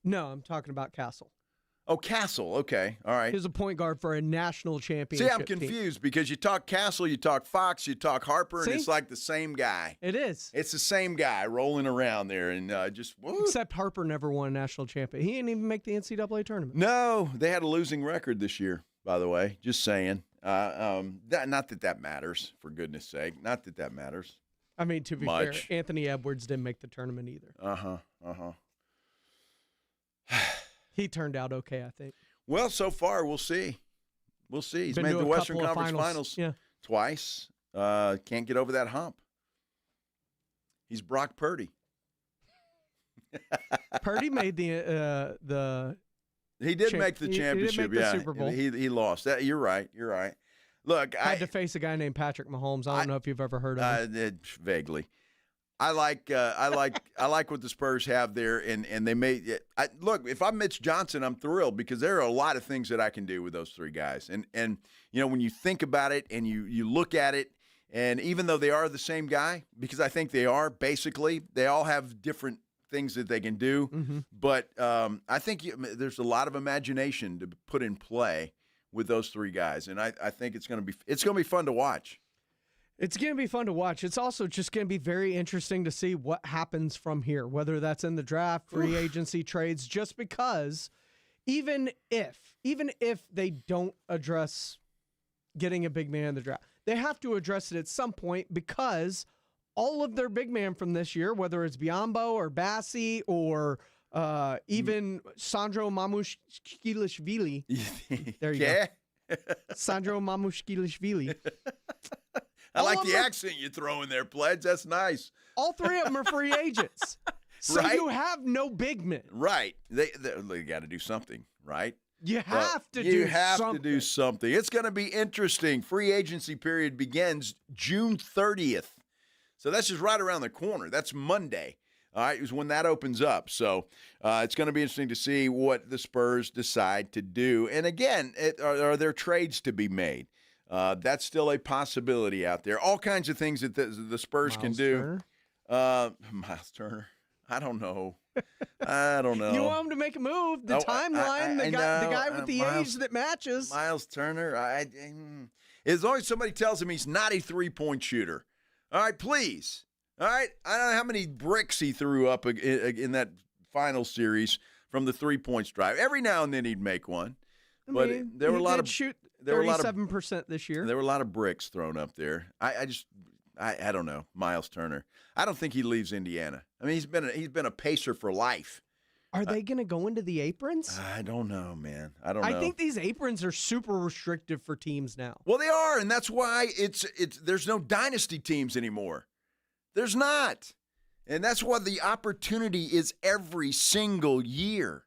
No, I'm talking about Castle. Oh, Castle. Okay. All right. He's a point guard for a national championship See, I'm confused because you talk Castle, you talk Fox, you talk Harper, and it's like the same guy. It is. It's the same guy rolling around there and just whoop. Except Harper never won a national champion. He didn't even make the NCAA tournament. No, they had a losing record this year, by the way. Just saying. Not that matters, for goodness sake. Not that matters. I mean, to be fair, Anthony Edwards didn't make the tournament either. He turned out okay, I think. Well, so far, we'll see. We'll see. He's made the Western Conference Finals twice. Can't get over that hump. He's Brock Purdy. Purdy made the He did make the championship. He did make the Super Bowl. He lost. You're right. Look, I had to face a guy named Patrick Mahomes. I don't know if you've ever heard of him. Vaguely. I like what the Spurs have there, and they made it. Look, if I'm Mitch Johnson, I'm thrilled because there are a lot of things that I can do with those three guys. And you know, when you think about it and you look at it, and even though they are the same guy, because I think they are basically, they all have different things that they can do. Mm-hmm. But I think there's a lot of imagination to put in play with those three guys, and I think it's going to be fun to watch. It's going to be fun to watch. It's also just going to be very interesting to see what happens from here, whether that's in the draft, free agency, trades, just because even if they don't address getting a big man in the draft, they have to address it at some point because all of their big man from this year, whether it's Biyombo or Bassi or even Sandro Mamushkilishvili. There you go. Sandro Mamushkilishvili. I like the accent you throw in there, Pledge. That's nice. All three of them are free agents. So you have no big men. Right. They got to do something, right? You have to do something. It's going to be interesting. Free agency period begins June 30th. So that's just right around the corner. That's Monday. All right, is when that opens up. So it's going to be interesting to see what the Spurs decide to do. And again, are there trades to be made? That's still a possibility out there. All kinds of things that the Spurs can do. Miles Turner. I don't know. You want him to make a move. The timeline, the guy with the age that matches. Miles Turner. As long as somebody tells him he's not a three-point shooter. All right, please. All right. I don't know how many bricks he threw up in that final series from the three-point stripe. Every now and then he'd make one. But there were a lot of shoot 37% this year. There were a lot of bricks thrown up there. I don't know. Miles Turner. I don't think he leaves Indiana. I mean, he's been a Pacer for life. Are they going to go into the aprons? I don't know, man. I don't know. I think these aprons are super restrictive for teams now. Well, they are, and that's why there's no dynasty teams anymore. There's not. And that's why the opportunity is every single year.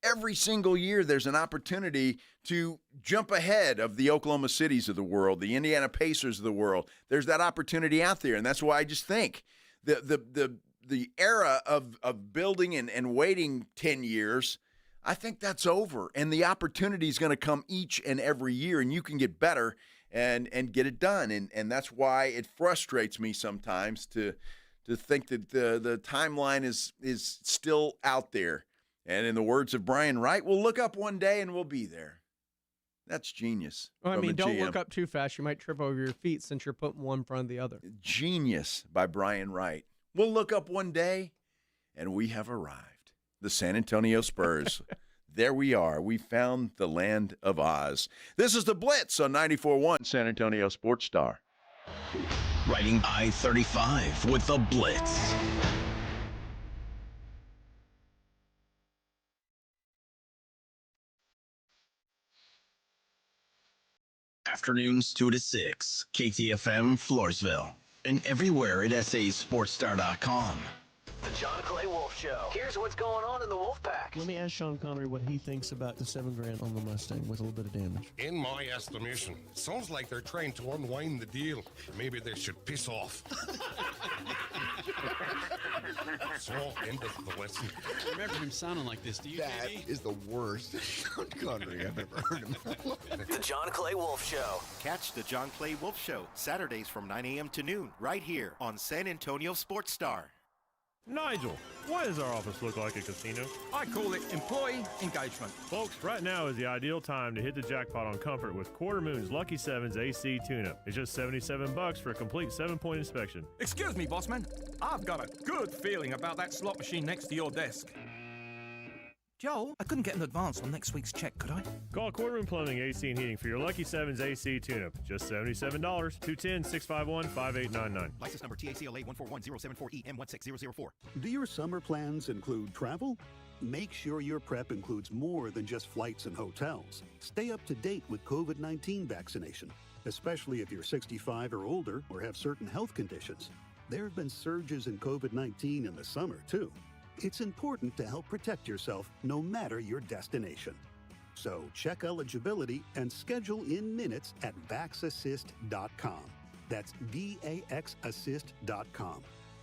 Every single year there's an opportunity to jump ahead of the Oklahoma Cities of the world, the Indiana Pacers of the world. There's that opportunity out there, and that's why I just think the era of building and waiting 10 years, I think that's over, and the opportunity is going to come each and every year, and you can get better and get it done, and that's why it frustrates me sometimes to think that the timeline is still out there. And in the words of Brian Wright, we'll look up one day and we'll be there. That's genius. Well, I mean, don't look up too fast. You might trip over your feet since you're putting one in front of the other. Genius by Brian Wright. We'll look up one day and we have arrived. The San Antonio Spurs. There we are. We found the land of Oz. This is the Blitz on 94.1 San Antonio Sports Star. Riding I-35 with the Blitz. Afternoons 2 to 6, KTFM Floresville, and everywhere at sasportstar.com. The John Clay Wolf Show. Here's what's going on in the Wolf Pack. Let me ask Sean Connery what he thinks about the $7,000 on the Mustang with a little bit of damage. In my estimation, it sounds like they're trying to unwind the deal. Maybe they should piss off. So, end of the lesson. I remember him sounding like this. Do you, That JD? is the worst Sean Connery I've ever heard him. The John Clay Wolf Show. Catch the John Clay Wolf Show Saturdays from 9 a.m. to noon right here on San Antonio Sports Star. Nigel, why does our office look like a casino? I call it employee engagement. Folks, right now is the ideal time to hit the jackpot on comfort with Quarter Moon's Lucky Sevens AC tune-up. It's just $77 for a complete 7-point inspection. Excuse me, bossman. I've got a good feeling about that slot machine next to your desk. Joel, I couldn't get an advance on next week's check, could I? Call Quarter Moon Plumbing, AC and Heating for your Lucky Sevens AC tune-up. Just $77. 210-651-5899. License number TACLA 141074EM16004. Do your summer plans include travel? Make sure your prep includes more than just flights and hotels. Stay up to date with COVID-19 vaccination, especially if you're 65 or older or have certain health conditions. There have been surges in COVID-19 in the summer, too. It's important to help protect yourself no matter your destination. So check eligibility and schedule in minutes at vaxassist.com. That's VAXassist.com.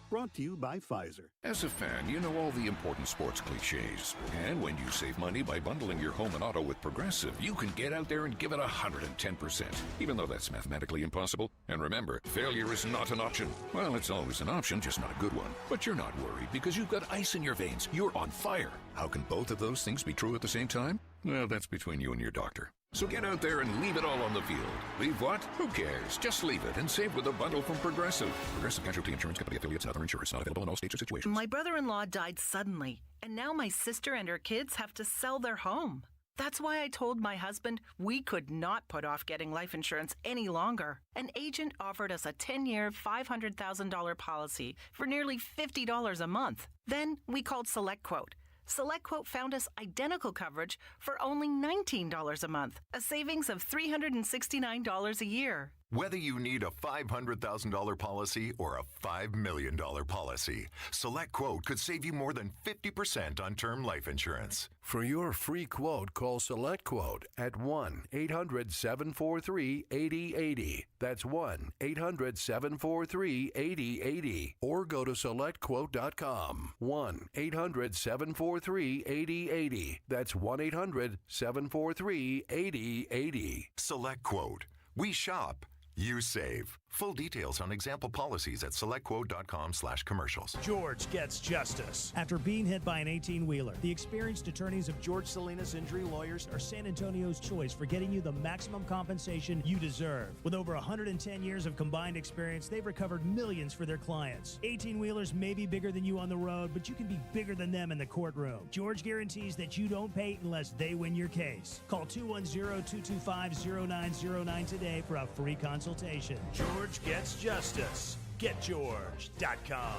Brought to you by Pfizer. As a fan, you know all the important sports cliches. And when you save money by bundling your home and auto with Progressive, you can get out there and give it 110%, even though that's mathematically impossible. And remember, failure is not an option. Well, it's always an option, just not a good one. But you're not worried because you've got ice in your veins. You're on fire. How can both of those things be true at the same time? Well, that's between you and your doctor. So get out there and leave it all on the field. Leave what? Who cares? Just leave it and save with a bundle from Progressive. Progressive Casualty Insurance Company affiliates and other insurers. Not available in all states or situations. My brother-in-law died suddenly, and now my sister and her kids have to sell their home. That's why I told my husband we could not put off getting life insurance any longer. An agent offered us a 10-year, $500,000 policy for nearly $50 a month. Then we called SelectQuote. SelectQuote found us identical coverage for only $19 a month, a savings of $369 a year. Whether you need a $500,000 policy or a $5 million policy, SelectQuote could save you more than 50% on term life insurance. For your free quote, call SelectQuote at 1-800-743-8080. That's 1-800-743-8080. Or go to SelectQuote.com. 1-800-743-8080. That's 1-800-743-8080. SelectQuote. We shop. You save. Full details on example policies at selectquote.com/commercials. George gets justice. After being hit by an 18-wheeler, the experienced attorneys of George Salinas Injury Lawyers are San Antonio's choice for getting you the maximum compensation you deserve. With over 110 years of combined experience, they've recovered millions for their clients. 18-wheelers may be bigger than you on the road, but you can be bigger than them in the courtroom. George guarantees that you don't pay unless they win your case. Call 210-225-0909 today for a free consultation. George gets justice. GetGeorge.com.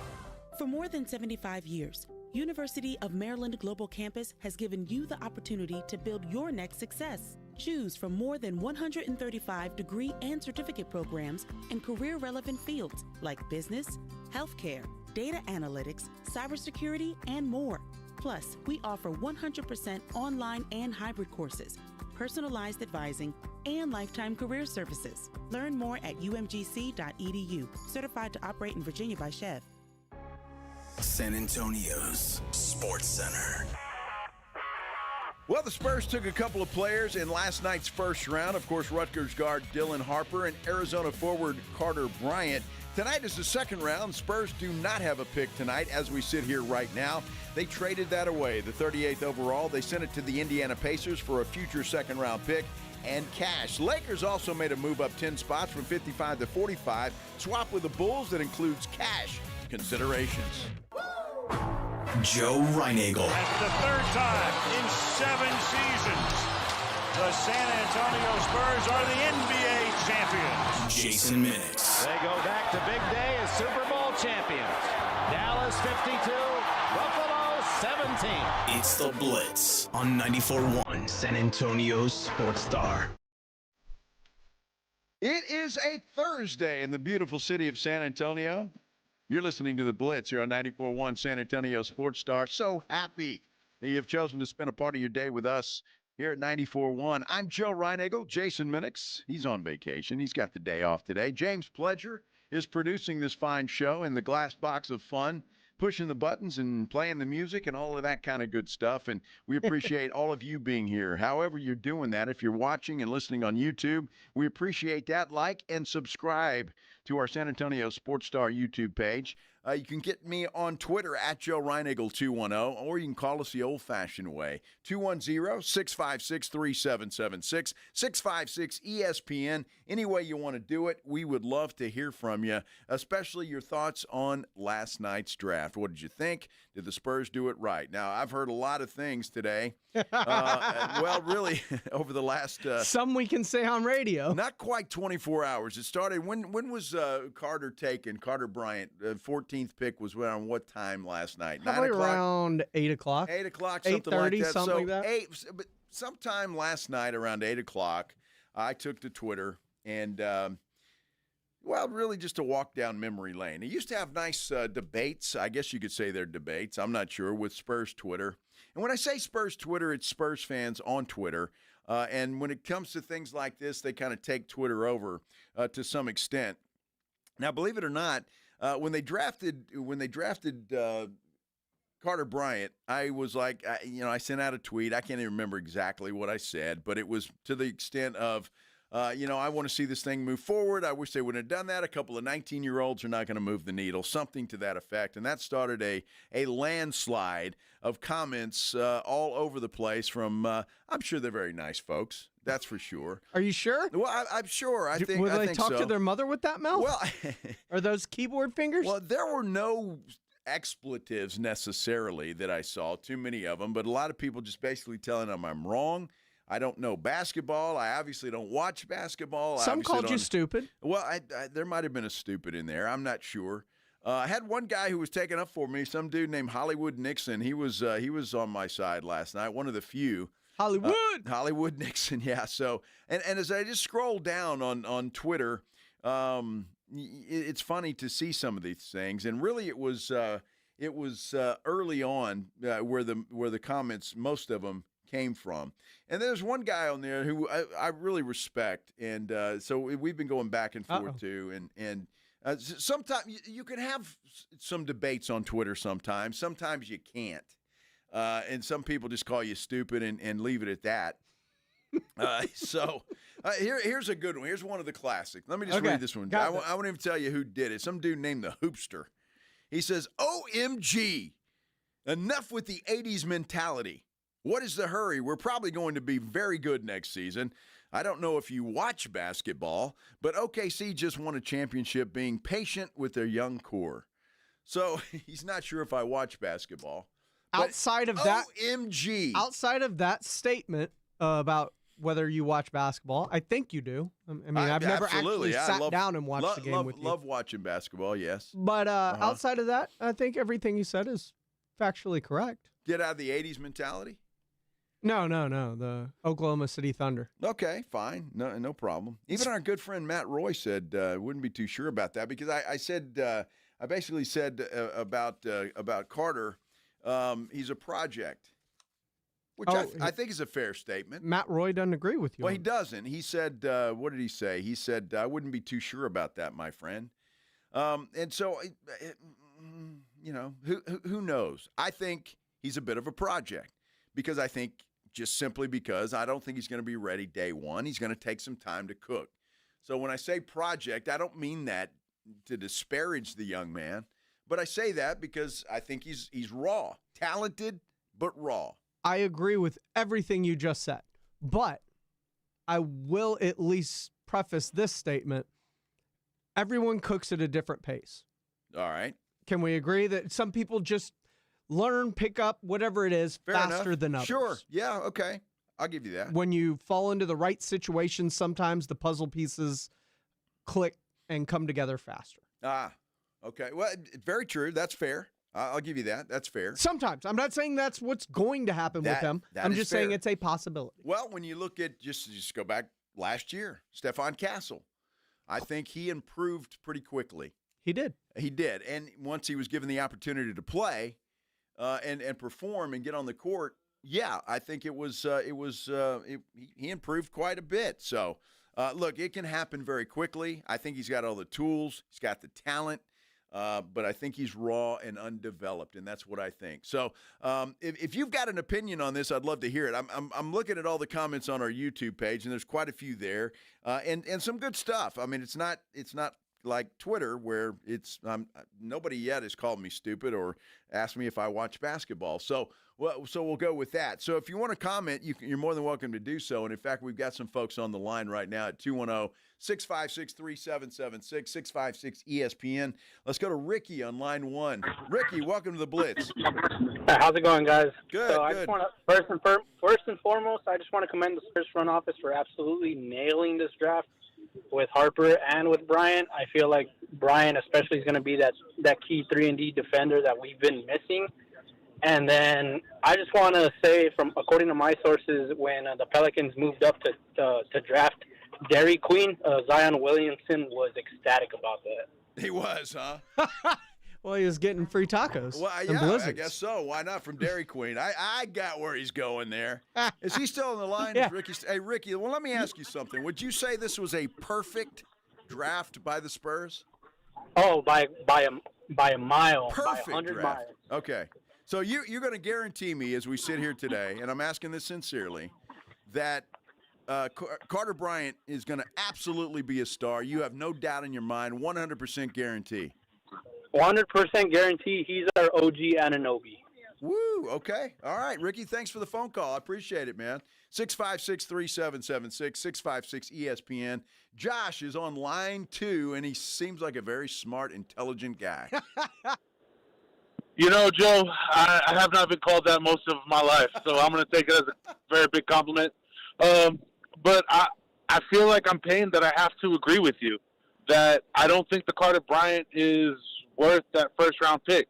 For more than 75 years, University of Maryland Global Campus has given you the opportunity to build your next success. Choose from more than 135 degree and certificate programs in career-relevant fields like business, healthcare, data analytics, cybersecurity, and more. Plus, we offer 100% online and hybrid courses, personalized advising, and lifetime career services. Learn more at umgc.edu. Certified to operate in Virginia by Chev. San Antonio's Sports Center. Well, the Spurs took a couple of players in last night's first round. Of course, Rutgers guard Dylan Harper and Arizona forward Carter Bryant. Tonight is the second round. Spurs do not have a pick tonight as we sit here right now. They traded that away, the 38th overall. They sent it to the Indiana Pacers for a future second-round pick and cash. Lakers also made a move up 10 spots from 55 to 45. Swap with the Bulls that includes cash considerations. Joe Reinagel. That's the third time in 7 seasons, the San Antonio Spurs are the NBA champions. Jason Minix. They go back to big day as Super Bowl champions. Dallas 52, Buffalo 17. It's the Blitz on 94.1 San Antonio's Sports Star. It is a Thursday in the beautiful city of San Antonio. You're listening to the Blitz here on 94.1 San Antonio Sports Star. So happy that you've chosen to spend a part of your day with us here at 94.1. I'm Joe Reinagel. Jason Minix, he's on vacation. He's got the day off today. James Pledger is producing this fine show in the glass box of fun, pushing the buttons and playing the music and all of that kind of good stuff. And we appreciate all of you being here. However you're doing that, if you're watching and listening on YouTube, we appreciate that. Like and subscribe to our San Antonio Sports Star YouTube page. You can get me on Twitter at Joe Reinagle210, or you can call us the old-fashioned way, 210-656-3776, 656-ESPN. Any way you want to do it, we would love to hear from you, especially your thoughts on last night's draft. What did you think? Did the Spurs do it right? Now, I've heard a lot of things today. Well, really, over the last... some we can say on radio. Not quite 24 hours. It started, when was Carter taken? Carter Bryant, 14th pick was around what time last night? Probably 9 o'clock? Around 8 o'clock. 8 o'clock, something like that. Something like that. But sometime last night around 8 o'clock, I took to Twitter and, well, really just to walk down memory lane. It used to have nice debates. I guess you could say they're debates. I'm not sure, with Spurs Twitter. And when I say Spurs Twitter, it's Spurs fans on Twitter. And when it comes to things like this, they kind of take Twitter over to some extent. Now, believe it or not, when they drafted Carter Bryant, I was like, I sent out a tweet. I can't even remember exactly what I said, but it was to the extent of, I want to see this thing move forward. I wish they would have done that. A couple of 19-year-olds are not going to move the needle, something to that effect. And that started a landslide of comments all over the place from, I'm sure they're very nice folks. That's for sure. Are you sure? Well, I'm sure. I think Will I they think talk so. to their mother with that mouth? Well, are those keyboard fingers? Well, there were no expletives necessarily that I saw, too many of them, but a lot of people just basically telling them I'm wrong. I don't know basketball. I obviously don't watch basketball. Some called you stupid. Well, there might have been a stupid in there. I'm not sure. I had one guy who was taking up for me, some dude named Hollywood Nixon. He was on my side last night, one of the few. Hollywood Nixon, yeah. So, and as I just scroll down on Twitter, it's funny to see some of these things, and really it was early on where the comments, most of them, came from. And there's one guy on there who I really respect, and so we've been going back and forth too, and sometimes you can have some debates on Twitter. Sometimes you can't. And some people just call you stupid and leave it at that. Here's a good one. Here's one of the classics. Let me just read this one. I won't even tell you who did it. Some dude named the Hoopster. He says, OMG, enough with the 80s mentality. What is the hurry? We're probably going to be very good next season. I don't know if you watch basketball, but OKC just won a championship being patient with their young core. So he's not sure if I watch basketball. Outside of that, OMG. Outside of that statement about whether you watch basketball, I think you do. I mean, I've never actually sat down and watched the game with you. Love watching basketball, yes. But outside of that, I think everything you said is factually correct. Get out of the 80s mentality? No. The Oklahoma City Thunder. Okay, fine. No problem. Even our good friend Matt Roy said wouldn't be too sure about that, because I basically said about Carter, he's a project, which I think is a fair statement. Matt Roy doesn't agree with you. Well, he doesn't. He said, what did he say? He said, I wouldn't be too sure about that, my friend. And so, who knows? I think he's a bit of a project, because I think just simply because I don't think he's going to be ready day one. He's going to take some time to cook. So when I say project, I don't mean that to disparage the young man, but I say that because I think he's raw, talented, but raw. I agree with everything you just said, but I will at least preface this statement. Everyone cooks at a different pace. All right. Can we agree that some people just learn, pick up, whatever it is, faster than others? Sure. Yeah, okay. I'll give you that. When you fall into the right situation, sometimes the puzzle pieces click and come together faster. Okay. Well, very true. That's fair. I'll give you that. That's fair. Sometimes. I'm not saying that's what's going to happen with him. I'm just saying it's a possibility. Well, when you look at, just go back last year, Stephon Castle, I think he improved pretty quickly. He did. And once he was given the opportunity to play and perform and get on the court, yeah, I think he improved quite a bit. So, look, it can happen very quickly. I think he's got all the tools. He's got the talent. But I think he's raw and undeveloped, and that's what I think. So if you've got an opinion on this, I'd love to hear it. I'm looking at all the comments on our YouTube page, and there's quite a few there, and some good stuff. I mean, it's not like Twitter, where it's nobody yet has called me stupid or asked me if I watch basketball. So we'll go with that. So if you want to comment, you're more than welcome to do so. And in fact, we've got some folks on the line right now at 210-656-3776, 656 ESPN. Let's go to Ricky on line 1. Ricky, welcome to the Blitz. How's it going, guys? Good. So I just want to first and foremost, I just want to commend the Spurs front office for absolutely nailing this draft with Harper and with Bryant. I feel like Bryant especially is going to be that key 3-and-D defender that we've been missing. And then I just want to say, according to my sources, when the Pelicans moved up to draft Dairy Queen, Zion Williamson was ecstatic about that. He was, huh? Well, he was getting free tacos. Well, and yeah, blizzards. I guess so. Why not from Dairy Queen? I got where he's going there. Is he still on the line? Yeah. Hey, Ricky, well, let me ask you something. Would you say this was a perfect draft by the Spurs? Oh, by a mile. Perfect by 100 draft. miles. Okay. So you're going to guarantee me as we sit here today, and I'm asking this sincerely, that Carter Bryant is going to absolutely be a star. You have no doubt in your mind, 100% guarantee. 100% guarantee he's our OG Anunoby. Woo, okay. All right, Ricky, thanks for the phone call. I appreciate it, man. 656-3776, 656 ESPN. Josh is on line 2, and he seems like a very smart, intelligent guy. You know, Joe, I have not been called that most of my life, so I'm going to take it as a very big compliment. But I feel like I'm pained that I have to agree with you, that I don't think the Carter Bryant is worth that first-round pick.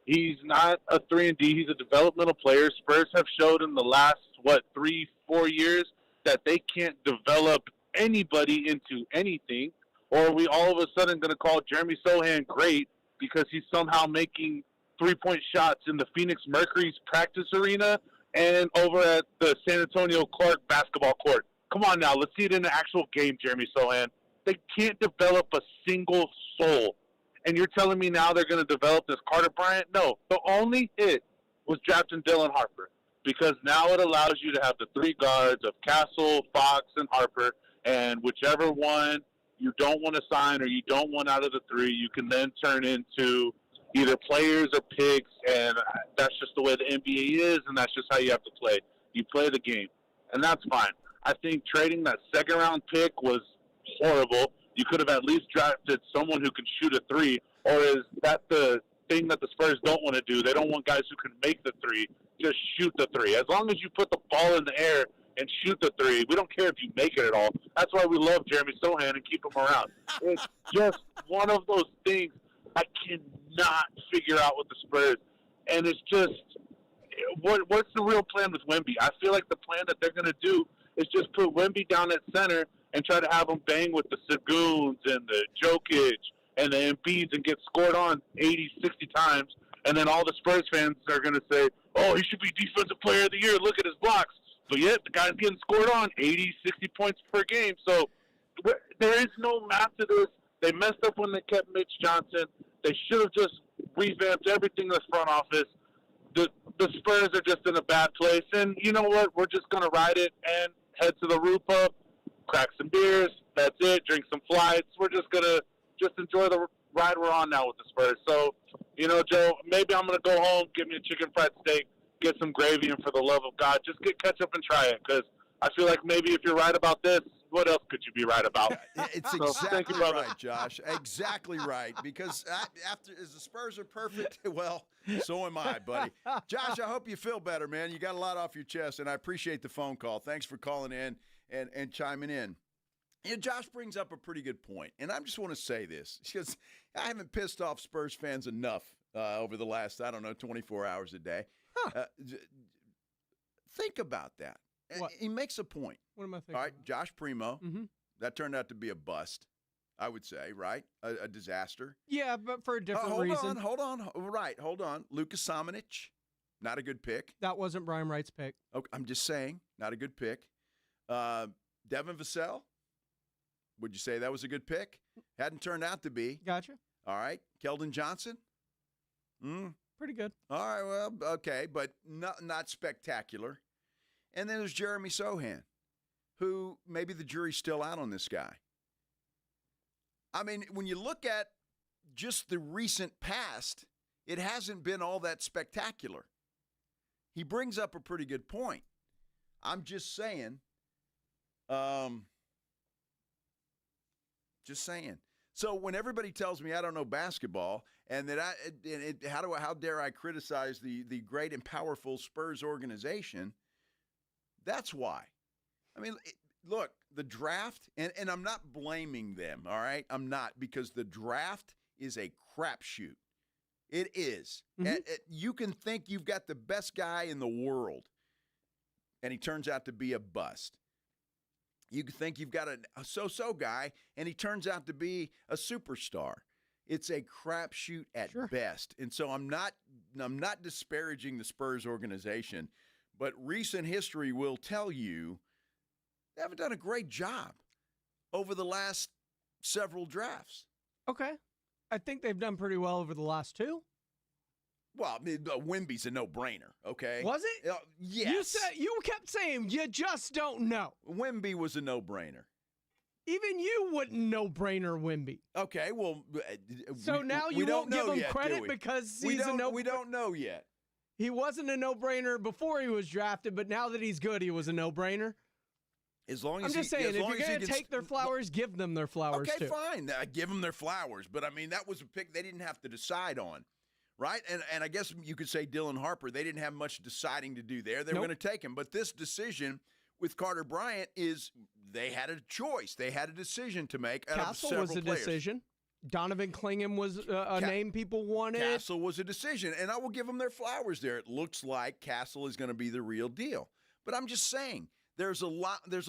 He's not a 3-and-D. He's a developmental player. Spurs have showed in the last, 3-4 years that they can't develop anybody into anything, or are we all of a sudden going to call Jeremy Sohan great because he's somehow making three-point shots in the Phoenix Mercury's practice arena and over at the San Antonio Clark basketball court? Come on now, let's see it in the actual game, Jeremy Sohan. They can't develop a single soul. And you're telling me now they're going to develop this Carter Bryant? No. The only hit was drafting Dylan Harper, because now it allows you to have the three guards of Castle, Fox, and Harper, and whichever one you don't want to sign or you don't want out of the three, you can then turn into either players or picks, and that's just the way the NBA is, and that's just how you have to play. You play the game, and that's fine. I think trading that second-round pick was horrible. You could have at least drafted someone who can shoot a three, or is that the thing that the Spurs don't want to do? They don't want guys who can make the three, just shoot the three. As long as you put the ball in the air and shoot the three, we don't care if you make it at all. That's why we love Jeremy Sohan and keep him around. It's just one of those things I cannot figure out with the Spurs. And it's just, what's the real plan with Wemby? I feel like the plan that they're going to do is just put Wemby down at center and try to have him bang with the Seguns and the Jokic and the Embiids and get scored on 80, 60 times. And then all the Spurs fans are going to say, oh, he should be Defensive Player of the Year. Look at his blocks. But yet the guy's getting scored on 80, 60 points per game. So there is no math to this. They messed up when they kept Mitch Johnson. They should have just revamped everything in the front office. The Spurs are just in a bad place. And you know what? We're just going to ride it and head to the roof up, crack some beers. That's it. Drink some flights. We're just going to enjoy the ride we're on now with the Spurs. So, you know, Joe, maybe I'm going to go home, get me a chicken fried steak, get some gravy, and for the love of God, just get ketchup and try it, because I feel like maybe if you're right about this, what else could you be right about? It's So, thank exactly you, brother. right, Josh. Exactly right. Because as the Spurs are perfect, well, so am I, buddy. Josh, I hope you feel better, man. You got a lot off your chest, and I appreciate the phone call. Thanks for calling in and chiming in. You know, Josh brings up a pretty good point, and I just want to say this, because I haven't pissed off Spurs fans enough over the last, 24 hours a day. Think about that. What? He makes a point. What am I thinking? All right, Josh Primo, Mm-hmm. that turned out to be a bust, I would say, right? A disaster. Yeah, but for a different hold reason. Hold on. Luka Samanic, not a good pick. That wasn't Brian Wright's pick. Okay, I'm just saying, not a good pick. Devin Vassell, would you say that was a good pick? Hadn't turned out to be. Gotcha. All right. Keldon Johnson? Pretty good. All right, well, okay, but not spectacular. And then there's Jeremy Sohan, who maybe the jury's still out on this guy. I mean, when you look at just the recent past, it hasn't been all that spectacular. He brings up a pretty good point. I'm just saying. Just saying. So when everybody tells me I don't know basketball and that how dare I criticize the great and powerful Spurs organization, that's why. I mean, look, the draft, and I'm not blaming them, all right? I'm not, because the draft is a crapshoot. It is. Mm-hmm. You can think you've got the best guy in the world, and he turns out to be a bust. You can think you've got a so-so guy, and he turns out to be a superstar. It's a crapshoot at best. And so I'm not disparaging the Spurs organization, but recent history will tell you they haven't done a great job over the last several drafts. Okay. I think they've done pretty well over the last two. Well, I mean, Wemby's a no-brainer, okay? Was it? Yes. You kept saying you just don't know. Wemby was a no-brainer. Even you wouldn't no-brainer Wemby. Okay, well, so now you won't give him credit because he's a no-brainer. We don't know yet. He wasn't a no-brainer before he was drafted, but now that he's good, he was a no-brainer. As long as I'm just saying, if you're going to take their flowers, give them their flowers, okay, too. Fine. Give them their flowers. But, I mean, that was a pick they didn't have to decide on, right? And I guess you could say Dylan Harper, they didn't have much deciding to do there. They were going to take him. But this decision with Carter Bryant is they had a choice. They had a decision to make out of several was a players. Decision. Donovan Clingham was a name people wanted. Castle was a decision, and I will give them their flowers there. It looks like Castle is going to be the real deal. But I'm just saying, there's a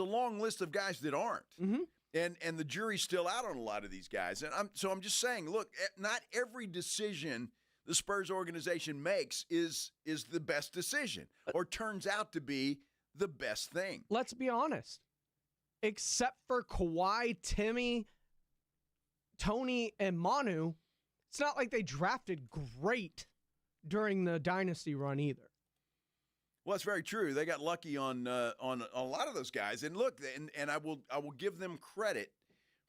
long list of guys that aren't. Mm-hmm. And the jury's still out on a lot of these guys. And I'm just saying, look, not every decision the Spurs organization makes is the best decision or turns out to be the best thing. Let's be honest. Except for Kawhi, Timmy, Tony, and Manu, it's not like they drafted great during the dynasty run either. Well, that's very true. They got lucky on a lot of those guys. And look, and I will give them credit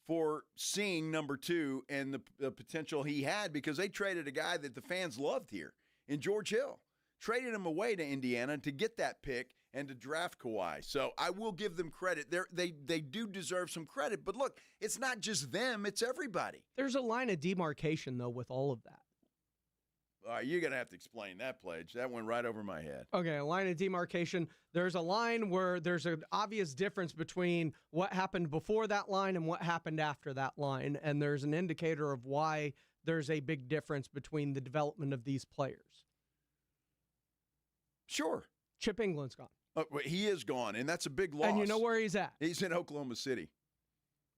for seeing number 2 and the potential he had, because they traded a guy that the fans loved here in George Hill. Traded him away to Indiana to get that pick and to draft Kawhi. So I will give them credit. They do deserve some credit. But look, it's not just them, it's everybody. There's a line of demarcation, though, with all of that. All right, you're going to have to explain that, Pledge. That went right over my head. Okay, a line of demarcation. There's a line where there's an obvious difference between what happened before that line and what happened after that line, and there's an indicator of why there's a big difference between the development of these players. Sure. Chip England's gone. He is gone, and that's a big loss. And you know where he's at? He's in Oklahoma City.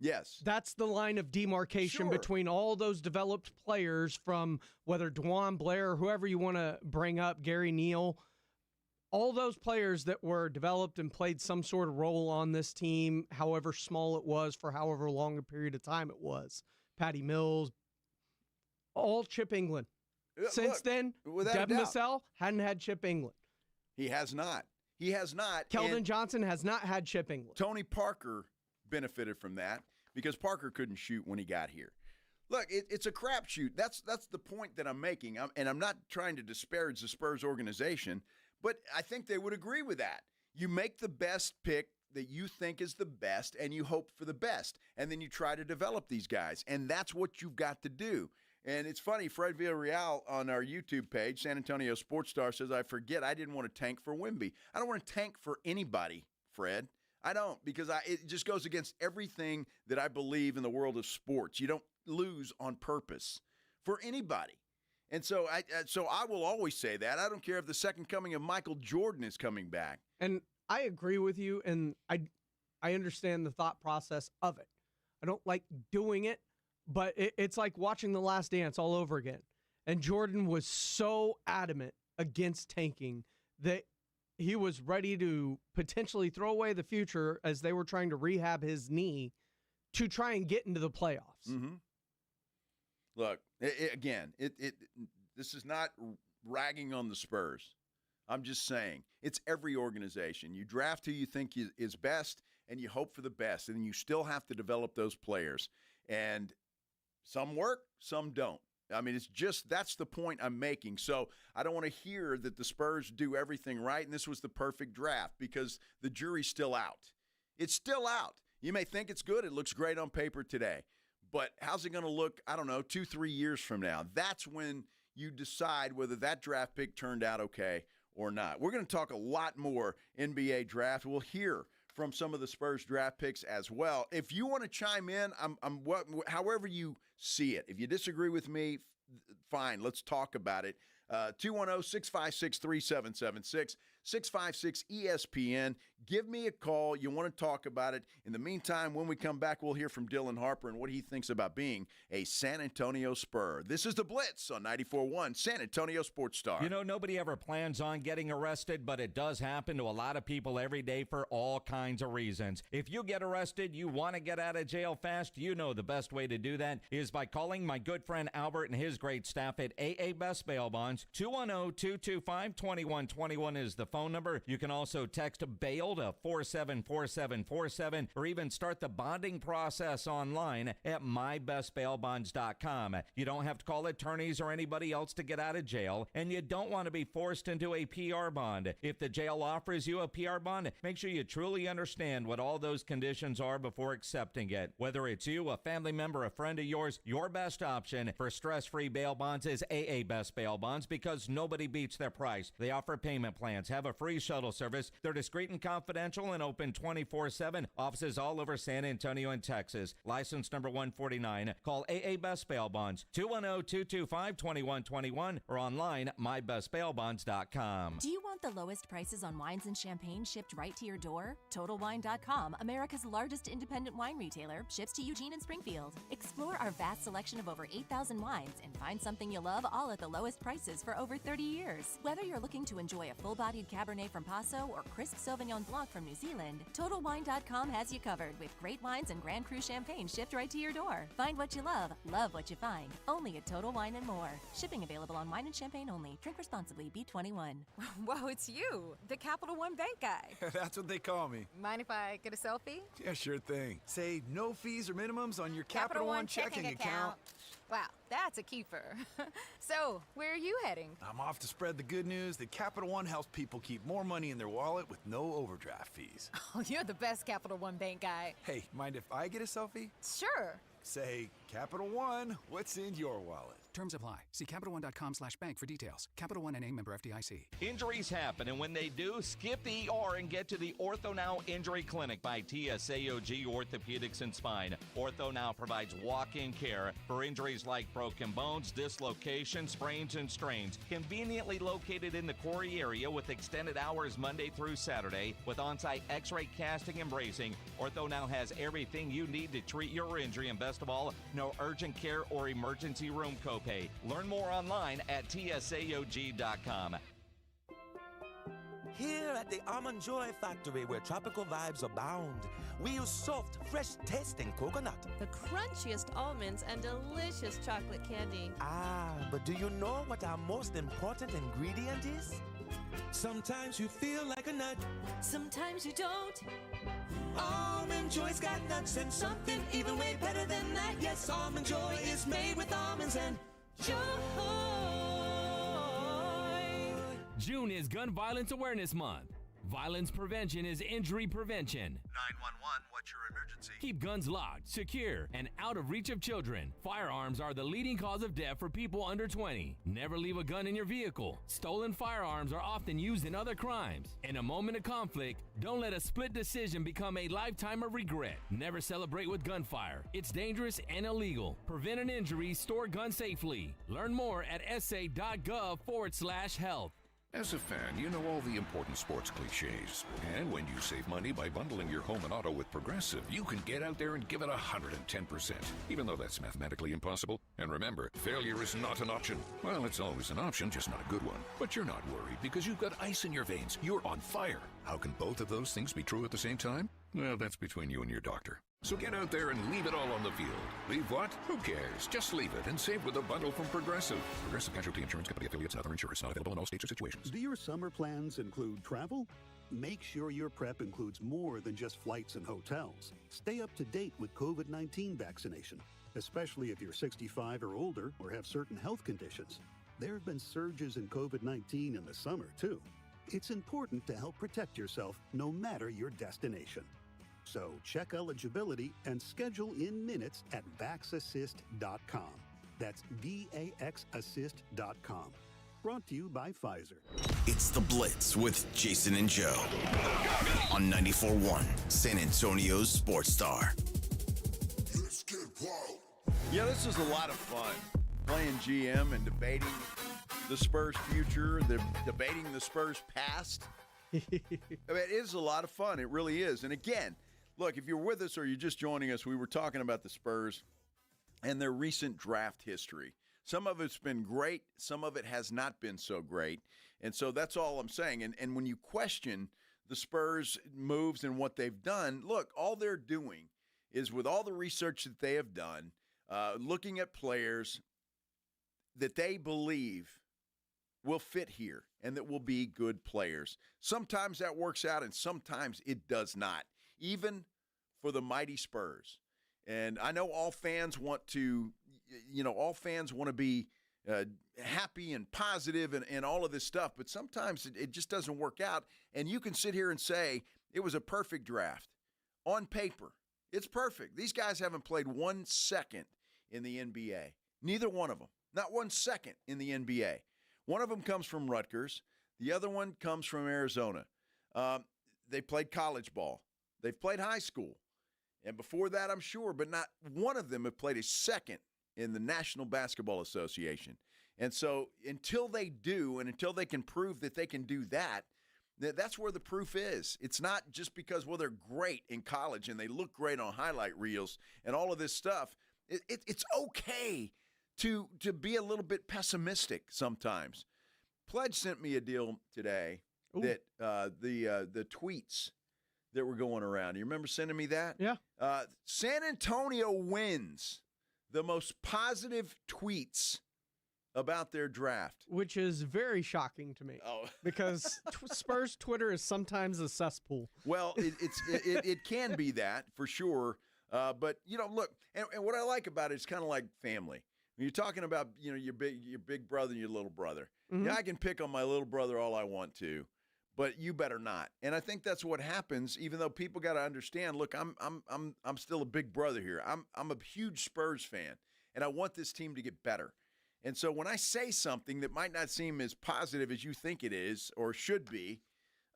Yes. That's the line of demarcation between all those developed players, from whether Dwan Blair or whoever you want to bring up, Gary Neal, all those players that were developed and played some sort of role on this team, however small it was for however long a period of time it was. Patty Mills, all Chip England. Since then, Devin Vassell hadn't had Chip England. He has not. He has not. Keldon Johnson has not had Chip England. Tony Parker benefited from that because Parker couldn't shoot when he got here. Look, it's a crapshoot. That's the point that I'm making. I'm not trying to disparage the Spurs organization, but I think they would agree with that. You make the best pick that you think is the best, and you hope for the best, and then you try to develop these guys, and that's what you've got to do. And it's funny, Fred Villarreal on our YouTube page, San Antonio Sports Star, says, I didn't want to tank for Wemby. I don't want to tank for anybody, Fred. I don't, because it just goes against everything that I believe in the world of sports. You don't lose on purpose for anybody. And so I will always say that. I don't care if the second coming of Michael Jordan is coming back. And I agree with you, and I understand the thought process of it. I don't like doing it, but it's like watching The Last Dance all over again. And Jordan was so adamant against tanking that he was ready to potentially throw away the future as they were trying to rehab his knee to try and get into the playoffs. Mm-hmm. Look, this is not ragging on the Spurs. I'm just saying it's every organization. You draft who you think is best, and you hope for the best, and you still have to develop those players. And Some work, some don't. I mean, that's the point I'm making. So I don't want to hear that the Spurs do everything right and this was the perfect draft, because the jury's still out. It's still out. You may think it's good. It looks great on paper today. But how's it going to look, I don't know, 2-3 years from now? That's when you decide whether that draft pick turned out okay or not. We're going to talk a lot more NBA draft. We'll hear from some of the Spurs draft picks as well. If you want to chime in, however you see it. If you disagree with me, fine, let's talk about it. 210-656-3776, 656-ESPN. Give me a call. You want to talk about it. In the meantime, when we come back, we'll hear from Dylan Harper and what he thinks about being a San Antonio Spur. This is The Blitz on 94.1 San Antonio Sports Star. You know, nobody ever plans on getting arrested, but it does happen to a lot of people every day for all kinds of reasons. If you get arrested, you want to get out of jail fast, you know the best way to do that is by calling my good friend Albert and his great staff at AA Best Bail Bonds. 210-225-2121 is the phone number. You can also text bail to 474747 or even start the bonding process online at mybestbailbonds.com. You don't have to call attorneys or anybody else to get out of jail, and you don't want to be forced into a PR bond. If the jail offers you a PR bond, make sure you truly understand what all those conditions are before accepting it. Whether it's you, a family member, a friend of yours, your best option for stress-free bail bonds is AA Best Bail Bonds, because nobody beats their price. They offer payment plans, have a free shuttle service. They're discreet and confidential and open 24/7. Offices all over San Antonio and Texas. License number 149. Call AA Best Bail Bonds, 210-225-2121 or online mybestbailbonds.com. Do you want the lowest prices on wines and champagne shipped right to your door? TotalWine.com, America's largest independent wine retailer, ships to Eugene and Springfield. Explore our vast selection of over 8,000 wines and find something you love, all at the lowest prices for over 30 years. Whether you're looking to enjoy a full-bodied Cabernet from Paso or crisp Sauvignon Blanc from New Zealand, TotalWine.com has you covered with great wines and Grand Cru champagne shipped right to your door. Find what you love what you find. Only at Total Wine & More. Shipping available on wine and champagne only. Drink responsibly. B21. Whoa, it's you, the Capital One Bank guy. That's what they call me. Mind if I get a selfie? Yeah, sure thing. Say no fees or minimums on your Capital One checking account. Wow, that's a keeper. So, where are you heading? I'm off to spread the good news that Capital One helps people keep more money in their wallet with no overdraft fees. Oh, you're the best Capital One Bank guy. Hey, mind if I get a selfie? Sure. Say, Capital One, what's in your wallet? Terms apply. See CapitalOne.com/bank for details. Capital One NA, member FDIC. Injuries happen, and when they do, skip the ER and get to the Ortho Now Injury Clinic by TSAOG Orthopedics and Spine. Ortho Now provides walk-in care for injuries like broken bones, dislocations, sprains, and strains. Conveniently located in the Quarry area with extended hours Monday through Saturday with on-site x-ray casting and bracing, Ortho Now has everything you need to treat your injury, and best of all, no urgent care or emergency room copay. Learn more online at tsaog.com. Here at the Almond Joy Factory, where tropical vibes abound, we use soft, fresh-tasting coconut. The crunchiest almonds and delicious chocolate candy. Ah, but do you know what our most important ingredient is? Sometimes you feel like a nut. Sometimes you don't. Almond Joy's got nuts and something even way better than that. Yes, Almond Joy is made with almonds and joy. June is Gun Violence Awareness Month. Violence prevention is injury prevention. 911, what's your emergency? Keep guns locked, secure, and out of reach of children. Firearms are the leading cause of death for people under 20. Never leave a gun in your vehicle. Stolen firearms are often used in other crimes. In a moment of conflict, don't let a split decision become a lifetime of regret. Never celebrate with gunfire. It's dangerous and illegal. Prevent an injury, store guns safely. Learn more at sa.gov/health. As a fan, you know all the important sports cliches. And when you save money by bundling your home and auto with Progressive, you can get out there and give it 110%, even though that's mathematically impossible. And remember, failure is not an option. Well, it's always an option, just not a good one. But you're not worried because you've got ice in your veins. You're on fire. How can both of those things be true at the same time? Well, that's between you and your doctor. So get out there and leave it all on the field. Leave what? Who cares? Just leave it and save with a bundle from Progressive. Progressive Casualty Insurance Company affiliates and other insurers. Not available in all states or situations. Do your summer plans include travel? Make sure your prep includes more than just flights and hotels. Stay up to date with COVID-19 vaccination. especially if you're 65 or older or have certain health conditions. There have been surges in COVID-19 in the summer, too. It's important to help protect yourself no matter your destination. So check eligibility and schedule in minutes at VaxAssist.com. That's VAXAssist.com. Brought to you by Pfizer. It's The Blitz with Jason and Joe on 94.1 San Antonio's Sports Star. Let's get wild. Yeah, this is a lot of fun. Playing GM and debating the Spurs' future, debating the Spurs' past. I mean, it is a lot of fun. It really is. And again, look, if you're with us or you're just joining us, we were talking about the Spurs and their recent draft history. Some of it's been great. Some of it has not been so great. And so that's all I'm saying. And when you question the Spurs' moves and what they've done, look, all they're doing is with all the research that they have done, looking at players that they believe will fit here and that will be good players. Sometimes that works out and sometimes it does not, even for the mighty Spurs. And I know all fans want to be happy and positive and all of this stuff, but sometimes it just doesn't work out. And you can sit here and say it was a perfect draft. On paper, it's perfect. These guys haven't played 1 second in the NBA. Neither one of them. Not 1 second in the NBA. One of them comes from Rutgers. The other one comes from Arizona. They played college ball. They've played high school. And before that, I'm sure, but not one of them have played a second in the National Basketball Association. And so until they do, and until they can prove that they can do that, that's where the proof is. It's not just because, well, they're great in college and they look great on highlight reels and all of this stuff. It's okay to be a little bit pessimistic sometimes. Pledge sent me a deal today. Ooh. That the tweets that were going around. You remember sending me that? Yeah. San Antonio wins the most positive tweets about their draft. Which is very shocking to me. Oh. Because Spurs Twitter is sometimes a cesspool. Well, it can be that for sure. But, look, and what I like about it is kind of like family. When you're talking about, your big brother and your little brother. Mm-hmm. Yeah, I can pick on my little brother all I want to, but you better not. And I think that's what happens. Even though people got to understand, look, I'm still a big brother here. I'm a huge Spurs fan, and I want this team to get better. And so when I say something that might not seem as positive as you think it is or should be,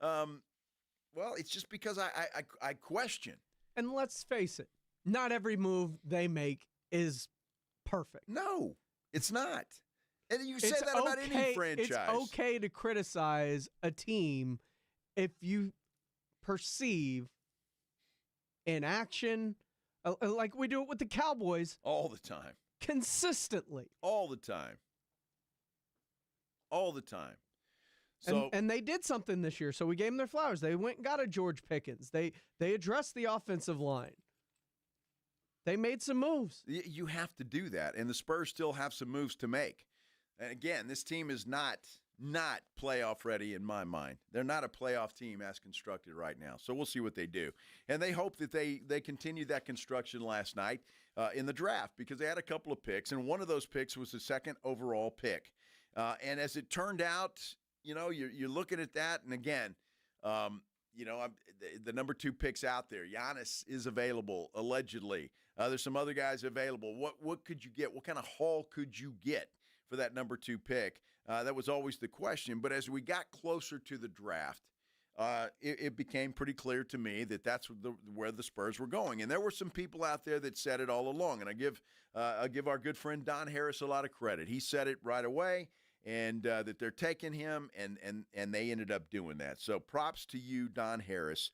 well, it's just because I question. And let's face it, not every move they make is perfect. No, it's not. And you say that about any franchise. It's okay to criticize a team if you perceive inaction, like we do it with the Cowboys. All the time. Consistently. All the time. All the time. So, and they did something this year, so we gave them their flowers. They went and got a George Pickens. They addressed the offensive line. They made some moves. You have to do that, and the Spurs still have some moves to make. And again, this team is not playoff ready in my mind. They're not a playoff team as constructed right now. So we'll see what they do. And they hope that they continued that construction last night in the draft because they had a couple of picks, and one of those picks was the second overall pick. And as it turned out, you're looking at that, and again, the number 2 pick's out there. Giannis is available, allegedly. There's some other guys available. What could you get? What kind of haul could you get for that number 2 pick? That was always the question. But as we got closer to the draft, it became pretty clear to me that that's where the Spurs were going. And there were some people out there that said it all along. And I give our good friend Don Harris a lot of credit. He said it right away, and that they're taking him, and they ended up doing that. So props to you, Don Harris.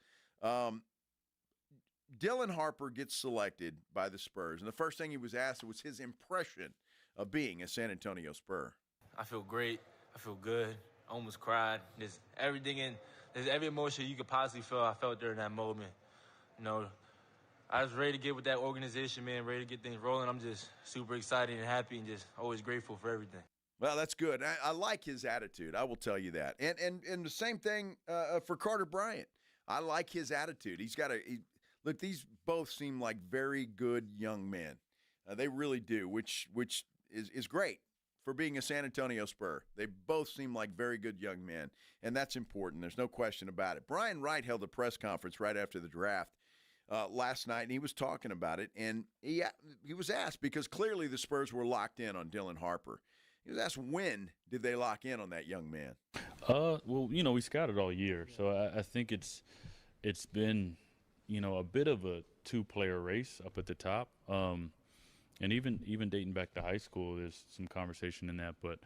Dylan Harper gets selected by the Spurs, and the first thing he was asked was his impression of being a San Antonio Spur. I feel great. I feel good. I almost cried. There's every emotion you could possibly feel. I felt during that moment. I was ready to get with that organization, man, ready to get things rolling. I'm just super excited and happy and just always grateful for everything. Well, that's good. I like his attitude. I will tell you that. And the same thing for Carter Bryant. I like his attitude. Look, these both seem like very good young men. They really do, which is great for being a San Antonio Spur. They both seem like very good young men, and that's important. There's no question about it. Brian Wright held a press conference right after the draft last night, and he was talking about it, and he was asked, because clearly the Spurs were locked in on Dylan Harper. He was asked, when did they lock in on that young man? Well, we scouted all year, so I think it's been, a bit of a two-player race up at the top. And even dating back to high school, there's some conversation in that. But,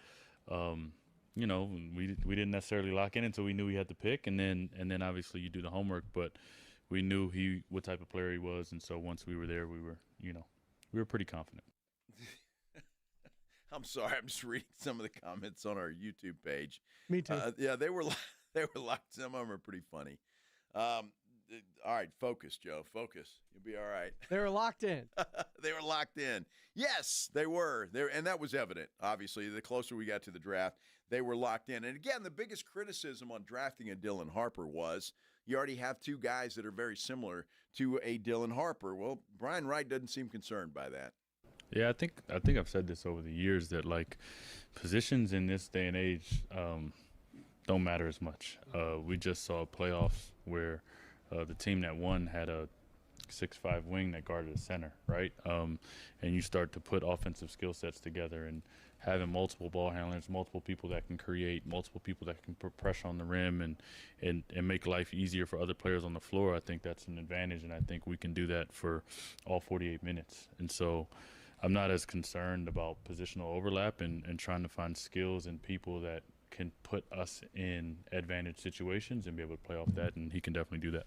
we didn't necessarily lock in until we knew we had to pick, and then obviously you do the homework. But we knew what type of player he was, and so once we were there, we were pretty confident. I'm sorry, I'm just reading some of the comments on our YouTube page. Me too. Yeah, they were locked. Some of them are pretty funny. All right, focus, Joe. Focus. You'll be all right. They were locked in. They were locked in. Yes, they were. And that was evident, obviously. The closer we got to the draft, they were locked in. And, again, the biggest criticism on drafting a Dylan Harper was you already have two guys that are very similar to a Dylan Harper. Well, Brian Wright doesn't seem concerned by that. Yeah, I think I've said this over the years that, like, positions in this day and age don't matter as much. We just saw playoffs where – the team that won had a 6'5" wing that guarded a center, right? And you start to put offensive skill sets together, and having multiple ball handlers, multiple people that can create, multiple people that can put pressure on the rim and make life easier for other players on the floor, I think that's an advantage, and I think we can do that for all 48 minutes. And so I'm not as concerned about positional overlap and trying to find skills and people that can put us in advantage situations and be able to play off that, and he can definitely do that.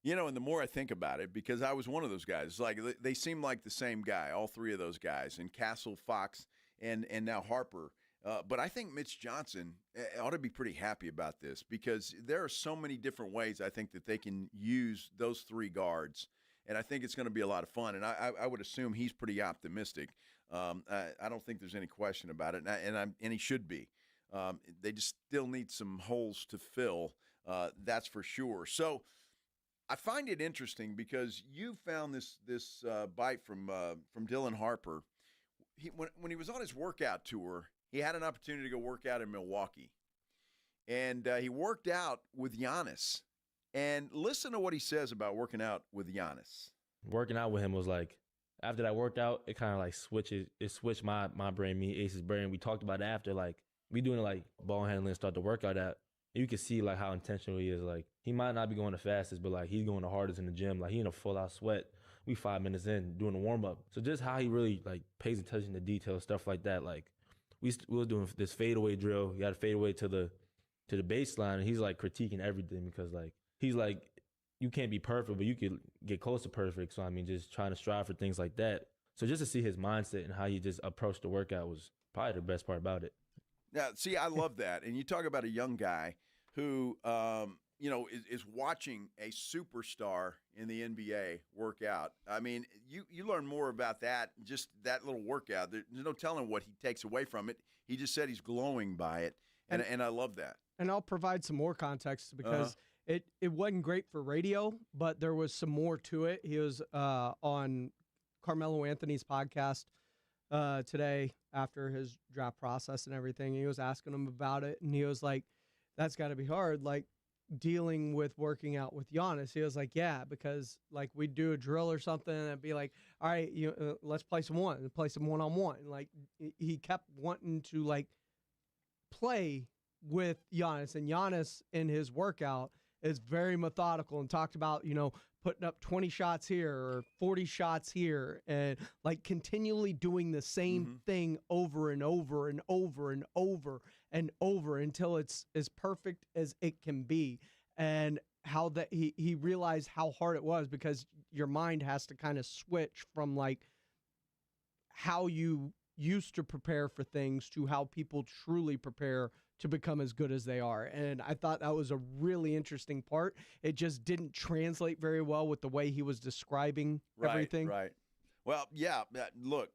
And the more I think about it, because I was one of those guys, like they seem like the same guy, all three of those guys, and Castle, Fox, and now Harper. But I think Mitch Johnson ought to be pretty happy about this, because there are so many different ways I think that they can use those three guards, and I think it's going to be a lot of fun. And I would assume he's pretty optimistic. I don't think there's any question about it, and he should be. They just still need some holes to fill, that's for sure. So I find it interesting because you found this bite from Dylan Harper. When he was on his workout tour, he had an opportunity to go work out in Milwaukee. And he worked out with Giannis. And listen to what he says about working out with Giannis. Working out with him was like, after that workout, it kind of like switched my brain, me, Ace's brain. We talked about it after, like, we doing like ball handling, start the workout out. You can see like how intentional he is. Like, he might not be going the fastest, but like he's going the hardest in the gym. Like, he in a full out sweat. We 5 minutes in doing the warm up. So just how he really like pays attention to details, stuff like that. Like we were doing this fadeaway drill. You got to fade away to the baseline, and he's like critiquing everything because like he's like, you can't be perfect, but you could get close to perfect. So I mean, just trying to strive for things like that. So just to see his mindset and how he just approached the workout was probably the best part about it. Now, see, I love that. And you talk about a young guy who, is watching a superstar in the NBA work out. I mean, you learn more about that, just that little workout. There's no telling what he takes away from it. He just said he's glowing by it, and I love that. And I'll provide some more context because it wasn't great for radio, but there was some more to it. He was on Carmelo Anthony's podcast today after his draft process and everything. He was asking him about it, and he was like, that's got to be hard, like dealing with working out with Giannis. He was like, yeah, because like we'd do a drill or something and it'd be like, all right, let's play some one-on-one. Like he kept wanting to like play with Giannis, and Giannis in his workout is very methodical and talked about, putting up 20 shots here or 40 shots here and like continually doing the same thing over and over and over and over and over until it's as perfect as it can be. And how that he realized how hard it was, because your mind has to kind of switch from like how you used to prepare for things to how people truly prepare to become as good as they are. And I thought that was a really interesting part. It just didn't translate very well with the way he was describing everything. Right. Well, yeah, look,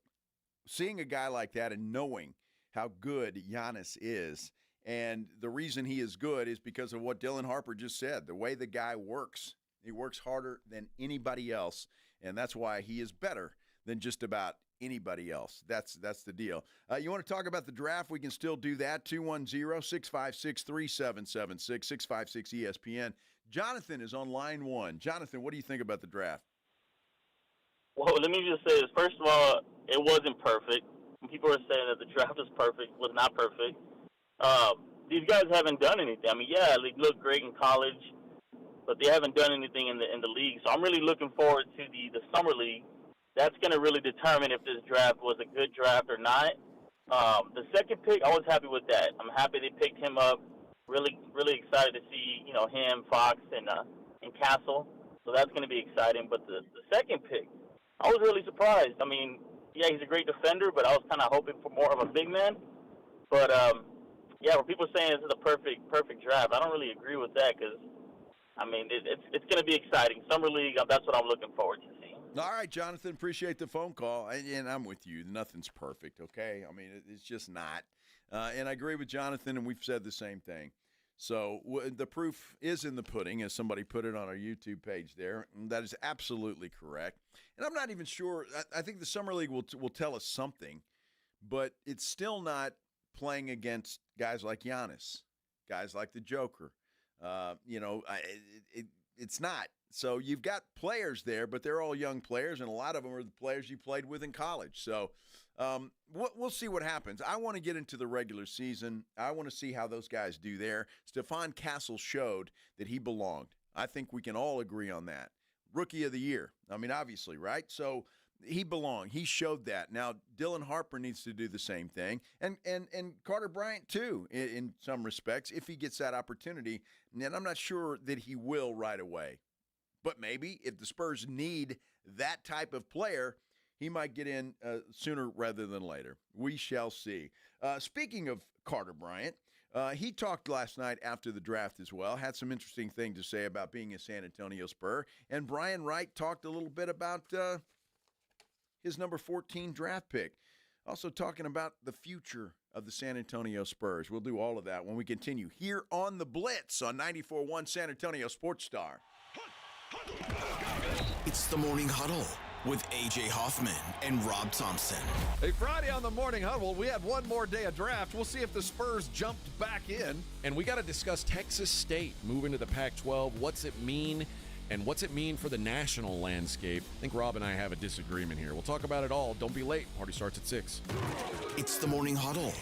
seeing a guy like that and knowing how good Giannis is, and the reason he is good is because of what Dylan Harper just said, the way the guy works. He works harder than anybody else, and that's why he is better than just about anybody else. That's the deal. You want to talk about the draft? We can still do that. 210-656-3776, 656-ESPN. Jonathan is on line 1. Jonathan, what do you think about the draft? Well, let me just say this. First of all, it wasn't perfect. People are saying that the draft was perfect. Was not perfect. These guys haven't done anything. I mean, yeah, they look great in college, but they haven't done anything in the league. So I'm really looking forward to the summer league. That's going to really determine if this draft was a good draft or not. The second pick, I was happy with that. I'm happy they picked him up. Really, really excited to see him, Fox, and Castle. So that's going to be exciting. But the second pick, I was really surprised. I mean, yeah, he's a great defender, but I was kind of hoping for more of a big man. But yeah, when people are saying this is a perfect draft, I don't really agree with that because, I mean, it's going to be exciting. Summer League, that's what I'm looking forward to seeing. All right, Jonathan, appreciate the phone call. And I'm with you. Nothing's perfect, okay? I mean, it's just not. And I agree with Jonathan, and we've said the same thing. So the proof is in the pudding, as somebody put it on our YouTube page there. And that is absolutely correct. And I'm not even sure. I think the Summer League will tell us something, but it's still not playing against guys like Giannis, guys like the Joker. It's not. So you've got players there, but they're all young players, and a lot of them are the players you played with in college. So we'll see what happens. I want to get into the regular season. I want to see how those guys do there. Stephon Castle showed that he belonged. I think we can all agree on that. Rookie of the year. I mean, obviously, right? So he belonged. He showed that. Now, Dylan Harper needs to do the same thing, and Carter Bryant, too, in some respects, if he gets that opportunity. And I'm not sure that he will right away. But maybe if the Spurs need that type of player, he might get in sooner rather than later. We shall see. Speaking of Carter Bryant, he talked last night after the draft as well, had some interesting things to say about being a San Antonio Spur. And Brian Wright talked a little bit about his number 14 draft pick. Also talking about the future of the San Antonio Spurs. We'll do all of that when we continue here on the Blitz on 94.1 San Antonio Sports Star. It's the Morning Huddle with A.J. Hoffman and Rob Thompson. Hey, Friday on the Morning Huddle, we had one more day of draft. We'll see if the Spurs jumped back in. And we got to discuss Texas State moving to the Pac-12. What's it mean? And what's it mean for the national landscape? I think Rob and I have a disagreement here. We'll talk about it all. Don't be late. Party starts at 6. It's the Morning Huddle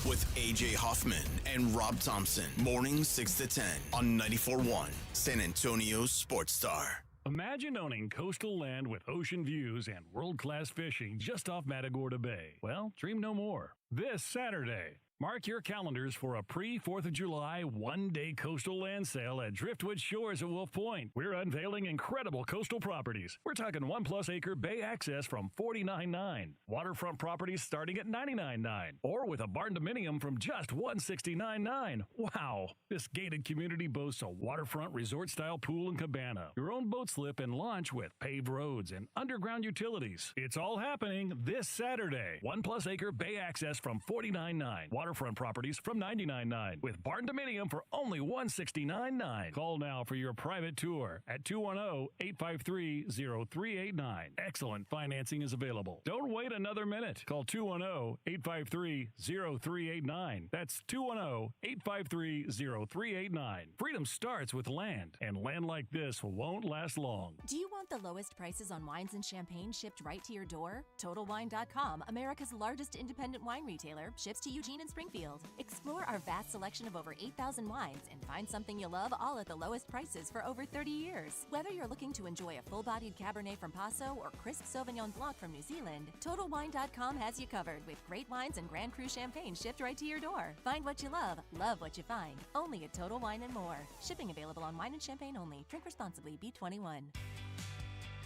with A.J. Hoffman and Rob Thompson. Mornings 6 to 10 on 94.1 San Antonio Sports Star. Imagine owning coastal land with ocean views and world-class fishing just off Matagorda Bay. Well, dream no more. This Saturday, mark your calendars for a pre-4th of July one-day coastal land sale at Driftwood Shores at Wolf Point. We're unveiling incredible coastal properties. We're talking 1+ acre bay access from $49.9, waterfront properties starting at $99.9, or with a barn dominium from just $169.9. Wow! This gated community boasts a waterfront resort-style pool and cabana, your own boat slip and launch with paved roads and underground utilities. It's all happening this Saturday. 1+ acre bay access from $49.9. Waterfront properties from $99.9 with barn dominium for only $169.9. Call now for your private tour at 210-853-0389. Excellent financing is available. Don't wait another minute. Call 210-853-0389. That's 210-853-0389. Freedom starts with land, and land like this won't last long. Do you want the lowest prices on wines and champagne shipped right to your door? TotalWine.com, America's largest independent wine retailer, ships to Eugene and Springfield. Explore our vast selection of over 8,000 wines and find something you love, all at the lowest prices for over 30 years. Whether you're looking to enjoy a full-bodied Cabernet from Paso or crisp Sauvignon Blanc from New Zealand, TotalWine.com has you covered with great wines and Grand Cru champagne shipped right to your door. Find what you love what you find. Only at Total Wine & More. Shipping available on wine and champagne only. Drink responsibly. B21.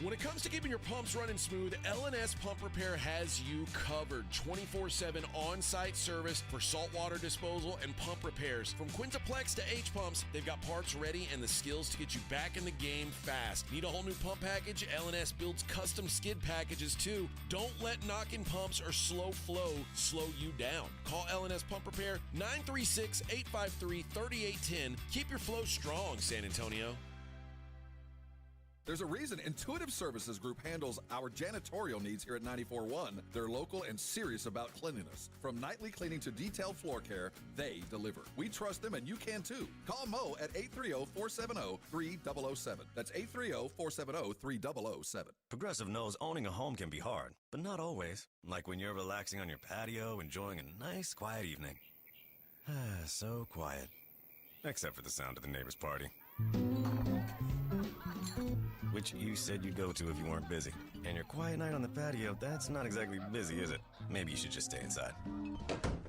When it comes to keeping your pumps running smooth, L&S Pump Repair has you covered. 24/7 on-site service for saltwater disposal and pump repairs. From Quintaplex to H-Pumps, they've got parts ready and the skills to get you back in the game fast. Need a whole new pump package? L&S builds custom skid packages too. Don't let knocking pumps or slow flow slow you down. Call L&S Pump Repair 936-853-3810. Keep your flow strong, San Antonio. There's a reason Intuitive Services Group handles our janitorial needs here at 94.1. They're local and serious about cleanliness. From nightly cleaning to detailed floor care, they deliver. We trust them, and you can too. Call Mo at 830-470-3007. That's 830-470-3007. Progressive knows owning a home can be hard, but not always. Like when you're relaxing on your patio, enjoying a nice, quiet evening. So quiet. Except for the sound of the neighbor's party. Which you said you'd go to if you weren't busy. And your quiet night on the patio, that's not exactly busy, is it? Maybe you should just stay inside.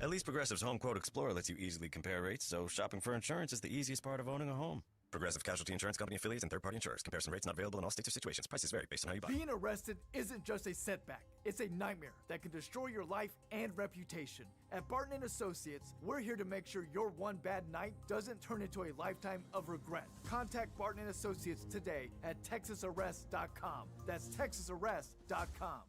At least Progressive's Home Quote Explorer lets you easily compare rates, so shopping for insurance is the easiest part of owning a home. Progressive Casualty Insurance Company affiliates and third-party insurers. Comparison rates not available in all states or situations. Prices vary based on how you buy. Being arrested isn't just a setback. It's a nightmare that can destroy your life and reputation. At Barton & Associates, we're here to make sure your one bad night doesn't turn into a lifetime of regret. Contact Barton & Associates today at TexasArrest.com. That's TexasArrest.com.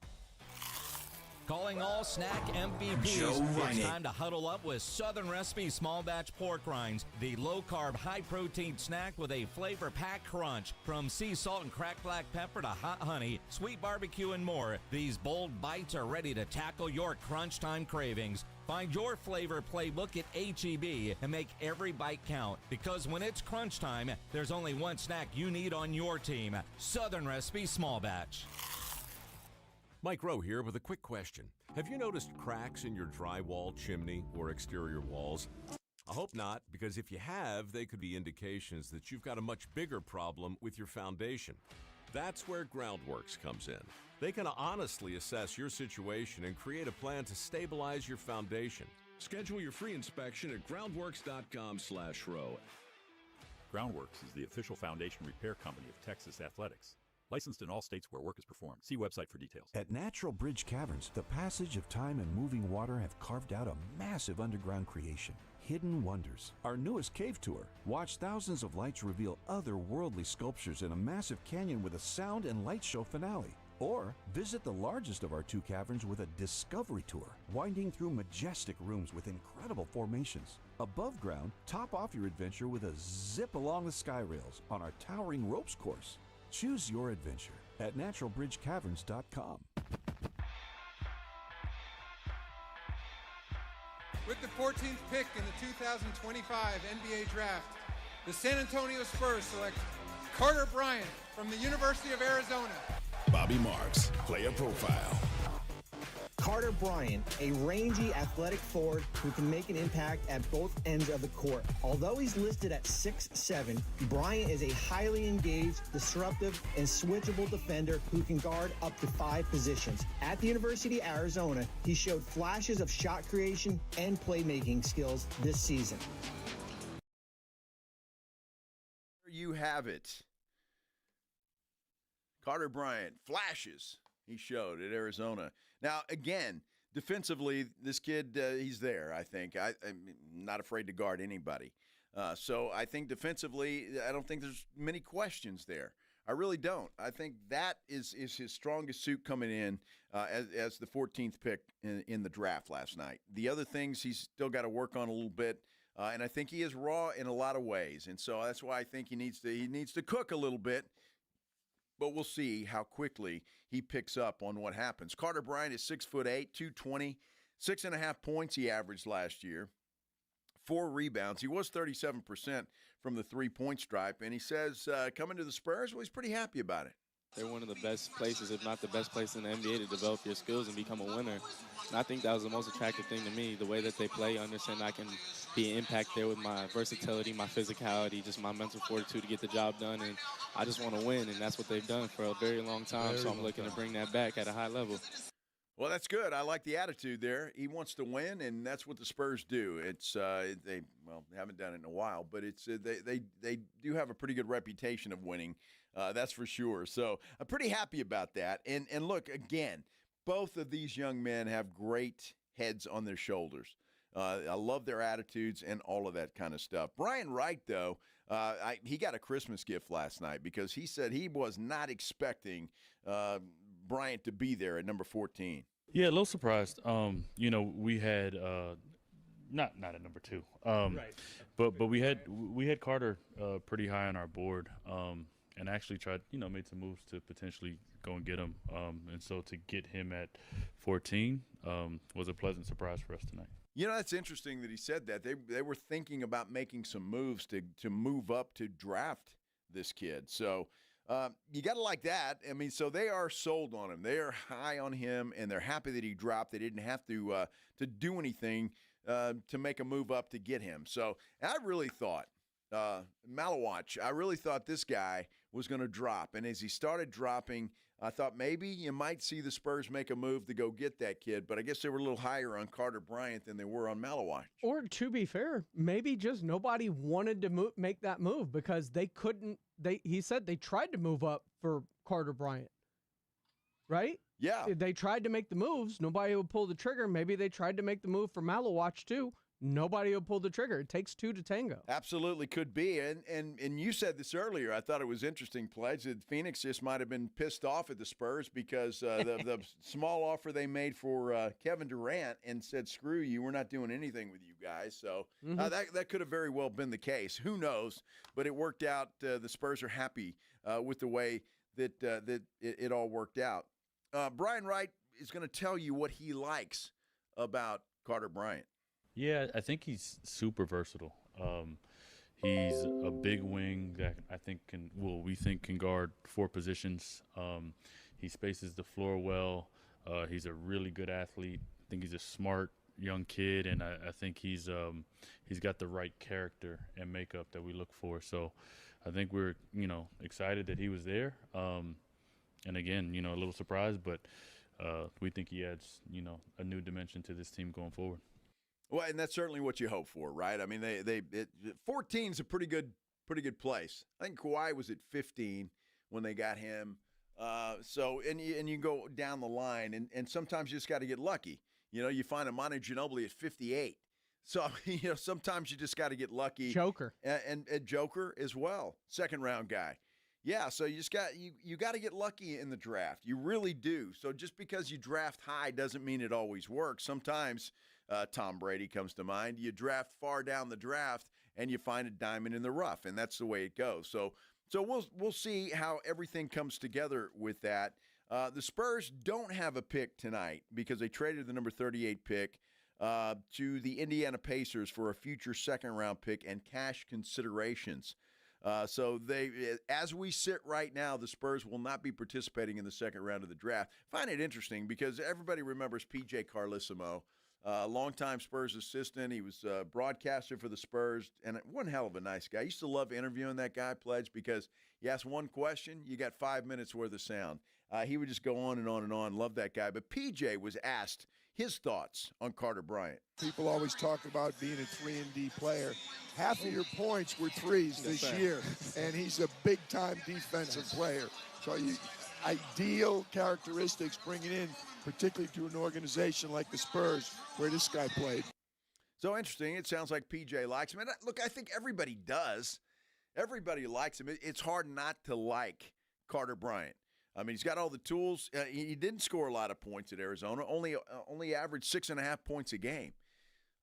Calling all snack MVPs. It's time to huddle up with Southern Recipe Small Batch Pork Rinds, the low-carb, high-protein snack with a flavor-packed crunch. From sea salt and cracked black pepper to hot honey, sweet barbecue, and more, these bold bites are ready to tackle your crunch time cravings. Find your flavor playbook at H-E-B and make every bite count, because when it's crunch time, there's only one snack you need on your team. Southern Recipe Small Batch. Mike Rowe here with a quick question. Have you noticed cracks in your drywall, chimney, or exterior walls? I hope not, because if you have, they could be indications that you've got a much bigger problem with your foundation. That's where Groundworks comes in. They can honestly assess your situation and create a plan to stabilize your foundation. Schedule your free inspection at groundworks.com/row. Groundworks is the official foundation repair company of Texas Athletics. Licensed in all states where work is performed. See website for details. At Natural Bridge Caverns, the passage of time and moving water have carved out a massive underground creation. Hidden Wonders. Our newest cave tour. Watch thousands of lights reveal otherworldly sculptures in a massive canyon with a sound and light show finale. Or visit the largest of our two caverns with a discovery tour, winding through majestic rooms with incredible formations. Above ground, top off your adventure with a zip along the sky rails on our towering ropes course. Choose your adventure at naturalbridgecaverns.com. With the 14th pick in the 2025 NBA Draft, the San Antonio Spurs select Carter Bryant from the University of Arizona. Bobby Marks, player profile. Carter Bryant, a rangy, athletic forward who can make an impact at both ends of the court. Although he's listed at 6'7", Bryant is a highly engaged, disruptive, and switchable defender who can guard up to 5 positions. At the University of Arizona, he showed flashes of shot creation and playmaking skills this season. There you have it. Carter Bryant, flashes he showed at Arizona. Now, again, defensively, this kid, he's there, I think. I'm not afraid to guard anybody. So I think defensively, I don't think there's many questions there. I really don't. I think that is his strongest suit coming in as the 14th pick in the draft last night. The other things he's still got to work on a little bit, and I think he is raw in a lot of ways. And so that's why I think he needs to cook a little bit. But we'll see how quickly he picks up on what happens. Carter Bryant is 6'8", 220, 6.5 points he averaged last year, 4 rebounds. He was 37% from the three-point stripe, and he says coming to the Spurs, well, he's pretty happy about it. They're one of the best places, if not the best place in the NBA to develop your skills and become a winner. And I think that was the most attractive thing to me, the way that they play, understand I can be an impact there with my versatility, my physicality, just my mental fortitude to get the job done. And I just want to win, and that's what they've done for a very long time. So I'm looking to bring that back at a high level. Well, that's good. I like the attitude there. He wants to win, and that's what the Spurs do. It's they haven't done it in a while, but it's they do have a pretty good reputation of winning. That's for sure. So I'm pretty happy about that. And look, again, both of these young men have great heads on their shoulders. I love their attitudes and all of that kind of stuff. Brian Wright, though, he got a Christmas gift last night because he said he was not expecting Bryant to be there at number 14. Yeah, a little surprised. We had not at number 2, right. But we had Carter pretty high on our board. and actually tried, made some moves to potentially go and get him. And so to get him at 14 was a pleasant surprise for us tonight. That's interesting that he said that. They were thinking about making some moves to move up to draft this kid. So you got to like that. I mean, so they are sold on him. They are high on him, and they're happy that he dropped. They didn't have to do anything to make a move up to get him. So I really thought, Malawach, I really thought this guy was going to drop. And as he started dropping, I thought maybe you might see the Spurs make a move to go get that kid, but I guess they were a little higher on Carter Bryant than they were on Malawach. Or to be fair, maybe just nobody wanted to make that move because they couldn't. He said they tried to move up for Carter Bryant, right? Yeah. They tried to make the moves. Nobody would pull the trigger. Maybe they tried to make the move for Malawach too. Nobody will pull the trigger. It takes two to tango. Absolutely could be. And you said this earlier. I thought it was interesting, Pledge, that Phoenix just might have been pissed off at the Spurs because the small offer they made for Kevin Durant and said, screw you, we're not doing anything with you guys. So that could have very well been the case. Who knows? But it worked out. The Spurs are happy with the way that it all worked out. Brian Wright is going to tell you what he likes about Carter Bryant. Yeah, I think he's super versatile. He's a big wing that I think we think can guard 4 positions. He spaces the floor well. He's a really good athlete. I think he's a smart young kid, and I think he's got the right character and makeup that we look for. So I think we're excited that he was there. And again, a little surprised, but we think he adds a new dimension to this team going forward. Well, and that's certainly what you hope for, right? I mean, 14 is a pretty good place. I think Kawhi was at 15 when they got him. And you go down the line, and sometimes you just got to get lucky. You find a Manu Ginobili at 58. So sometimes you just got to get lucky. Joker and Joker as well, second round guy. Yeah, so you got to get lucky in the draft. You really do. So just because you draft high doesn't mean it always works. Sometimes Tom Brady comes to mind. You draft far down the draft and you find a diamond in the rough, and that's the way it goes. So we'll see how everything comes together with that. The Spurs don't have a pick tonight because they traded the number 38 pick to the Indiana Pacers for a future second-round pick and cash considerations. So as we sit right now, the Spurs will not be participating in the second round of the draft. Find it interesting because everybody remembers P.J. Carlesimo, longtime Spurs assistant. He was a broadcaster for the Spurs, and one hell of a nice guy. I used to love interviewing that guy, Pledge, because you ask one question, you got 5 minutes worth of sound. He would just go on and on and on. Love that guy. But P.J. was asked his thoughts on Carter Bryant. People always talk about being a 3-and-D player. Half of your points were threes this year, and he's a big-time defensive player. So ideal characteristics bringing in, particularly to an organization like the Spurs, where this guy played. So interesting. It sounds like PJ likes him. And look, I think everybody does. Everybody likes him. It's hard not to like Carter Bryant. I mean, he's got all the tools. He didn't score a lot of points at Arizona. Only averaged 6.5 points a game.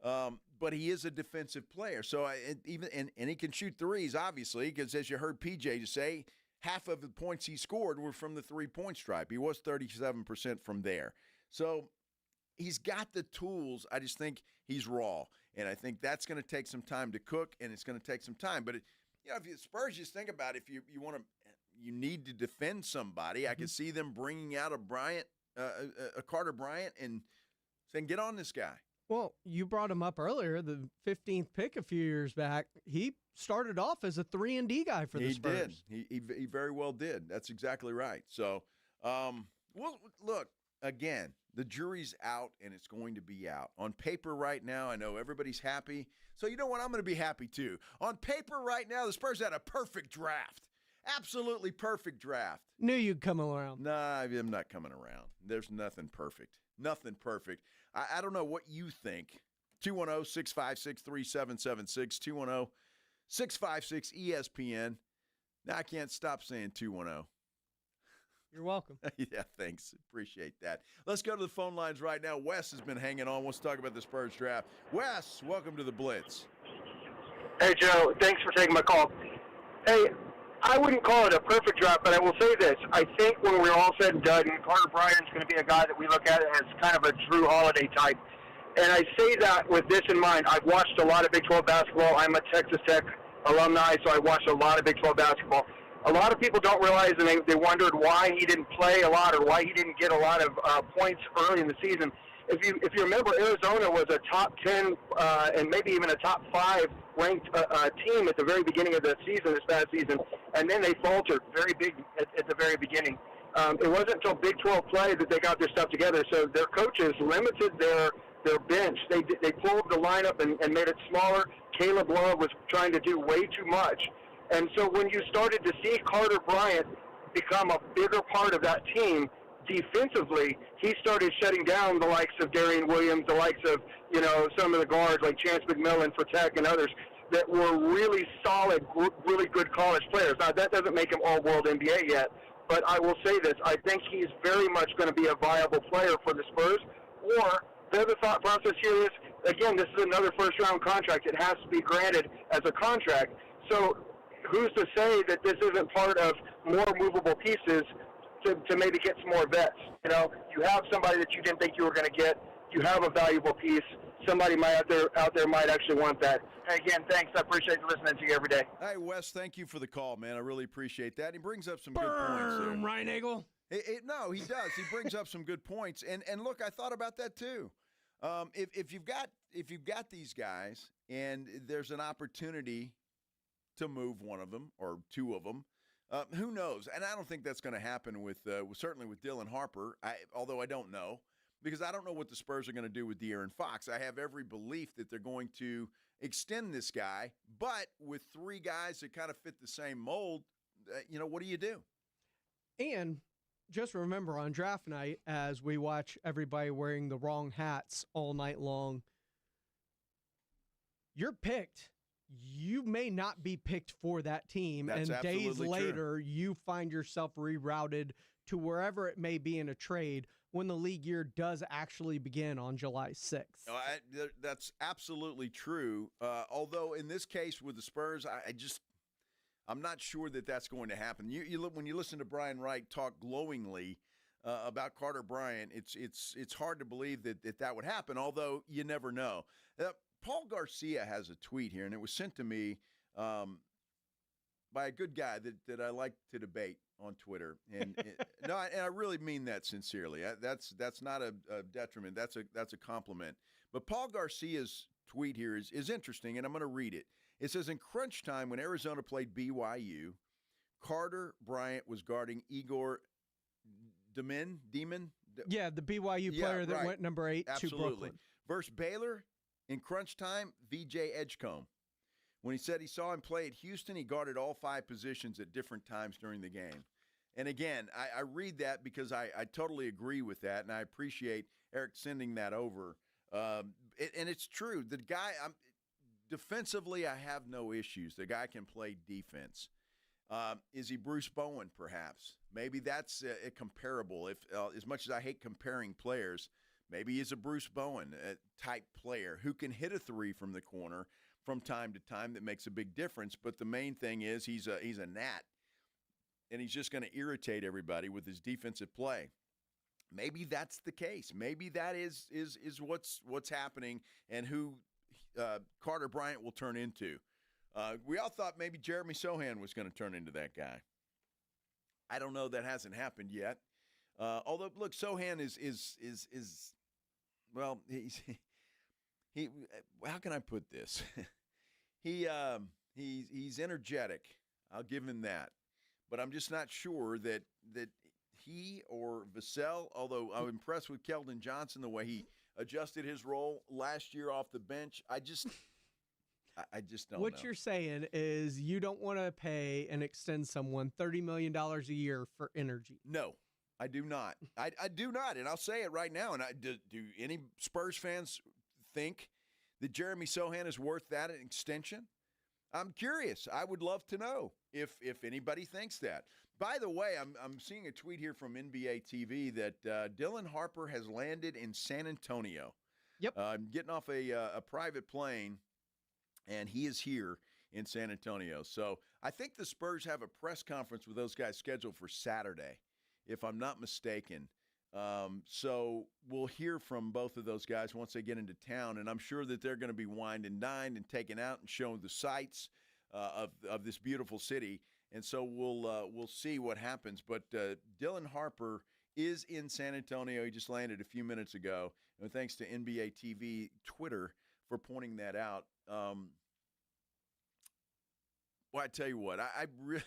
But he is a defensive player. So and he can shoot threes, obviously, because as you heard PJ just say, half of the points he scored were from the three-point stripe. He was 37% from there. So he's got the tools. I just think he's raw. And I think that's going to take some time to cook, and it's going to take some time. But, if you Spurs, just think about it. If you need to defend somebody, I can see them bringing out a Carter Bryant and saying, get on this guy. Well, you brought him up earlier, the 15th pick a few years back. He started off as a 3-and-D guy for the Spurs. He did. He very well did. That's exactly right. So, look, again, the jury's out, and it's going to be out. On paper right now, I know everybody's happy. So you know what? I'm going to be happy too. On paper right now, the Spurs had a perfect draft. Absolutely perfect draft. Knew you'd come around. Nah, I'm not coming around. There's nothing perfect. Nothing perfect. I don't know what you think. 210-656-3776. 210-656-ESPN. Now I can't stop saying 210. You're welcome. Yeah, thanks. Appreciate that. Let's go to the phone lines right now. Wes has been hanging on. Let's talk about the Spurs draft. Wes, welcome to the Blitz. Hey, Joe. Thanks for taking my call. Hey, I wouldn't call it a perfect draft, but I will say this. I think when we're all said and done, Carter Bryant's going to be a guy that we look at as kind of a Drew Holiday type. And I say that with this in mind. I've watched a lot of Big 12 basketball. I'm a Texas Tech alumni, so I watched a lot of Big 12 basketball. A lot of people don't realize, and they wondered why he didn't play a lot or why he didn't get a lot of points early in the season. If you remember, Arizona was a top 10 and maybe even a top 5 ranked team at the very beginning of the season, this past season, and then they faltered very big at the very beginning. It wasn't until Big 12 play that they got their stuff together. So their coaches limited their bench. They pulled the lineup and made it smaller. Caleb Love was trying to do way too much. And so when you started to see Carter Bryant become a bigger part of that team, defensively, he started shutting down the likes of Darian Williams, the likes of, some of the guards like Chance McMillan for Tech and others that were really solid, really good college players. Now, that doesn't make him all-world NBA yet, but I will say this. I think he's very much going to be a viable player for the Spurs. Or the other thought process here is, again, this is another first-round contract. It has to be granted as a contract. So who's to say that this isn't part of more movable pieces to maybe get some more vets? You have somebody that you didn't think you were going to get. You have a valuable piece. Somebody out there might actually want that. Hey, again, thanks. I appreciate listening to you every day. Hey, Wes, thank you for the call, man. I really appreciate that. He brings up some good points there. Ryan Eagle. No, he does. He brings up some good points. And look, I thought about that too. If you've got these guys and there's an opportunity to move one of them or two of them, who knows? And I don't think that's going to happen with certainly with Dylan Harper, although I don't know, because I don't know what the Spurs are going to do with De'Aaron Fox. I have every belief that they're going to extend this guy, but with three guys that kind of fit the same mold, what do you do? And just remember on draft night, as we watch everybody wearing the wrong hats all night long, you're picked. You may not be picked for that team. That's and days later, true. You find yourself rerouted to wherever it may be in a trade when the league year does actually begin on July 6th. That's absolutely true. Although in this case with the Spurs, I'm not sure that that's going to happen. When you listen to Brian Wright talk glowingly about Carter Bryant, it's hard to believe that would happen, although you never know. Paul Garcia has a tweet here, and it was sent to me by a good guy that I like to debate on Twitter. And and I really mean that sincerely. That's not a detriment. That's a compliment. But Paul Garcia's tweet here is interesting, and I'm going to read it. It says, in crunch time when Arizona played BYU, Carter Bryant was guarding Igor Demon? Yeah, the BYU player that went number 8 to Brooklyn. Versus Baylor, in crunch time, VJ Edgecombe. When he said he saw him play at Houston, he guarded all 5 positions at different times during the game. And again, I read that because I totally agree with that, and I appreciate Eric sending that over. And it's true. The guy, defensively, I have no issues. The guy can play defense. Is he Bruce Bowen, perhaps? Maybe that's a comparable. If as much as I hate comparing players, maybe he's a Bruce Bowen type player who can hit a three from the corner from time to time that makes a big difference. But the main thing is he's a gnat, and he's just going to irritate everybody with his defensive play. Maybe that's the case. Maybe that is what's happening and who Carter Bryant will turn into. We all thought maybe Jeremy Sohan was going to turn into that guy. I don't know. That hasn't happened yet. Although, look, Sohan is well, he how can I put this? He's energetic. I'll give him that. But I'm just not sure that he or Vassell, although I'm impressed with Keldon Johnson, the way he adjusted his role last year off the bench. I just don't know. What you're saying is you don't want to pay and extend someone $30 million a year for energy. No, I do not. I do not, and I'll say it right now. And do any Spurs fans think that Jeremy Sohan is worth that extension? I'm curious. I would love to know if anybody thinks that. By the way, I'm seeing a tweet here from NBA TV that Dylan Harper has landed in San Antonio. Yep. I'm getting off a private plane, and he is here. in San Antonio. So I think the Spurs have a press conference with those guys scheduled for Saturday, if I'm not mistaken. So we'll hear from both of those guys once they get into town, and I'm sure that they're going to be wined and dined and taken out and shown the sights of this beautiful city. And so we'll see what happens. But Dylan Harper is in San Antonio. He just landed a few minutes ago. And thanks to NBA TV Twitter for pointing that out. Well, I tell you what, I really,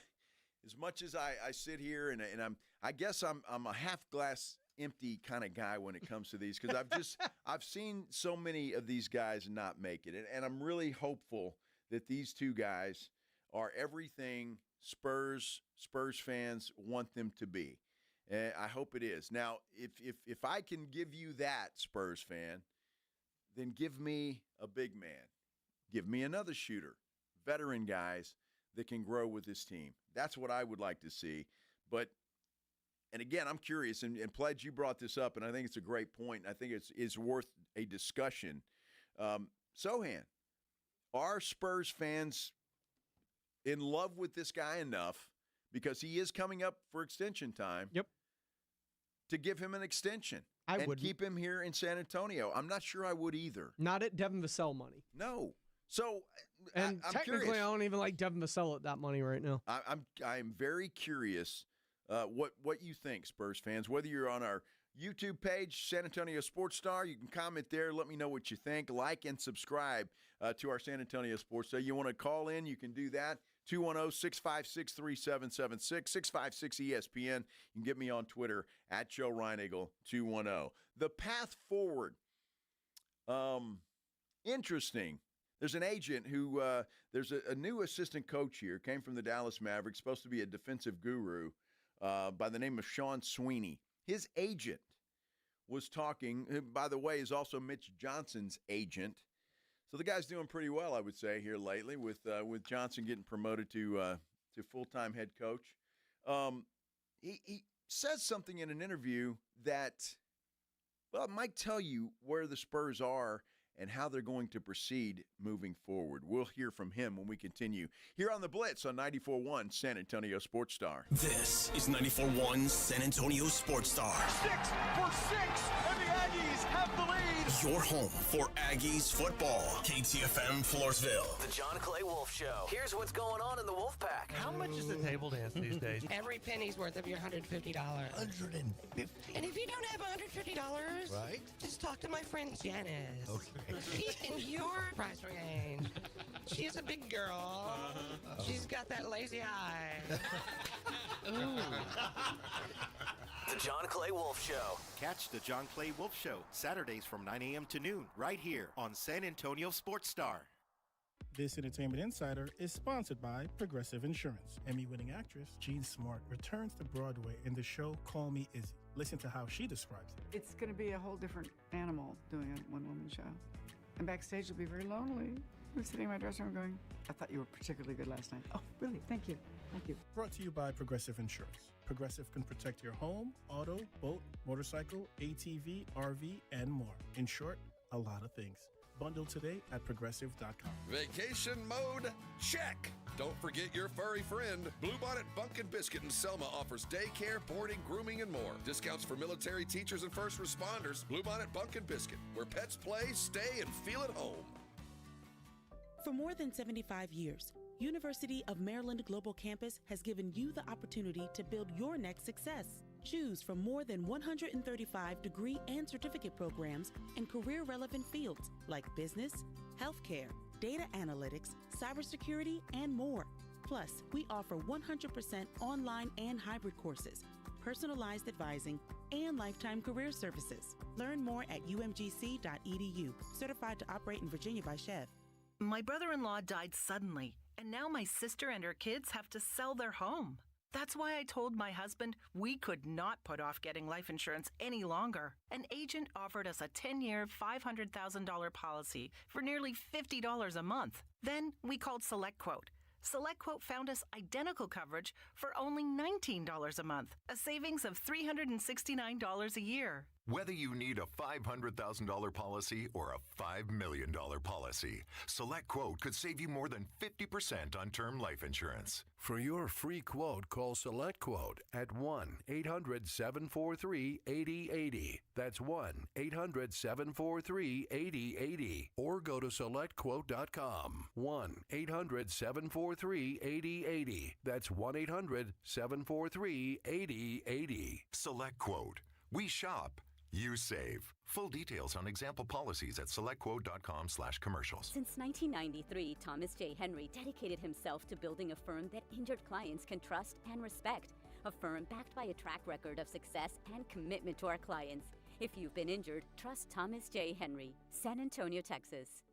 as much as I sit here and I guess I'm a half glass empty kind of guy when it comes to these, because I've seen so many of these guys not make it, and I'm really hopeful that these two guys are everything Spurs fans want them to be. I hope it is. Now, if I can give you that, Spurs fan, then give me a big man. Give me another shooter, veteran guys that can grow with this team. That's what I would like to see. And again, I'm curious, and Pledge, you brought this up, and I think it's a great point. I think it's worth a discussion. Sohan, are Spurs fans in love with this guy enough, because he is coming up for extension time, to give him an extension and keep him here in San Antonio? I'm not sure I would either. Not at Devin Vassell money. No. So, and I'm technically, curious. I don't even like Devin Vassell at that money right now. I'm very curious what you think, Spurs fans. Whether you're on our YouTube page, San Antonio Sports Star, you can comment there. Let me know what you think. Like and subscribe to our San Antonio Sports Star. You want to call in, you can do that. 210-656-3776, 656-ESPN. You can get me on Twitter at Joe Reinagle 210. The path forward. Interesting. There's an agent who, there's a new assistant coach here, came from the Dallas Mavericks, supposed to be a defensive guru by the name of Sean Sweeney. His agent was talking, who, by the way, is also Mitch Johnson's agent. So the guy's doing pretty well, I would say, here lately with Johnson getting promoted to full-time head coach. He says something in an interview that, well, it might tell you where the Spurs are and how they're going to proceed moving forward. We'll hear from him when we continue here on the Blitz on 94.1 San Antonio Sports Star. This is 94.1 San Antonio Sports Star. 6 for 6, and the Aggies have the lead. Your home for Aggies football. KTFM Floresville. The John Clay Wolf Show. Here's what's going on in the Wolf Pack. How much is a table dance these days? Every penny's worth of your $150. $150. And if you don't have $150, right? Just talk to my friend Janice. Okay. She's in your price range. She's a big girl. She's got that lazy eye. Ooh. The John Clay Wolf Show. Catch the John Clay Wolf Show Saturdays from 9 a.m. to noon right here on San Antonio Sports Star. This Entertainment Insider is sponsored by Progressive Insurance. Emmy-winning actress Jean Smart returns to Broadway in the show Call Me Izzy. Listen to how she describes it. It's going to be a whole different animal doing a one-woman show. And backstage will be very lonely. I'm sitting in my dressing room going, I thought you were particularly good last night. Oh, really? Thank you. Thank you. Brought to you by Progressive Insurance. Progressive can protect your home, auto, boat, motorcycle, ATV, RV, and more. In short, a lot of things. Bundle today at Progressive.com. Vacation mode? Check! Don't forget your furry friend. Bluebonnet Bunkin' Biscuit in Selma offers daycare, boarding, grooming, and more. Discounts for military teachers and first responders. Bluebonnet Bunkin' Biscuit, where pets play, stay, and feel at home. For more than 75 years, University of Maryland Global Campus has given you the opportunity to build your next success. Choose from more than 135 degree and certificate programs in career-relevant fields like business, healthcare, data analytics, cybersecurity, and more. Plus, we offer 100% online and hybrid courses, personalized advising, and lifetime career services. Learn more at umgc.edu. Certified to operate in Virginia by Chev. My brother-in-law died suddenly, and now my sister and her kids have to sell their home. That's why I told my husband we could not put off getting life insurance any longer. An agent offered us a 10-year, $500,000 policy for nearly $50 a month. Then we called SelectQuote. SelectQuote found us identical coverage for only $19 a month, a savings of $369 a year. Whether you need a $500,000 policy or a $5 million policy, Select Quote could save you more than 50% on term life insurance. For your free quote, call Select Quote at 1-800-743-8080. That's 1-800-743-8080. Or go to SelectQuote.com. 1-800-743-8080. That's 1-800-743-8080. Select Quote. We shop. You save. Full details on example policies at selectquote.com/commercials. Since 1993, Thomas J. Henry dedicated himself to building a firm that injured clients can trust and respect. A firm backed by a track record of success and commitment to our clients. If you've been injured, trust Thomas J. Henry, San Antonio, Texas.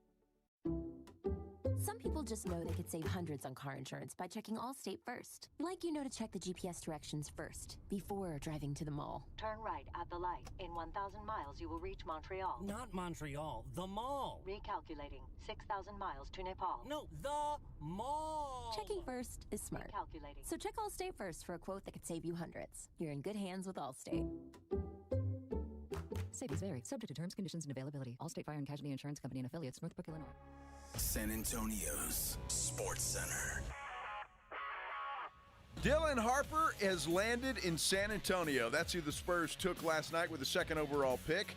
Some people just know they could save hundreds on car insurance by checking Allstate first. Like you know to check the GPS directions first, before driving to the mall. Turn right at the light. In 1,000 miles, you will reach Montreal. Not Montreal, the mall. Recalculating. 6,000 miles to Nepal. No, the mall. Checking first is smart. Recalculating. So check Allstate first for a quote that could save you hundreds. You're in good hands with Allstate. Savings vary. Subject to terms, conditions, and availability. Allstate Fire and Casualty Insurance Company and affiliates, Northbrook, Illinois. San Antonio's Sports Center. Dylan Harper has landed in San Antonio. That's who the Spurs took last night with the second overall pick.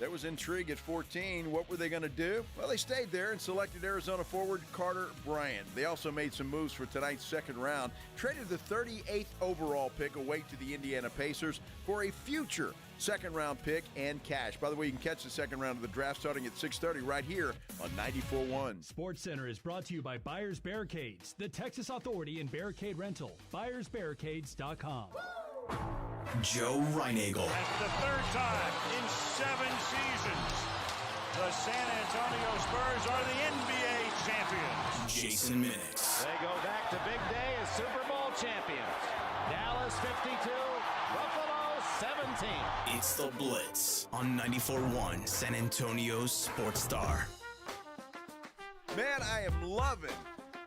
There was intrigue at 14. What were they going to do? Well, they stayed there and selected Arizona forward Carter Bryant. They also made some moves for tonight's second round. Traded the 38th overall pick away to the Indiana Pacers for a future second-round pick and cash. By the way, you can catch the second round of the draft starting at 6:30 right here on 94.1. Sports Center is brought to you by Buyers Barricades, the Texas authority in barricade rental. BuyersBarricades.com. Joe Reinagel. That's the third time in 7 seasons the San Antonio Spurs are the NBA champions. Jason Minix. They go back to big day as Super Bowl champions. Dallas 52, Buffalo 17. It's the Blitz on 94.1 San Antonio's Sports Star. Man, I am loving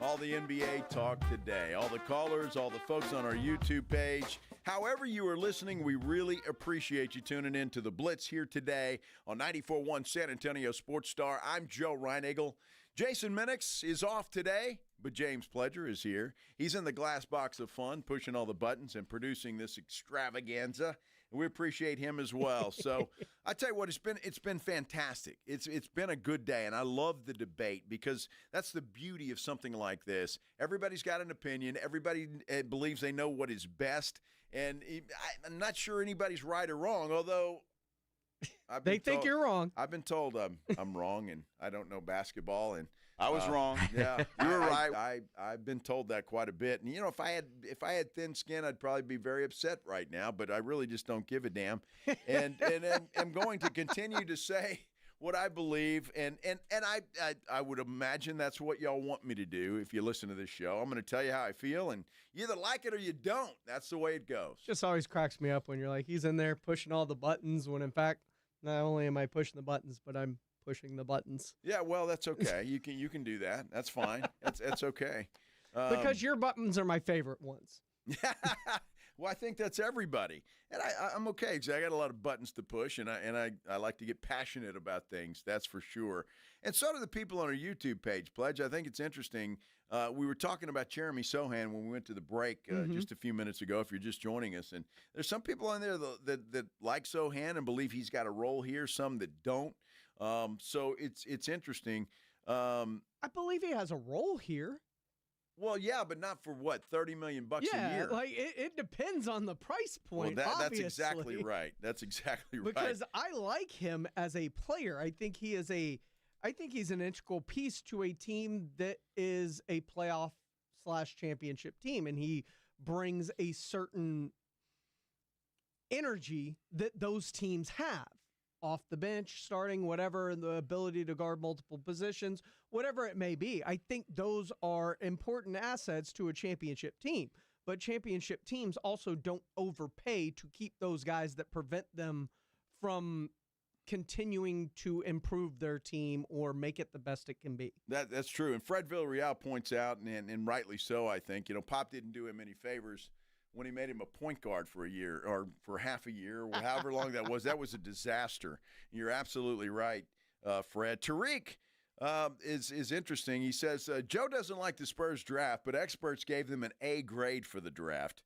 all the NBA talk today. All the callers, all the folks on our YouTube page. However you are listening, we really appreciate you tuning in to the Blitz here today on 94.1 San Antonio Sports Star. I'm Joe Reinagel. Jason Minix is off today, but James Pledger is here. He's in the glass box of fun, pushing all the buttons and producing this extravaganza. And we appreciate him as well. So I tell you what, it's been fantastic. It's been a good day, and I love the debate because that's the beauty of something like this. Everybody's got an opinion. Everybody believes they know what is best, and I'm not sure anybody's right or wrong, although they think you're wrong. I've been told I'm wrong, and I don't know basketball, and I was wrong. Yeah, you were right. I've been told that quite a bit. And, you know, if I had thin skin, I'd probably be very upset right now, but I really just don't give a damn. And I'm going to continue to say what I believe. And I would imagine that's what y'all want me to do if you listen to this show. I'm going to tell you how I feel, and you either like it or you don't. That's the way it goes. Just always cracks me up when you're like, he's in there pushing all the buttons when, in fact, not only am I pushing the buttons, but I'm pushing the buttons. Yeah, well, that's okay. You can do that. That's fine. That's okay. Because your buttons are my favorite ones. Well, I think that's everybody, and I'm okay because I got a lot of buttons to push, and I like to get passionate about things. That's for sure. And so do the people on our YouTube page. Pledge, I think it's interesting. We were talking about Jeremy Sohan when we went to the break just a few minutes ago. If you're just joining us, and there's some people on there that like Sohan and believe he's got a role here. Some that don't. So it's interesting. I believe he has a role here. Well, yeah, but not for what, $30 million a year? Yeah, like it depends on the price point. Well, that's exactly right. That's exactly right. Because I like him as a player. I think he's an integral piece to a team that is a playoff / championship team, and he brings a certain energy that those teams have. Off the bench, starting, whatever, and the ability to guard multiple positions, whatever it may be. I think those are important assets to a championship team. But championship teams also don't overpay to keep those guys that prevent them from continuing to improve their team or make it the best it can be. That's true. And Fred Villarreal points out, and rightly so, I think, Pop didn't do him any favors when he made him a point guard for a year or for half a year or however long that was. That was a disaster. You're absolutely right, Fred. Tariq is interesting. He says, Joe doesn't like the Spurs draft, but experts gave them an A grade for the draft.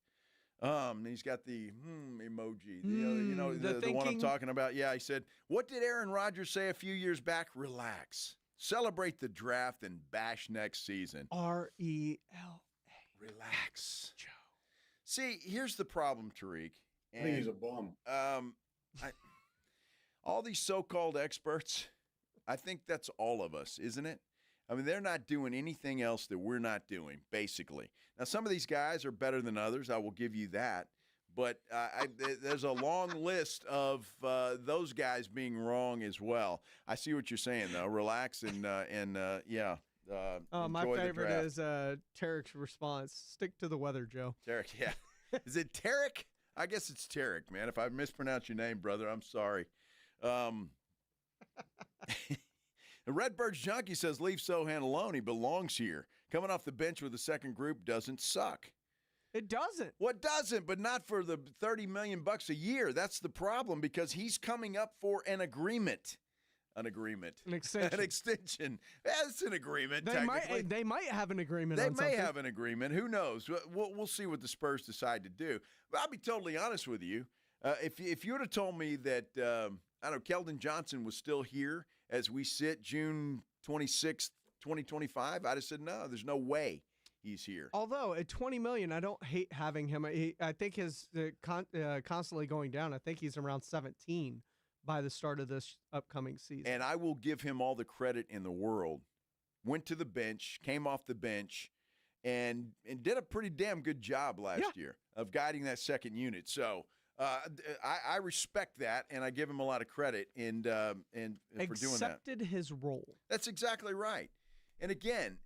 He's got the emoji, the one I'm talking about. Yeah, he said, what did Aaron Rodgers say a few years back? Relax. Celebrate the draft and bash next season. RELA. Relax. Joe. See, here's the problem, Tariq. I think he's a bum. All these so-called experts, I think that's all of us, isn't it? I mean, they're not doing anything else that we're not doing, basically. Now, some of these guys are better than others. I will give you that. But there's a long list of those guys being wrong as well. I see what you're saying, though. Relax and yeah. My favorite is Tarek's response. Stick to the weather, Joe. Tarek, yeah. Is it Tarek? I guess it's Tarek, man. If I mispronounced your name, brother, I'm sorry. The Redbirds Junkie says, leave Sohan alone. He belongs here. Coming off the bench with the second group doesn't suck. It doesn't. What doesn't? But not for the $30 million a year. That's the problem because he's coming up for an agreement. An extension. An extension. That's an agreement. They might have an agreement. They may have an agreement. Who knows? We'll see what the Spurs decide to do. But I'll be totally honest with you. If you would have told me that I don't know, Keldon Johnson was still here as we sit June 26th, 2025, I'd have said no. There's no way he's here. Although at $20 million, I don't hate having him. I think his constantly going down. I think he's around 17 by the start of this upcoming season. And I will give him all the credit in the world. Went to the bench, came off the bench, and did a pretty damn good job last year of guiding that second unit. So I respect that, and I give him a lot of credit and for doing that. Accepted his role. That's exactly right. And again,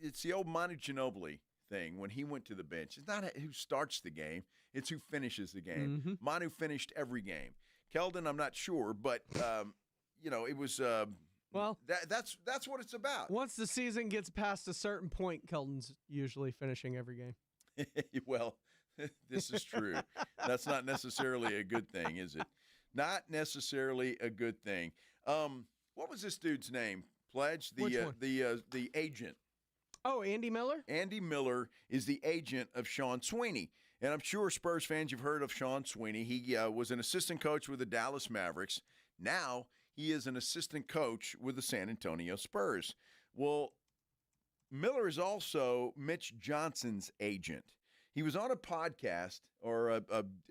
it's the old Manu Ginobili thing when he went to the bench. It's not who starts the game, it's who finishes the game. Mm-hmm. Manu finished every game. Keldon, I'm not sure, but it was that's what it's about. Once the season gets past a certain point, Keldon's usually finishing every game. Well, this is true. That's not necessarily a good thing, is it? Not necessarily a good thing. What was this dude's name? Pledge, the agent. Oh, Andy Miller? Andy Miller is the agent of Sean Sweeney. And I'm sure Spurs fans, you've heard of Sean Sweeney. He was an assistant coach with the Dallas Mavericks. Now he is an assistant coach with the San Antonio Spurs. Well, Miller is also Mitch Johnson's agent. He was on a podcast or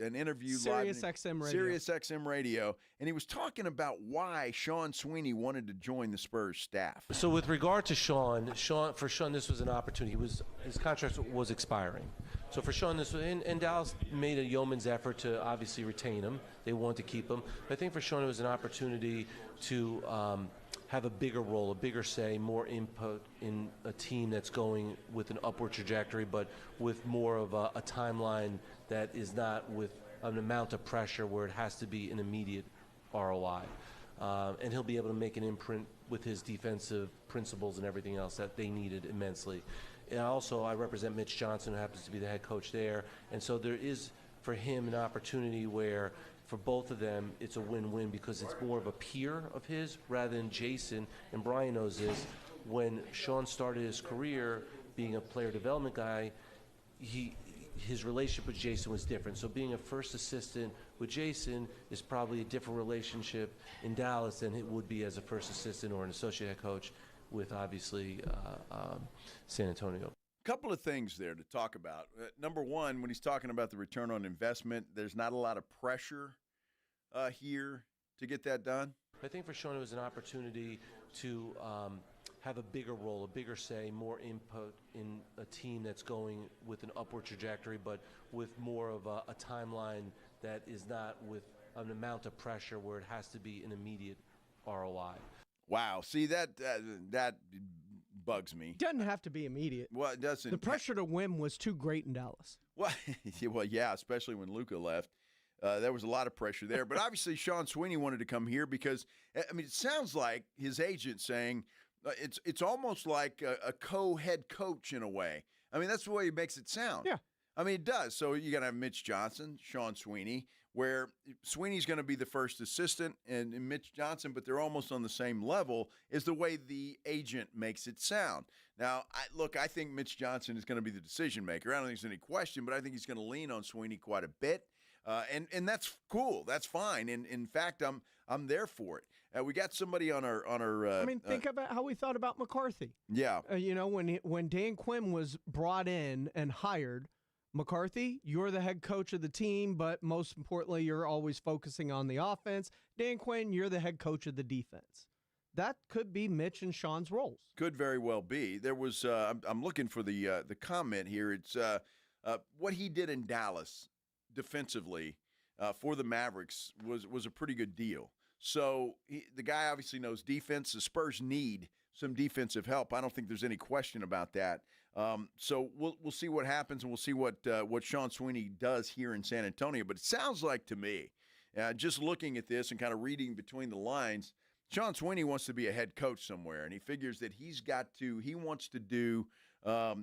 an interview Sirius XM Radio, and he was talking about why Sean Sweeney wanted to join the Spurs staff. So with regard to Sean, this was an opportunity. His contract was expiring. So for Sean, and Dallas made a yeoman's effort to obviously retain him. They wanted to keep him. But I think for Sean, it was an opportunity to have a bigger role, a bigger say, more input in a team that's going with an upward trajectory, but with more of a timeline that is not with an amount of pressure where it has to be an immediate ROI. And he'll be able to make an imprint with his defensive principles and everything else that they needed immensely. And also, I represent Mitch Johnson, who happens to be the head coach there. And so there is, for him, an opportunity where for both of them, it's a win-win because it's more of a peer of his rather than Jason. And Brian knows this. When Sean started his career being a player development guy, his relationship with Jason was different. So being a first assistant with Jason is probably a different relationship in Dallas than it would be as a first assistant or an associate head coach with, obviously, San Antonio. A couple of things there to talk about. Number one, when he's talking about the return on investment, there's not a lot of pressure here to get that done. I think for Sean, it was an opportunity to have a bigger role, a bigger say, more input in a team that's going with an upward trajectory, but with more of a timeline that is not with an amount of pressure where it has to be an immediate ROI. Wow. See, that bugs me. Doesn't have to be immediate. Well, it doesn't. The pressure to win was too great in Dallas. Well, yeah, especially when Luka left. There was a lot of pressure there. But obviously, Sean Sweeney wanted to come here because, I mean, it sounds like his agent saying it's almost like a co-head coach in a way. I mean, that's the way he makes it sound. Yeah. I mean, it does. So you got to have Mitch Johnson, Sean Sweeney, where Sweeney's going to be the first assistant and Mitch Johnson, but they're almost on the same level, is the way the agent makes it sound. Now, I think Mitch Johnson is going to be the decision maker. I don't think there's any question, but I think he's going to lean on Sweeney quite a bit. And that's cool. That's fine. And in fact, I'm there for it. We got somebody on our. Think about how we thought about McCarthy. Yeah. When Dan Quinn was brought in and hired, McCarthy, you're the head coach of the team, but most importantly, you're always focusing on the offense. Dan Quinn, you're the head coach of the defense. That could be Mitch and Sean's roles. Could very well be. There was. I'm looking for the comment here. It's what he did in Dallas defensively for the Mavericks was a pretty good deal. So the guy obviously knows defense. The Spurs need some defensive help. I don't think there's any question about that. So we'll see what happens, and we'll see what Sean Sweeney does here in San Antonio. But it sounds like to me, just looking at this and kind of reading between the lines, Sean Sweeney wants to be a head coach somewhere, and he figures that he wants to do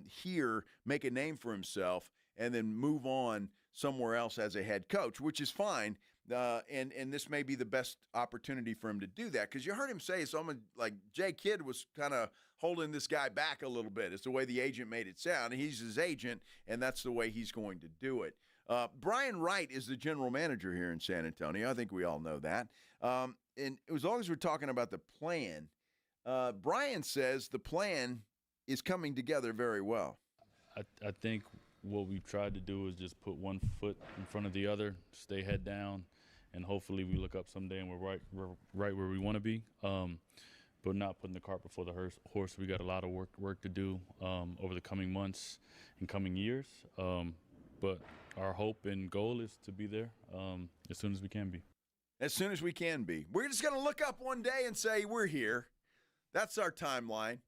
here, make a name for himself, and then move on somewhere else as a head coach, which is fine. And this may be the best opportunity for him to do that, because you heard him say someone like Jay Kidd was kind of holding this guy back a little bit. It's the way the agent made it sound. He's his agent, and that's the way he's going to do it. Brian Wright is the general manager here in San Antonio. I think we all know that. And as long as we're talking about the plan, Brian says the plan is coming together very well. I think what we've tried to do is just put one foot in front of the other, stay head down, and hopefully we look up someday and we're right where we want to be. But not putting the cart before the horse. We got a lot of work to do over the coming months and coming years. But our hope and goal is to be there as soon as we can be. As soon as we can be. We're just going to look up one day and say, we're here. That's our timeline.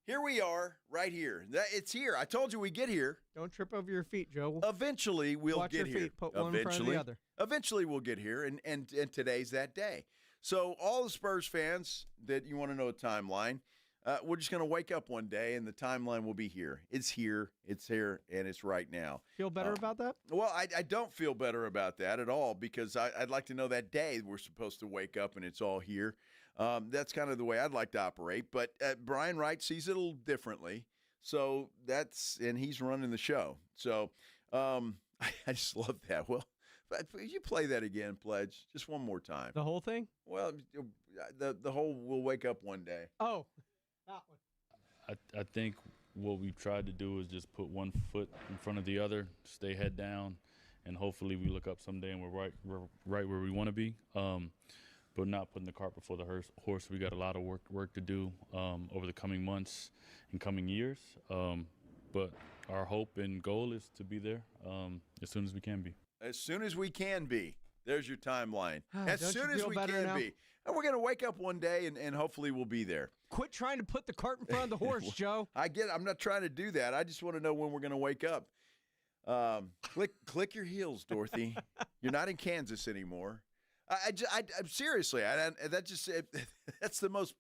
Here we are, right here. It's here. I told you we get here. Don't trip over your feet, Joe. Eventually, we'll Watch get your here. Feet. Put one in front of the other. Eventually, we'll get here, and today's that day. So all the Spurs fans that you want to know a timeline, we're just going to wake up one day, and the timeline will be here. It's here, and it's right now. Feel better about that? Well, I don't feel better about that at all, because I'd like to know that day we're supposed to wake up and it's all here. That's kind of the way I'd like to operate. But Brian Wright sees it a little differently. So and he's running the show. So I just love that. Well, could you play that again, Pledge? Just one more time. The whole thing? Well, the whole we'll wake up one day. Oh, that one. I think what we've tried to do is just put one foot in front of the other, stay head down, and hopefully we look up someday and we're right where we want to be. But not putting the cart before the horse. We got a lot of work to do over the coming months and coming years. But our hope and goal is to be there as soon as we can be. As soon as we can be. There's your timeline. As soon as we can be. And we're going to wake up one day and hopefully we'll be there. Quit trying to put the cart in front of the horse, Joe. I'm not trying to do that. I just want to know when we're going to wake up. Click your heels, Dorothy. You're not in Kansas anymore. I'm seriously, that's the most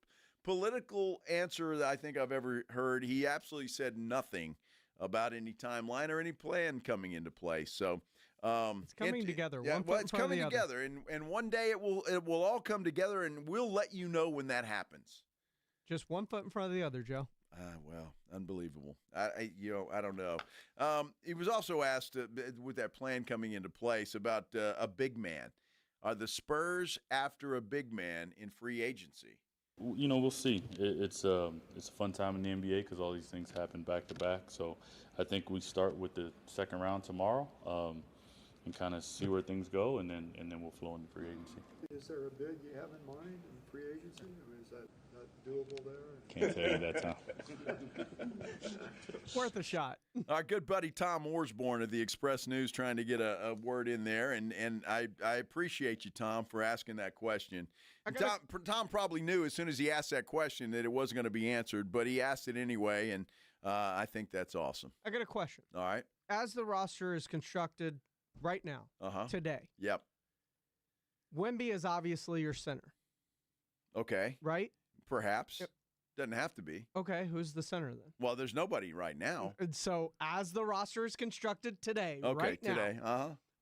political answer that I think I've ever heard. He absolutely said nothing about any timeline or any plan coming into play. So it's coming together. Yeah, it's coming together, and one day it will all come together, and we'll let you know when that happens. Just one foot in front of the other, Joe. Well, unbelievable. I don't know. He was also asked with that plan coming into place about a big man. Are the Spurs after a big man in free agency? We'll see. It's a fun time in the NBA because all these things happen back to back. So I think we start with the second round tomorrow and kind of see where things go, and then we'll flow into free agency. Is there a bid you have in mind in free agency? I mean, is that not doable there? Can't tell you that, Tom. Worth a shot. Our good buddy Tom Orsborn of the Express News trying to get a word in there, and I appreciate you, Tom, for asking that question. Tom probably knew as soon as he asked that question that it wasn't going to be answered, but he asked it anyway, and I think that's awesome. I got a question. All right. As the roster is constructed right now, today. Yep. Wemby is obviously your center. Okay. Right? Perhaps. Doesn't have to be. Okay, who's the center then? Well, there's nobody right now. And so as the roster is constructed today, Okay, right now, today.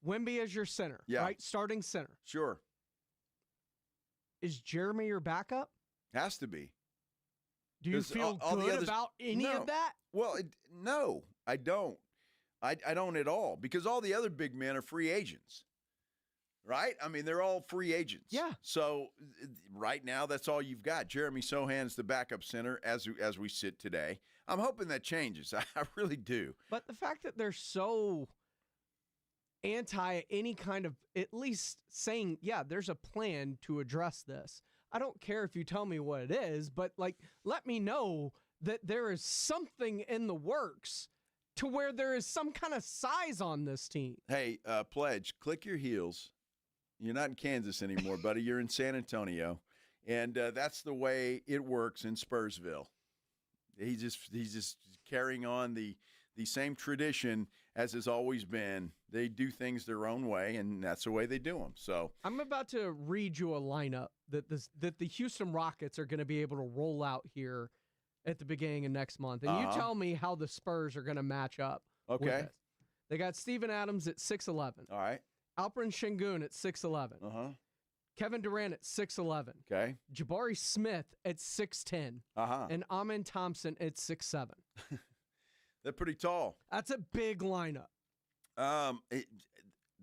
Wemby is your center, Yeah. right? Starting center. Sure. Is Jeremy your backup? Has to be. Do you feel good about any of that? Well, no, I don't. I don't at all, because all the other big men are free agents, right? I mean, they're all free agents. Yeah. So right now, that's all you've got. Jeremy Sohan's the backup center as we sit today. I'm hoping that changes. I really do. But the fact that they're so anti any kind of, at least saying, yeah, there's a plan to address this. I don't care if you tell me what it is, but like, let me know that there is something in the works to where there is some kind of size on this team. Hey, Pledge, click your heels. You're not in Kansas anymore, buddy. You're in San Antonio, and that's the way it works in Spursville. He's just carrying on the same tradition as has always been. They do things their own way, and that's the way they do them. So I'm about to read you a lineup that the Houston Rockets are going to be able to roll out here at the beginning of next month. And you tell me how the Spurs are going to match up. Okay. With it. They got Steven Adams at 6'11". All right. Alperen Şengün at 6'11". Kevin Durant at 6'11". Okay. Jabari Smith at 6'10". And Amen Thompson at 6'7". They're pretty tall. That's a big lineup.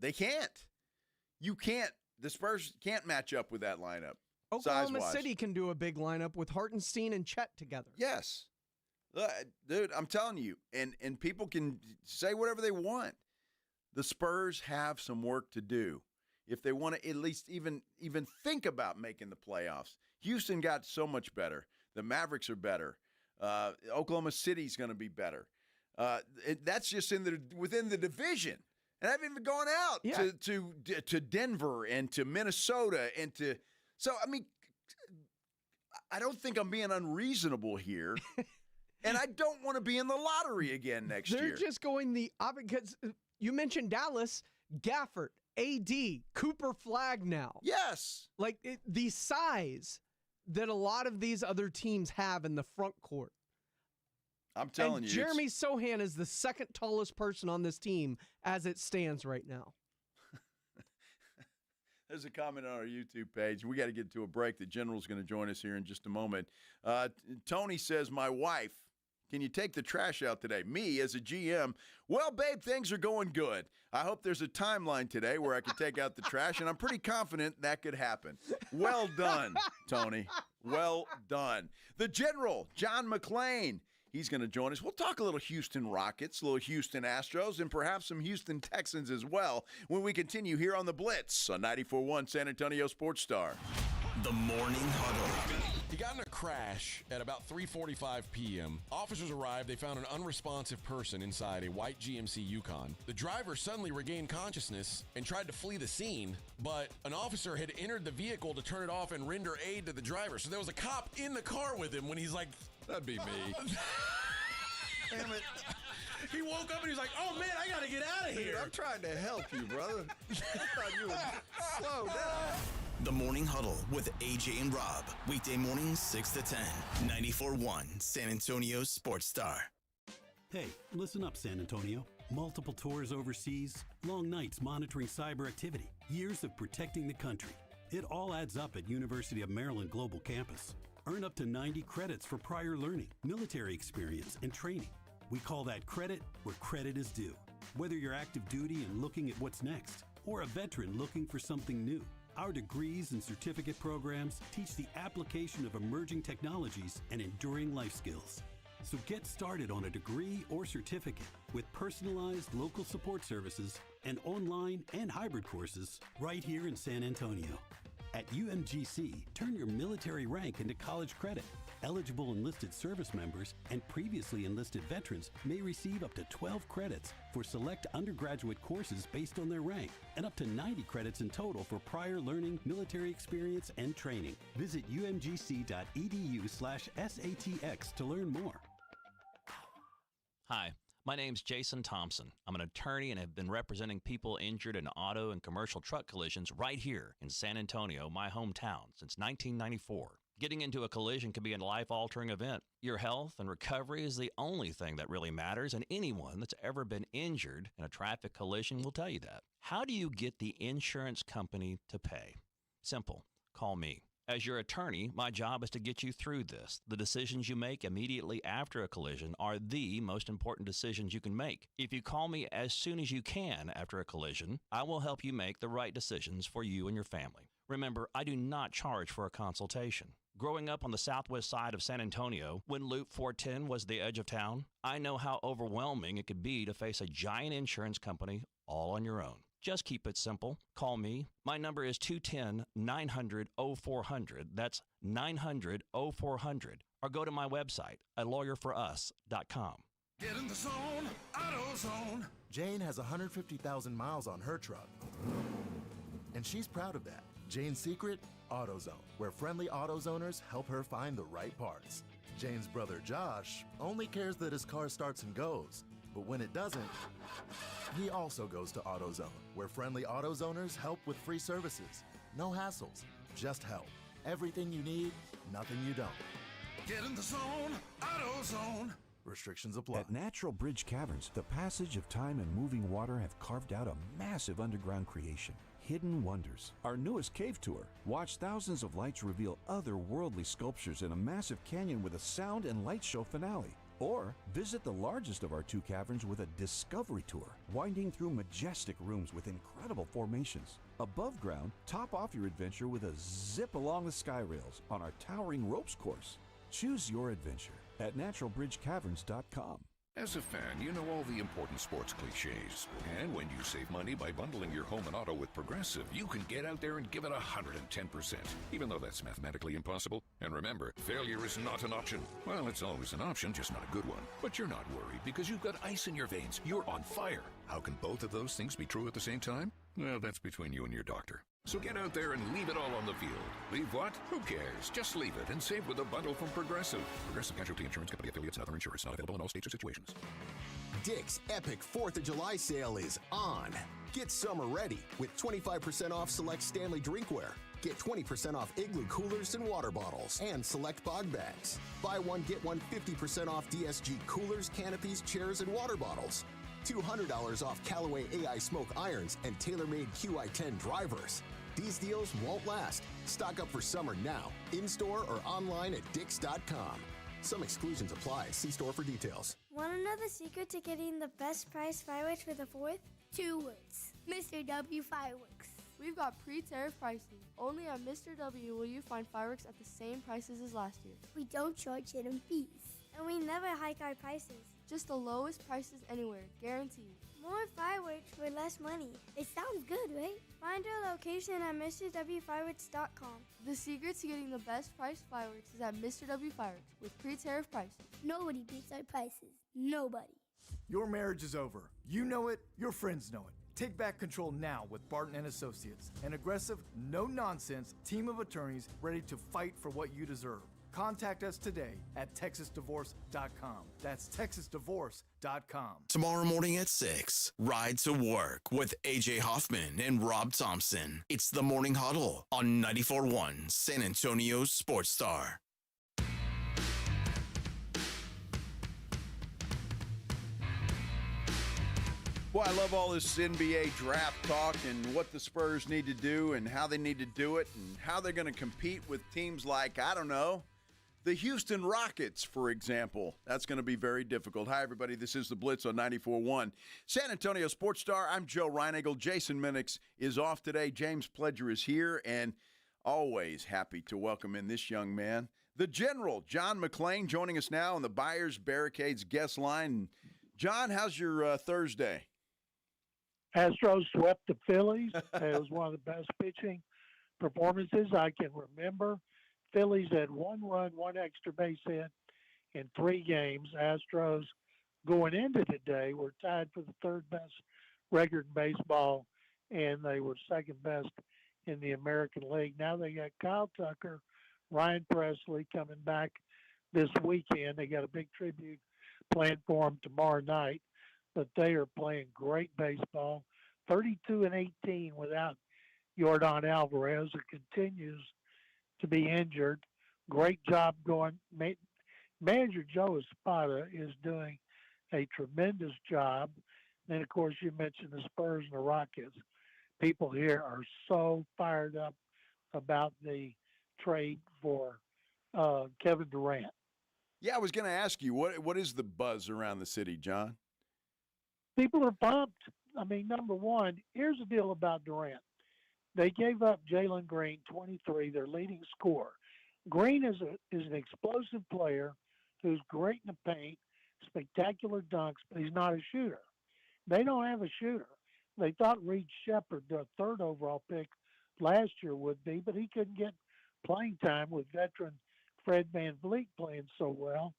They can't. You can't. The Spurs can't match up with that lineup. Oklahoma size-wise. City can do a big lineup with Hartenstein and Chet together. Yes. Dude, I'm telling you, and people can say whatever they want. The Spurs have some work to do if they want to at least even think about making the playoffs. Houston got so much better. The Mavericks are better. Oklahoma City's going to be better. That's just within the division. And I haven't even gone out to Denver and to Minnesota and to – so, I mean, I don't think I'm being unreasonable here. And I don't want to be in the lottery again next year. They're just going the opposite, because you mentioned Dallas, Gafford, AD, Cooper Flagg now. Yes. Like the size that a lot of these other teams have in the front court. I'm telling you. Jeremy Sohan is the second tallest person on this team as it stands right now. There's a comment on our YouTube page. We got to get to a break. The General's going to join us here in just a moment. Tony says, my wife, can you take the trash out today? Me, as a GM, well, babe, things are going good. I hope there's a timeline today where I can take out the trash, and I'm pretty confident that could happen. Well done, Tony. Well done. The General, John McClain. He's going to join us. We'll talk a little Houston Rockets, a little Houston Astros, and perhaps some Houston Texans as well when we continue here on the Blitz on 94.1 San Antonio Sports Star. The Morning Huddle. He got in a crash at about 3:45 p.m. Officers arrived. They found an unresponsive person inside a white GMC Yukon. The driver suddenly regained consciousness and tried to flee the scene, but an officer had entered the vehicle to turn it off and render aid to the driver. So there was a cop in the car with him when he's like, that'd be me. Damn it. He woke up and he's like, oh man, I gotta get out of here. Dude, I'm trying to help you, brother. I thought you would slow down. The Morning Huddle with AJ and Rob. Weekday mornings 6 to 10. 94.1 San Antonio Sports Star. Hey, listen up, San Antonio. Multiple tours overseas, long nights monitoring cyber activity, years of protecting the country. It all adds up at University of Maryland Global Campus. Earn up to 90 credits for prior learning, military experience, and training. We call that credit where credit is due. Whether you're active duty and looking at what's next, or a veteran looking for something new, our degrees and certificate programs teach the application of emerging technologies and enduring life skills. So get started on a degree or certificate with personalized local support services and online and hybrid courses right here in San Antonio. At UMGC, turn your military rank into college credit. Eligible enlisted service members and previously enlisted veterans may receive up to 12 credits for select undergraduate courses based on their rank, and up to 90 credits in total for prior learning, military experience, and training. Visit umgc.edu/SATX to learn more. Hi, my name's Jason Thompson. I'm an attorney and have been representing people injured in auto and commercial truck collisions right here in San Antonio, my hometown, since 1994. Getting into a collision can be a life-altering event. Your health and recovery is the only thing that really matters, and anyone that's ever been injured in a traffic collision will tell you that. How do you get the insurance company to pay? Simple. Call me. As your attorney, my job is to get you through this. The decisions you make immediately after a collision are the most important decisions you can make. If you call me as soon as you can after a collision, I will help you make the right decisions for you and your family. Remember, I do not charge for a consultation. Growing up on the southwest side of San Antonio, when Loop 410 was the edge of town, I know how overwhelming it could be to face a giant insurance company all on your own. Just keep it simple. Call me. My number is 210-900-0400. That's 900-0400. Or go to my website at lawyerforus.com. Get in the zone, AutoZone. Jane has 150,000 miles on her truck, and she's proud of that. Jane's secret? AutoZone, where friendly AutoZoners help her find the right parts. Jane's brother Josh only cares that his car starts and goes, but when it doesn't, he also goes to AutoZone, where friendly AutoZoners help with free services. No hassles, just help. Everything you need, nothing you don't. Get in the zone, AutoZone. Restrictions apply. At Natural Bridge Caverns, the passage of time and moving water have carved out a massive underground creation. Hidden Wonders, our newest cave tour. Watch thousands of lights reveal otherworldly sculptures in a massive canyon with a sound and light show finale. Or visit the largest of our two caverns with a discovery tour, winding through majestic rooms with incredible formations. Above ground, top off your adventure with a zip along the sky rails on our towering ropes course. Choose your adventure at naturalbridgecaverns.com. As a fan, you know all the important sports cliches. And when you save money by bundling your home and auto with Progressive, you can get out there and give it 110%, even though that's mathematically impossible. And remember, failure is not an option. Well, it's always an option, just not a good one. But you're not worried because you've got ice in your veins. You're on fire. How can both of those things be true at the same time? Well, that's between you and your doctor. So get out there and leave it all on the field. Leave what? Who cares? Just leave it and save with a bundle from Progressive. Progressive Casualty Insurance Company affiliates and other insurers. Not available in all states or situations. Dick's epic 4th of July sale is on. Get summer ready with 25% off select Stanley drinkware. Get 20% off Igloo coolers and water bottles and select bog bags. Buy one, get one 50% off DSG coolers, canopies, chairs, and water bottles. $200 off Callaway AI smoke irons and TaylorMade QI10 drivers. These deals won't last. Stock up for summer now, in-store or online at Dicks.com. Some exclusions apply. See store for details. Want to know the secret to getting the best price fireworks for the 4th? 2 words. Mr. W Fireworks. We've got pre-tariff pricing. Only at Mr. W will you find fireworks at the same prices as last year. We don't charge hidden fees. And we never hike our prices. Just the lowest prices anywhere, guaranteed. More fireworks for less money. It sounds good, right? Find our location at MrWFireworks.com. The secret to getting the best priced fireworks is at Mr. W Fireworks with pre-tariff prices. Nobody beats our prices. Nobody. Your marriage is over. You know it. Your friends know it. Take back control now with Barton & Associates, an aggressive, no-nonsense team of attorneys ready to fight for what you deserve. Contact us today at TexasDivorce.com. That's TexasDivorce.com. Tomorrow morning at 6, Ride to Work with AJ Hoffman and Rob Thompson. It's the Morning Huddle on 94.1 San Antonio Sports Star. Well, I love all this NBA draft talk and what the Spurs need to do and how they need to do it and how they're going to compete with teams like, I don't know, the Houston Rockets, for example. That's going to be very difficult. Hi, everybody. This is the Blitz on 94.1 San Antonio Sports Star. I'm Joe Reinagle. Jason Minix is off today. James Pledger is here, and always happy to welcome in this young man, the General, John McClain, joining us now on the Buyers Barricades guest line. John, how's your Thursday? Astros swept the Phillies. It was one of the best pitching performances I can remember. Phillies had 1 run, 1 extra base hit in 3 games. Astros, going into today, were tied for the 3rd best record in baseball, and they were 2nd best in the American League. Now they got Kyle Tucker, Ryan Presley coming back this weekend. They got a big tribute planned for them tomorrow night, but they are playing great baseball. 32-18 without Yordan Alvarez, who continues to be injured. great job going. Manager Joe Espada is doing a tremendous job. And of course, you mentioned the Spurs and the Rockets. People here are so fired up about the trade for Kevin Durant. Yeah, I was going to ask you, what is the buzz around the city, John? People are pumped. I mean, number one, here's the deal about Durant. They gave up Jalen Green, 23, their leading scorer. Green is an explosive player who's great in the paint, spectacular dunks, but he's not a shooter. They don't have a shooter. They thought Reed Shepard, the third overall pick last year, would be, but he couldn't get playing time with veteran Fred VanVleet playing so well.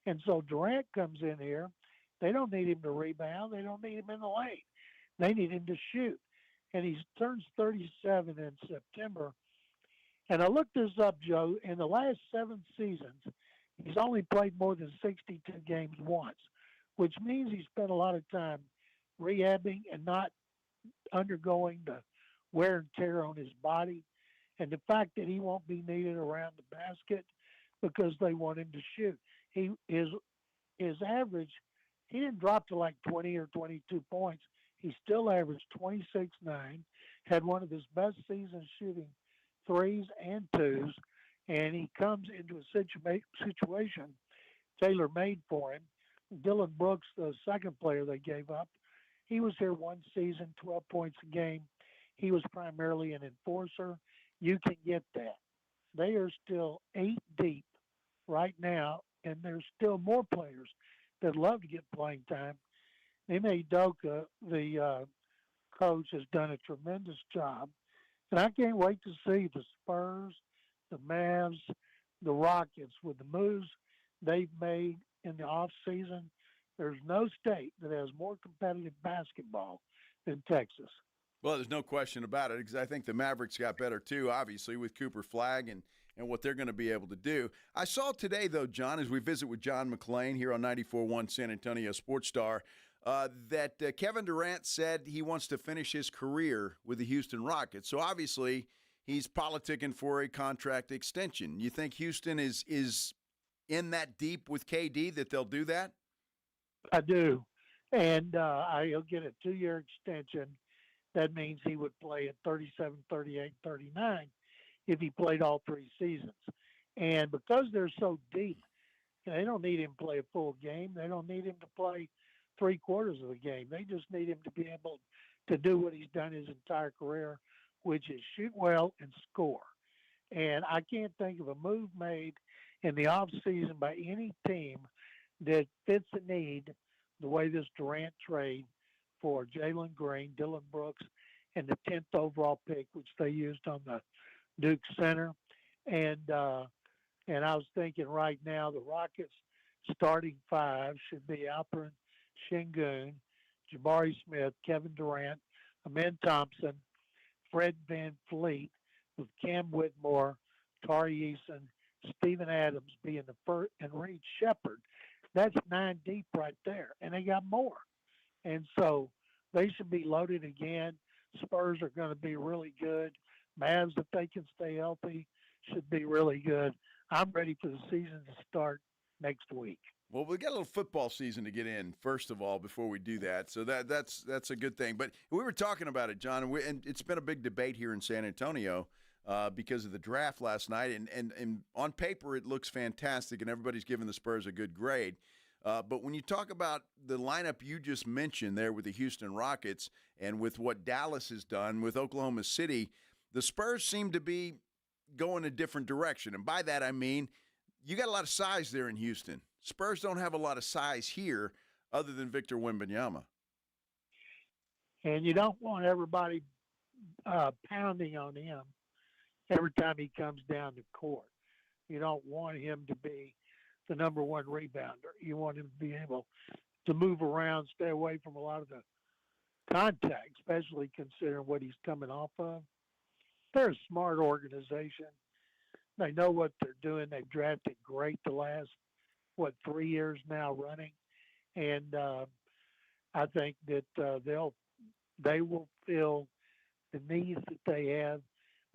And so Durant comes in here. They don't need him to rebound. They don't need him in the lane. They need him to shoot. And he turns 37 in September. And I looked this up, Joe. In the last 7 seasons, he's only played more than 62 games once, which means he spent a lot of time rehabbing and not undergoing the wear and tear on his body. And the fact that he won't be needed around the basket because they want him to shoot. His average, he didn't drop to like 20 or 22 points. He still averaged 26-9, had one of his best seasons shooting threes and twos, and he comes into a situation tailor-made for him. Dylan Brooks, the second player they gave up, he was here one season, 12 points a game. He was primarily an enforcer. You can get that. They are still 8 deep right now, and there's still more players that love to get playing time. Ime Udoka, the coach, has done a tremendous job. And I can't wait to see the Spurs, the Mavs, the Rockets with the moves they've made in the offseason. There's no state that has more competitive basketball than Texas. Well, there's no question about it, because I think the Mavericks got better too, obviously, with Cooper Flagg and what they're going to be able to do. I saw today, though, John, as we visit with John McClain here on 94.1 San Antonio Sports Star, that Kevin Durant said he wants to finish his career with the Houston Rockets. So obviously he's politicking for a contract extension. You think Houston is in that deep with KD that they'll do that? I do. And he'll get a 2-year extension. That means he would play at 37, 38, 39 if he played all 3 seasons. And because they're so deep, they don't need him to play a full game. They don't need him to play 3/4 of the game. They just need him to be able to do what he's done his entire career, which is shoot well and score. And I can't think of a move made in the offseason by any team that fits the need the way this Durant trade for Jalen Green, Dylan Brooks, and the 10th overall pick, which they used on the Duke Center. And I was thinking right now the Rockets' starting 5 should be Alperen Şengün, Jabari Smith, Kevin Durant, Amen Thompson, Fred VanVleet, with Cam Whitmore, Tari Eason, Steven Adams being the first, and Reed Shepard. That's 9 deep right there, and they got more. And so they should be loaded again. Spurs are going to be really good. Mavs, if they can stay healthy, should be really good. I'm ready for the season to start next week. Well, we got a little football season to get in, first of all, before we do that. So that's a good thing. But we were talking about it, John, and it's been a big debate here in San Antonio because of the draft last night. And on paper, it looks fantastic, and everybody's giving the Spurs a good grade. But when you talk about the lineup you just mentioned there with the Houston Rockets and with what Dallas has done with Oklahoma City, the Spurs seem to be going a different direction. And by that, I mean you got a lot of size there in Houston. Spurs don't have a lot of size here other than Victor Wembanyama. And you don't want everybody pounding on him every time he comes down the court. You don't want him to be the number one rebounder. You want him to be able to move around, stay away from a lot of the contact, especially considering what he's coming off of. They're a smart organization. They know what they're doing. They've drafted great the last, 3 years now running. And I think that they will fill the needs that they have,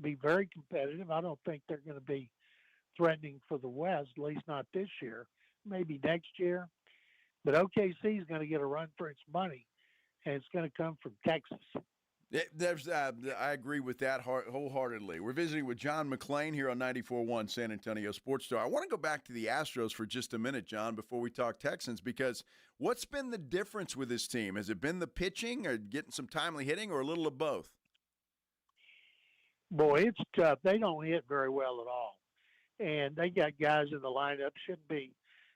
be very competitive. I don't think they're going to be threatening for the West, at least not this year, maybe next year. But OKC is going to get a run for its money, and it's going to come from Texas. I agree with that wholeheartedly. We're visiting with John McClain here on 94.1 San Antonio Sports Star. I want to go back to the Astros for just a minute, John, before we talk Texans, because what's been the difference with this team? Has it been the pitching or getting some timely hitting or a little of both? Boy, it's tough. They don't hit very well at all. And they got guys in the lineup shouldn't be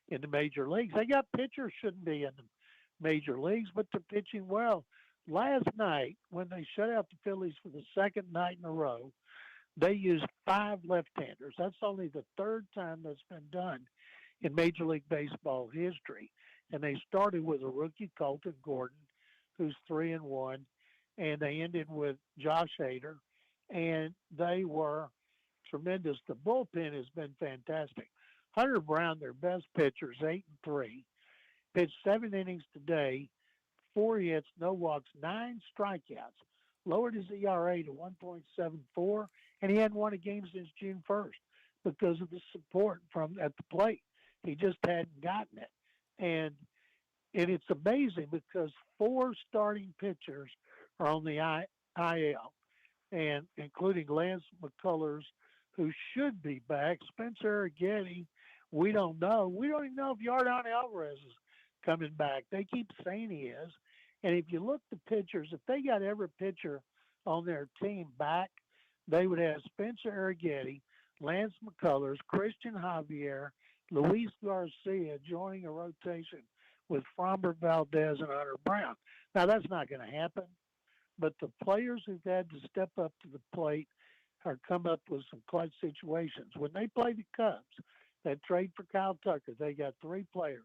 in the major leagues. They got pitchers shouldn't be in the major leagues, but they're pitching well. Last night, when they shut out the Phillies for the second night in a row, they used 5 left-handers. That's only the third time that's been done in Major League Baseball history. And they started with a rookie, Colton Gordon, who's 3-1, and they ended with Josh Hader, and they were tremendous. The bullpen has been fantastic. Hunter Brown, their best pitcher, is 8-3, pitched 7 innings today, 4 hits, no walks, 9 strikeouts, lowered his ERA to 1.74, and he hadn't won a game since June 1st because of the support from at the plate. He just hadn't gotten it. And it's amazing because 4 starting pitchers are on the IL, and including Lance McCullers, who should be back. Spencer Arrighetti, we don't know. We don't even know if Yordan Alvarez is coming back. They keep saying he is. And if you look at the pitchers, if they got every pitcher on their team back, they would have Spencer Arrighetti, Lance McCullers, Christian Javier, Luis Garcia joining a rotation with Framber Valdez and Hunter Brown. Now, that's not going to happen, but the players who've had to step up to the plate are come up with some clutch situations. When they play the Cubs, that trade for Kyle Tucker, they got 3 players.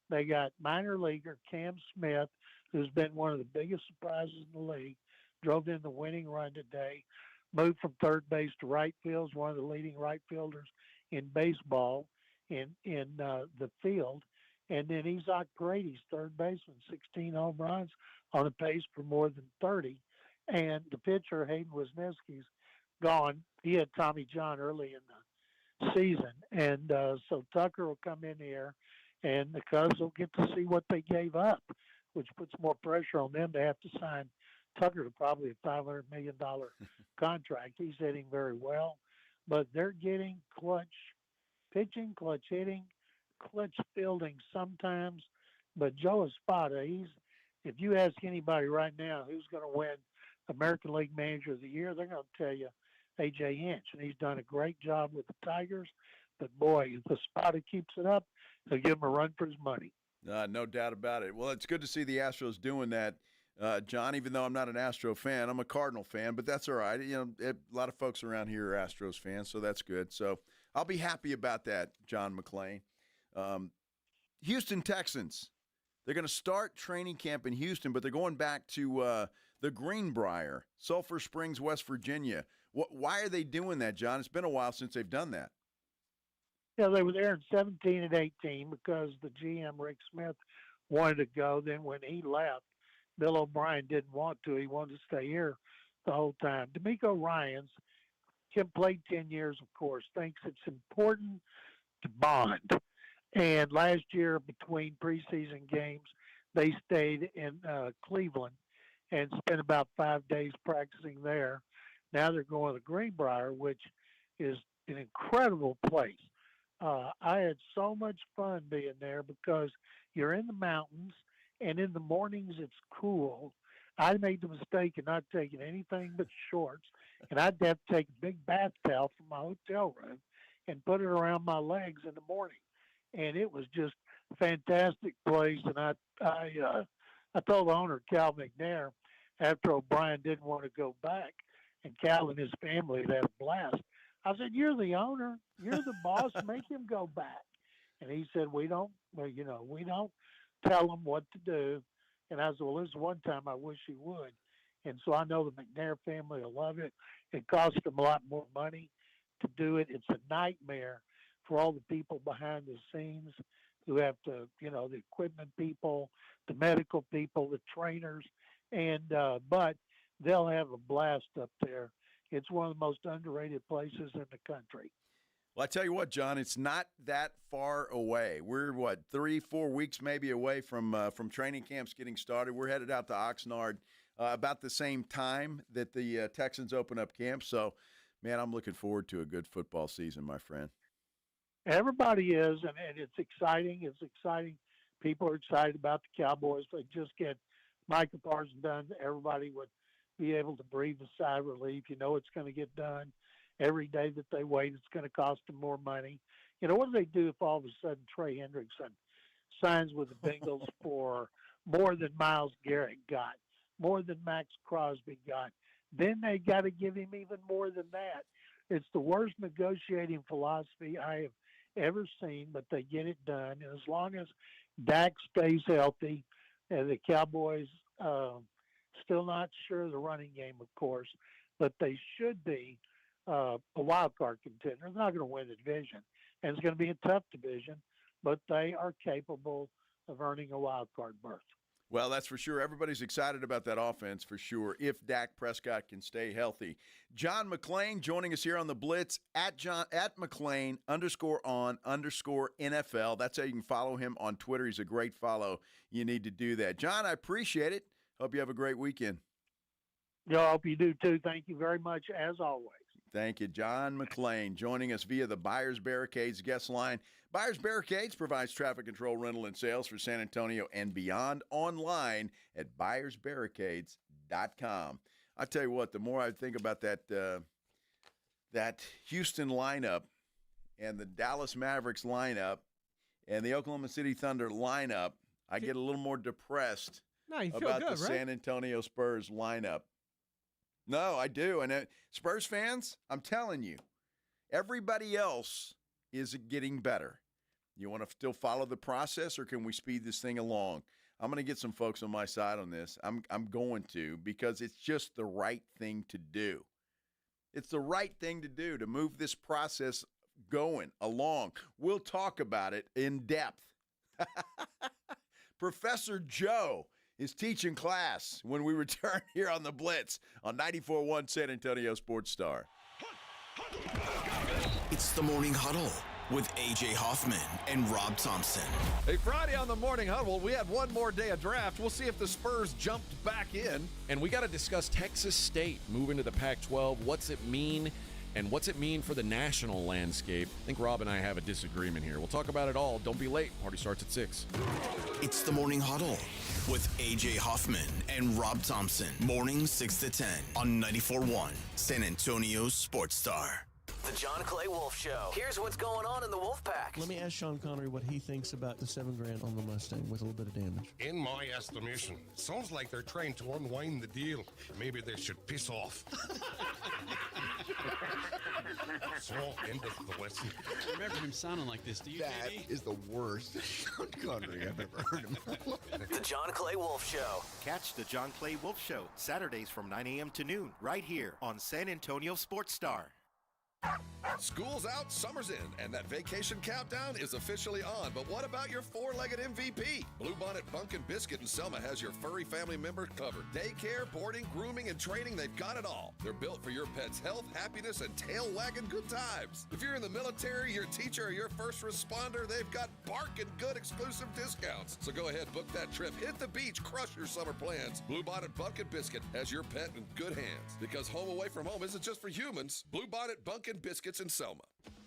They got minor leaguer Cam Smith, who's been one of the biggest surprises in the league, drove in the winning run today, moved from third base to right field, is one of the leading right fielders in baseball in the field. And then Isaac Brady's third baseman, 16 home runs, on a pace for more than 30. And the pitcher, Hayden Wisniewski's gone. He had Tommy John early in the season. And so Tucker will come in here, and the Cubs will get to see what they gave up, which puts more pressure on them to have to sign Tucker to probably a $500 million contract. He's hitting very well, but they're getting clutch pitching, clutch hitting, clutch fielding sometimes. But Joe Espada, if you ask anybody right now who's going to win American League Manager of the Year, they're going to tell you A.J. Hinch, and he's done a great job with the Tigers. But, boy, if Espada keeps it up, they'll give him a run for his money. No doubt about it. Well, it's good to see the Astros doing that, John, even though I'm not an Astro fan. I'm a Cardinal fan, but that's all right. You know, a lot of folks around here are Astros fans, so that's good. So I'll be happy about that, John McClain. Houston Texans, they're going to start training camp in Houston, but they're going back to the Greenbrier, Sulphur Springs, West Virginia. Why are they doing that, John? It's been a while since they've done that. Yeah, they were there in 17 and 18 because the GM, Rick Smith, wanted to go. Then when he left, Bill O'Brien didn't want to. He wanted to stay here the whole time. D'Amico Ryans, played 10 years, of course, thinks it's important to bond. And last year, between preseason games, they stayed in Cleveland and spent about 5 days practicing there. Now they're going to Greenbrier, which is an incredible place. I had so much fun being there because you're in the mountains, and in the mornings it's cool. I made the mistake of not taking anything but shorts, and I'd have to take a big bath towel from my hotel room and put it around my legs in the morning. And it was just a fantastic place. And I told the owner, Cal McNair, after O'Brien didn't want to go back, and Cal and his family had a blast, I said, "You're the owner. You're the boss. Make him go back." And he said, we don't tell him what to do. And I said, "Well, this is one time I wish he would." And so I know the McNair family will love it. It costs them a lot more money to do it. It's a nightmare for all the people behind the scenes who have to, the equipment people, the medical people, the trainers, but they'll have a blast up there. It's one of the most underrated places in the country. Well, I tell you what, John, it's not that far away. We're, 3-4 weeks maybe away from training camps getting started. We're headed out to Oxnard about the same time that the Texans open up camp. So, man, I'm looking forward to a good football season, my friend. Everybody is, and it's exciting. It's exciting. People are excited about the Cowboys. They just get Micah Parsons done. Everybody would be able to breathe a sigh of relief. You know it's going to get done. Every day that they wait, it's going to cost them more money. You know, what do they do if all of a sudden Trey Hendrickson signs with the Bengals for more than Myles Garrett got, more than Max Crosby got? Then they got to give him even more than that. It's the worst negotiating philosophy I have ever seen, but they get it done. And as long as Dak stays healthy, and the Cowboys still not sure of the running game, of course, but they should be a wild card contender. They're not going to win the division, and it's going to be a tough division, but they are capable of earning a wild card berth. Well, that's for sure. Everybody's excited about that offense for sure, if Dak Prescott can stay healthy. John McClain joining us here on the Blitz at McClain_on_NFL. That's how you can follow him on Twitter. He's a great follow. You need to do that. John, I appreciate it. Hope you have a great weekend. Yeah, I hope you do too. Thank you very much, as always. Thank you. John McClain joining us via the Buyers Barricades guest line. Buyers Barricades provides traffic control, rental, and sales for San Antonio and beyond online at buyersbarricades.com. I tell you what, the more I think about that Houston lineup and the Dallas Mavericks lineup and the Oklahoma City Thunder lineup, I get a little more depressed about the San Antonio Spurs lineup. No, I do. And Spurs fans, I'm telling you, everybody else is getting better. You want to still follow the process, or can we speed this thing along? I'm going to get some folks on my side on this. I'm going to, because it's just the right thing to do. It's the right thing to do to move this process going along. We'll talk about it in depth. Professor Joe is teaching class when we return here on the Blitz on 94.1 San Antonio Sports Star. It's the Morning Huddle with A.J. Hoffman and Rob Thompson. Hey, Friday on the Morning Huddle, we had one more day of draft. We'll see if the Spurs jumped back in. And we got to discuss Texas State moving to the Pac-12. What's it mean? And what's it mean for the national landscape? I think Rob and I have a disagreement here. We'll talk about it all. Don't be late. Party starts at 6. It's the Morning Huddle with A.J. Hoffman and Rob Thompson. Mornings 6 to 10 on 94.1 San Antonio Sports Star. The John Clay Wolf Show. Here's what's going on in the Wolf Pack. Let me ask Sean Connery what he thinks about the $7,000 on the Mustang with a little bit of damage. In my estimation, it sounds like they're trying to unwind the deal. Maybe they should piss off. So, end of the lesson. I remember him sounding like this. Do you, That JD? is the worst Sean Connery I've ever heard in my life. The John Clay Wolf Show. Catch the John Clay Wolf Show Saturdays from 9 a.m. to noon right here on San Antonio Sports Star. School's out, summer's in, and that vacation countdown is officially on. But what about your four-legged MVP? Bluebonnet Bunk and Biscuit in Selma has your furry family member covered. Daycare, boarding, grooming, and training, they've got it all. They're built for your pet's health, happiness, and tail-wagging good times. If you're in the military, your teacher, or your first responder, they've got barking good exclusive discounts. So go ahead, book that trip, hit the beach, crush your summer plans. Bluebonnet Bunk and Biscuit has your pet in good hands. Because home away from home isn't just for humans. Bluebonnet Bunk and Biscuits in Selma.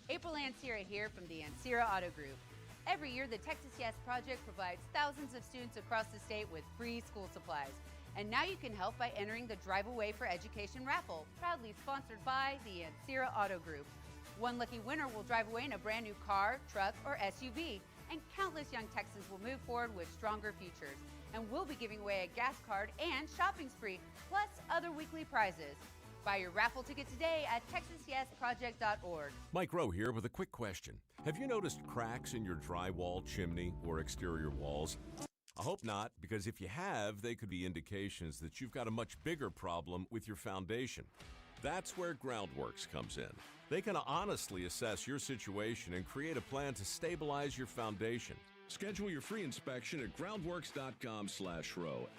April Ansira here from the Ansira Auto Group. Every year, the Texas Yes Project provides thousands of students across the state with free school supplies. And now you can help by entering the Drive Away for Education raffle, proudly sponsored by the Ansira Auto Group. One lucky winner will drive away in a brand new car, truck, or SUV, and countless young Texans will move forward with stronger futures. And we'll be giving away a gas card and shopping spree, plus other weekly prizes. Buy your raffle ticket today at TexasYesProject.org. Mike Rowe here with a quick question. Have you noticed cracks in your drywall, chimney, or exterior walls? I hope not, because if you have, they could be indications that you've got a much bigger problem with your foundation. That's where Groundworks comes in. They can honestly assess your situation and create a plan to stabilize your foundation. Schedule your free inspection at groundworks.com/row.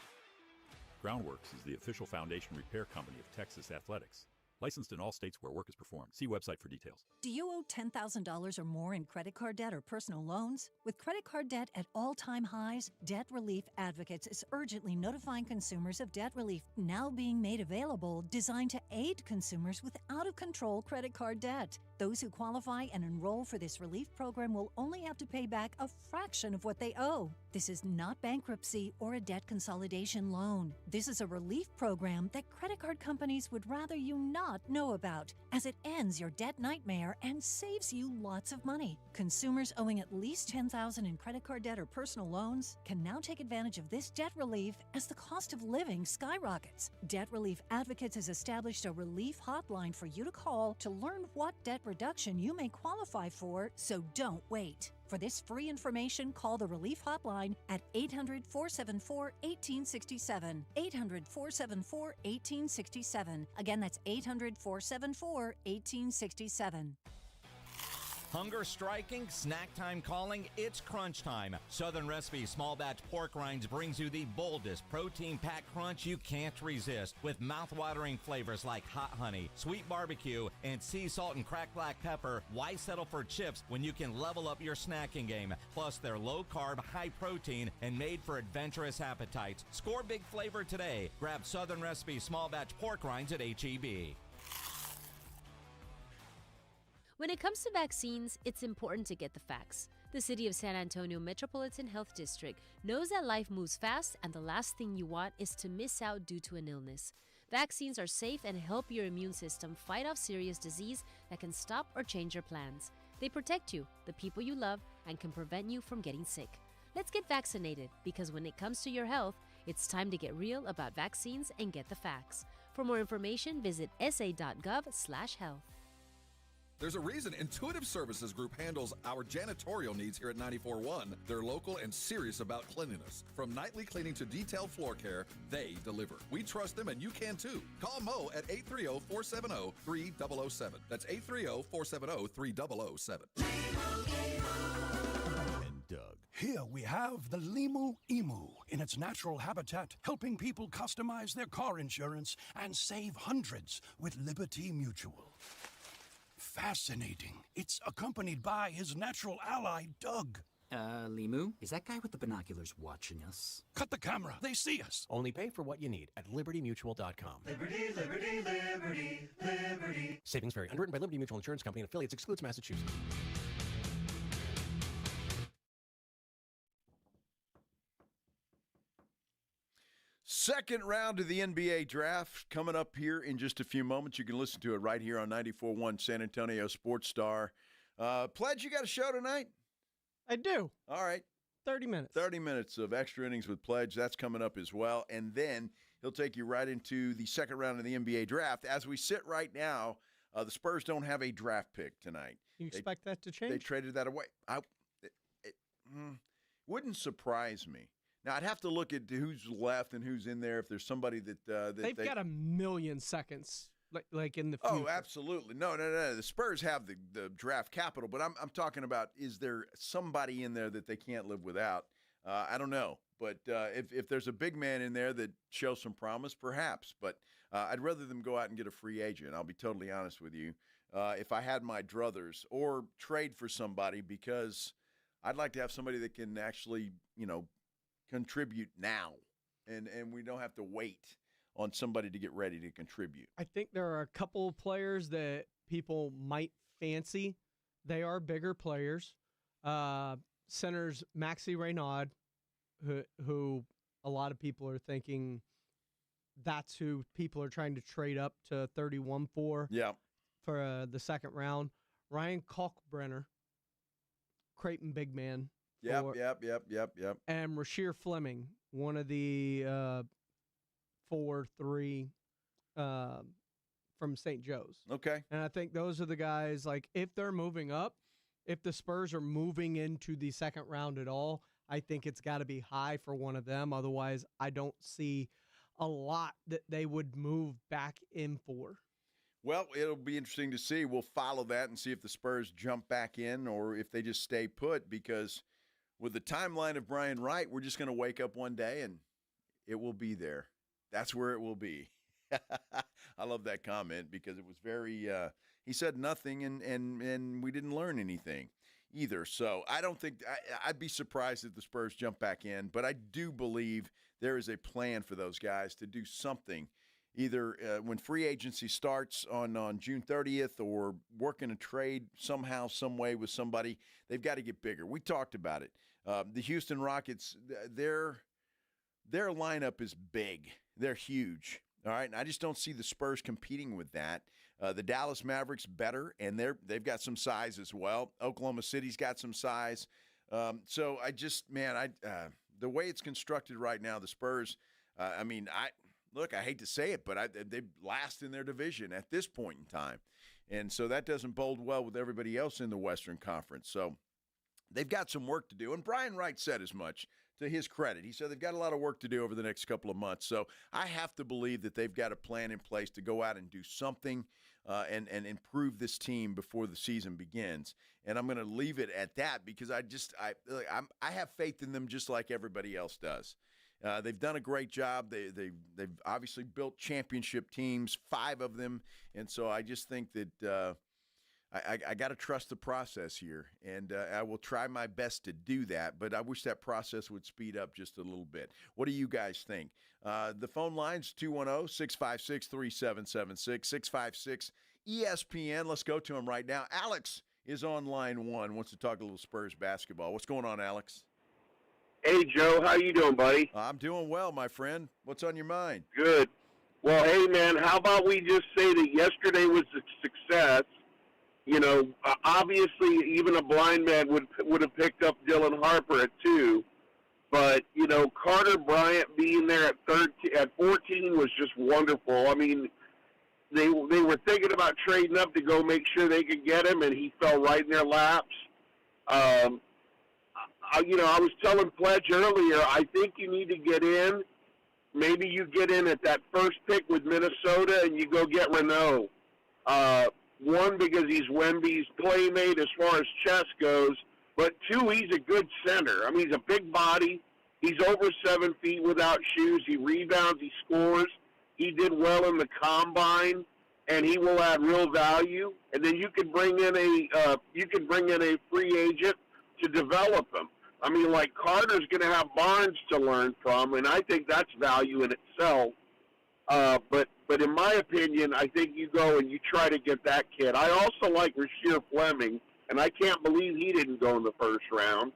Groundworks is the official foundation repair company of Texas Athletics. Licensed in all states where work is performed. See website for details. Do you owe $10,000 or more in credit card debt or personal loans? With credit card debt at all-time highs, Debt Relief Advocates is urgently notifying consumers of debt relief now being made available, designed to aid consumers with out-of-control credit card debt. Those who qualify and enroll for this relief program will only have to pay back a fraction of what they owe. This is not bankruptcy or a debt consolidation loan. This is a relief program that credit card companies would rather you not know about, as it ends your debt nightmare and saves you lots of money. Consumers owing at least $10,000 in credit card debt or personal loans can now take advantage of this debt relief as the cost of living skyrockets. Debt Relief Advocates has established a relief hotline for you to call to learn what debt reduction you may qualify for, so don't wait. For this free information, call the Relief Hotline at 800-474-1867. 800-474-1867. Again, that's 800-474-1867. Hunger striking, snack time calling, it's crunch time. Southern Recipe Small Batch Pork Rinds brings you the boldest protein-packed crunch you can't resist, with mouth-watering flavors like hot honey, sweet barbecue, and sea salt and cracked black pepper. Why settle for chips when you can level up your snacking game? Plus, they're low-carb, high-protein, and made for adventurous appetites. Score big flavor today. Grab Southern Recipe Small Batch Pork Rinds at H-E-B. When it comes to vaccines, it's important to get the facts. The City of San Antonio Metropolitan Health District knows that life moves fast and the last thing you want is to miss out due to an illness. Vaccines are safe and help your immune system fight off serious disease that can stop or change your plans. They protect you, the people you love, and can prevent you from getting sick. Let's get vaccinated, because when it comes to your health, it's time to get real about vaccines and get the facts. For more information, visit sa.gov/health. There's a reason Intuitive Services Group handles our janitorial needs here at 94.1. They're local and serious about cleanliness. From nightly cleaning to detailed floor care, they deliver. We trust them, and you can too. Call Mo at 830-470-3007. That's 830-470-3007. And Doug. Here we have the Limu Emu in its natural habitat, helping people customize their car insurance and save hundreds with Liberty Mutual. Fascinating. It's accompanied by his natural ally, Doug. Limu, is that guy with the binoculars watching us? Cut the camera. They see us. Only pay for what you need at libertymutual.com. Liberty, liberty, liberty, liberty. Savings vary. Underwritten by Liberty Mutual Insurance Company and affiliates. Excludes Massachusetts. Second round of the NBA draft coming up here in just a few moments. You can listen to it right here on 94.1 San Antonio Sports Star. Pledge, you got a show tonight? I do. All right. 30 minutes. 30 minutes of extra innings with Pledge. That's coming up as well. And then he'll take you right into the second round of the NBA draft. As we sit right now, the Spurs don't have a draft pick tonight. You expect that to change? They traded that away. It wouldn't surprise me. Now, I'd have to look at who's left and who's in there, if there's somebody that they've got a million seconds, like in the future. Oh, absolutely. No. The Spurs have the draft capital, but I'm talking about, is there somebody in there that they can't live without? I don't know. But if there's a big man in there that shows some promise, perhaps. But I'd rather them go out and get a free agent. I'll be totally honest with you. If I had my druthers, or trade for somebody, because I'd like to have somebody that can actually, contribute now, and we don't have to wait on somebody to get ready to contribute. I think there are a couple of players that people might fancy. They are bigger players. Centers Maxi Reynaud, who a lot of people are thinking that's who people are trying to trade up to 31 for. Yeah. For the second round. Ryan Kalkbrenner, Creighton big man. Yep. And Rasheer Fleming, one of the 4-3 from St. Joe's. Okay. And I think those are the guys, like, if they're moving up, if the Spurs are moving into the second round at all, I think it's got to be high for one of them. Otherwise, I don't see a lot that they would move back in for. Well, it'll be interesting to see. We'll follow that and see if the Spurs jump back in or if they just stay put, because with the timeline of Brian Wright, we're just going to wake up one day and it will be there. That's where it will be. I love that comment because it was very he said nothing and we didn't learn anything either. So I don't think I'd be surprised if the Spurs jump back in, but I do believe there is a plan for those guys to do something either when free agency starts on June 30th or working a trade somehow, some way with somebody. They've got to get bigger. We talked about it. The Houston Rockets, their lineup is big. They're huge. All right, and I just don't see the Spurs competing with that. The Dallas Mavericks better, and they've got some size as well. Oklahoma City's got some size. So I just, the way it's constructed right now, the Spurs, I hate to say it, but they last in their division at this point in time. And so that doesn't bode well with everybody else in the Western Conference. So they've got some work to do. And Brian Wright said as much. To his credit, he said they've got a lot of work to do over the next couple of months. So I have to believe that they've got a plan in place to go out and do something and improve this team before the season begins. And I'm going to leave it at that because I have faith in them just like everybody else does. They've done a great job. They've obviously built championship teams, 5 of them, and so I just think that I got to trust the process here, and I will try my best to do that, but I wish that process would speed up just a little bit. What do you guys think? The phone line's 210-656-3776, 656-ESPN. Let's go to him right now. Alex is on line 1, wants to talk a little Spurs basketball. What's going on, Alex? Hey, Joe. How you doing, buddy? I'm doing well, my friend. What's on your mind? Good. Well, hey, man, how about we just say that yesterday was a success? You know, obviously, even a blind man would have picked up Dylan Harper at 2. But, you know, Carter Bryant being there at 14 was just wonderful. I mean, they were thinking about trading up to go make sure they could get him, and he fell right in their laps. I was telling Pledge earlier, I think you need to get in. Maybe you get in at that first pick with Minnesota, and you go get Renault. One, because he's Wemby's playmate as far as chess goes, but 2, he's a good center. I mean, he's a big body. He's over 7 feet without shoes. He rebounds. He scores. He did well in the combine, and he will add real value. And then you can bring in a free agent to develop him. I mean, like Carter's going to have Barnes to learn from, and I think that's value in itself. But in my opinion, I think you go and you try to get that kid. I also like Rasheer Fleming, and I can't believe he didn't go in the first round.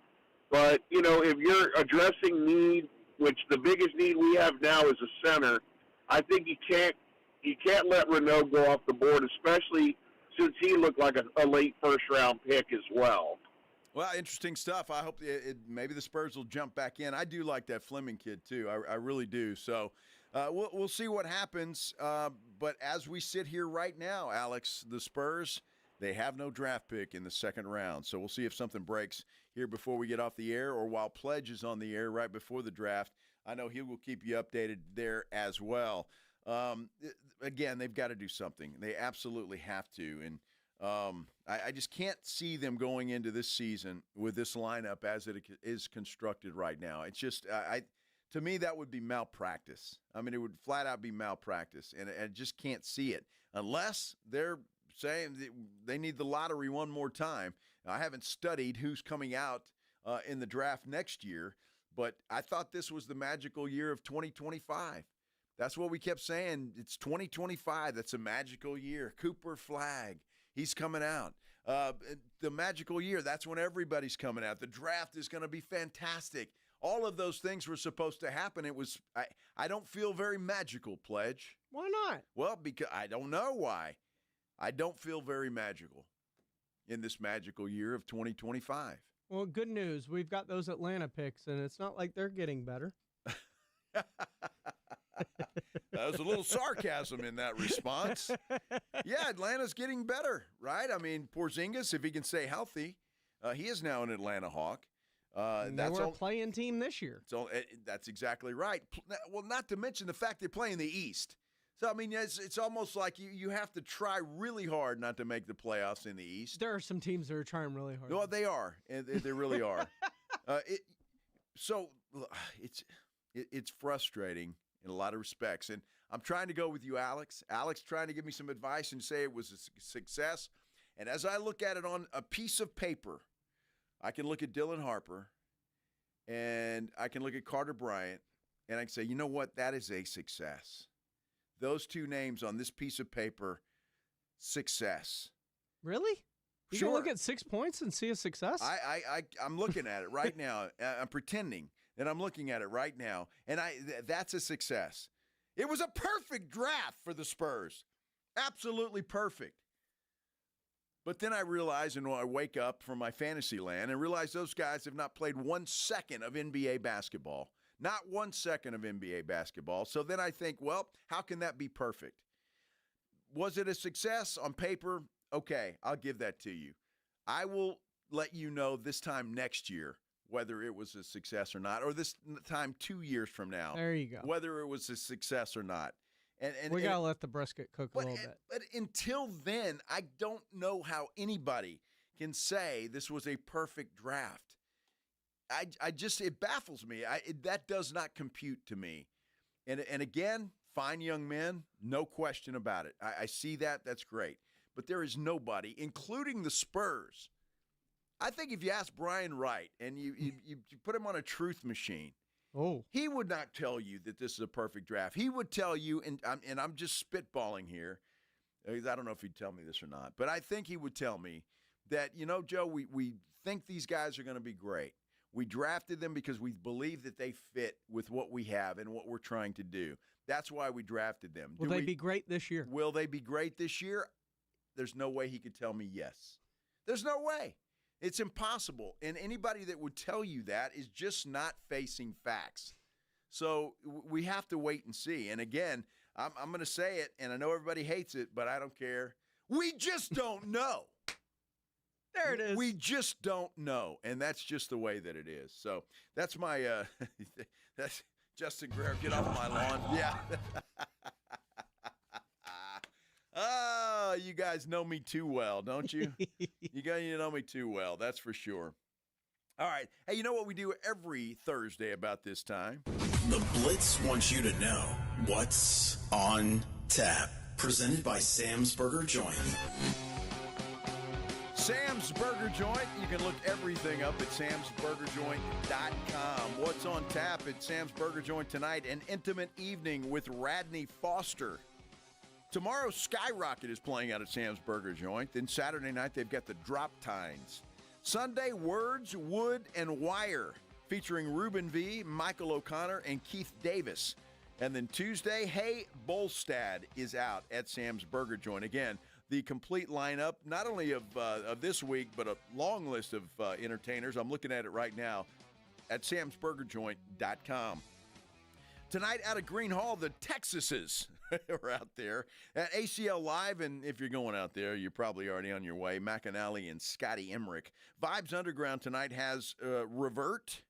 But, you know, if you're addressing need, which the biggest need we have now is a center, I think you can't let Renault go off the board, especially since he looked like a late first-round pick as well. Well, interesting stuff. I hope maybe the Spurs will jump back in. I do like that Fleming kid, too. I really do. So we'll see what happens. But as we sit here right now, Alex, the Spurs, they have no draft pick in the second round. So we'll see if something breaks here before we get off the air or while Pledge is on the air right before the draft. I know he will keep you updated there as well. Again, they've got to do something. They absolutely have to. And I just can't see them going into this season with this lineup as it is constructed right now. It's just, to me, that would be malpractice. I mean, it would flat out be malpractice, and I just can't see it unless they're saying they need the lottery one more time. I haven't studied who's coming out in the draft next year, but I thought this was the magical year of 2025. That's what we kept saying. It's 2025. That's a magical year. Cooper Flagg. He's coming out. The magical year, that's when everybody's coming out. The draft is going to be fantastic. All of those things were supposed to happen. It was I don't feel very magical, Pledge. Why not? Well, because I don't know why. I don't feel very magical in this magical year of 2025. Well, good news. We've got those Atlanta picks, and it's not like they're getting better. That was a little sarcasm in that response. Yeah, Atlanta's getting better, right? I mean, Porzingis, if he can stay healthy, he is now an Atlanta Hawk. They were a playing team this year. So that's exactly right. Well, not to mention the fact they play in the East. So, I mean, it's almost like you have to try really hard not to make the playoffs in the East. There are some teams that are trying really hard. Well, they are. They really are. So it's frustrating. in a lot of respects. And I'm trying to go with you, Alex. Alex trying to give me some advice and say it was a success. And as I look at it on a piece of paper, I can look at Dylan Harper and I can look at Carter Bryant and I can say, you know what? That is a success. Those two names on this piece of paper, success. Really? You Sure. can look at 6 points and see a success? I'm looking at it right now. I'm pretending that I'm looking at it right now, and that's a success. It was a perfect draft for the Spurs. Absolutely perfect. But then I realize, and I wake up from my fantasy land and realize those guys have not played 1 second of NBA basketball. Not 1 second of NBA basketball. So then I think, well, how can that be perfect? Was it a success on paper? Okay, I'll give that to you. I will let you know this time next year whether it was a success or not, or this time 2 years from now. There you go. Whether it was a success or not. And we got to let the brisket cook a little bit. But until then, I don't know how anybody can say this was a perfect draft. It baffles me. That does not compute to me. And again, fine young men, no question about it. I see that. That's great. But there is nobody, including the Spurs. I think if you ask Brian Wright and you put him on a truth machine, he would not tell you that this is a perfect draft. He would tell you, and I'm just spitballing here. I don't know if he'd tell me this or not, but I think he would tell me that, Joe, we think these guys are going to be great. We drafted them because we believe that they fit with what we have and what we're trying to do. That's why we drafted them. Will they be great this year? Will they be great this year? There's no way he could tell me yes. There's no way. It's impossible. And anybody that would tell you that is just not facing facts. So we have to wait and see. And again, I'm going to say it, and I know everybody hates it, but I don't care. We just don't know. There it is. We just don't know, and that's just the way that it is. So that's my that's Justin Guerrero. Get off my lawn. Yeah. Oh, you guys know me too well, don't you? You know me too well. That's for sure. All right. Hey, you know what we do every Thursday about this time? The Blitz wants you to know what's on tap. Presented by Sam's Burger Joint. Sam's Burger Joint. You can look everything up at samsburgerjoint.com. What's on tap at Sam's Burger Joint tonight? An intimate evening with Radney Foster. Tomorrow, Skyrocket is playing out at Sam's Burger Joint. Then Saturday night, they've got the Drop Tines. Sunday, Words, Wood, and Wire, featuring Ruben V., Michael O'Connor, and Keith Davis. And then Tuesday, Hey Bolstad is out at Sam's Burger Joint. Again, the complete lineup, not only of this week, but a long list of entertainers. I'm looking at it right now at samsburgerjoint.com. Tonight out at Green Hall, the Texases are out there at ACL Live. And if you're going out there, you're probably already on your way. McAnally and Scotty Emmerich. Vibes Underground tonight has Revert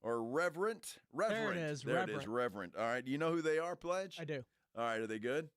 or Reverent. There it is. There it is, Reverent. All right. Do you know who they are, Pledge? I do. All right. Are they good?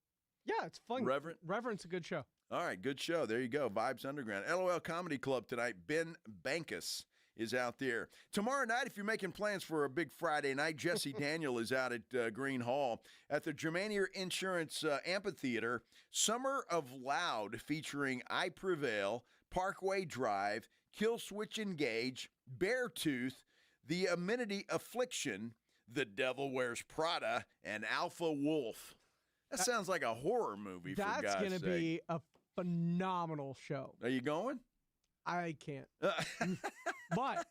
Yeah, it's fun. Reverent? Reverent's a good show. All right, good show. There you go. Vibes Underground. LOL Comedy Club tonight. Ben Bankus is out there. Tomorrow night, if you're making plans for a big Friday night, Jesse Daniel is out at Green Hall at the Germanier Insurance Amphitheater. Summer of Loud featuring I Prevail, Parkway Drive, Kill Switch Engage, Beartooth, The Amenity Affliction, The Devil Wears Prada, and Alpha Wolf. That sounds like a horror movie, for God's sake. That's going to be a phenomenal show. Are you going? I can't. But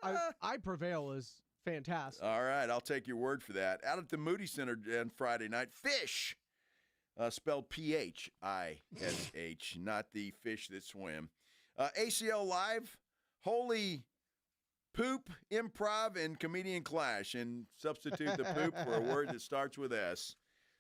I Prevail is fantastic. All right, I'll take your word for that. Out at the Moody Center on Friday night, Fish, spelled Phish, not the fish that swim. ACL Live, Holy Poop, Improv, and Comedian Clash, and substitute the poop for a word that starts with S.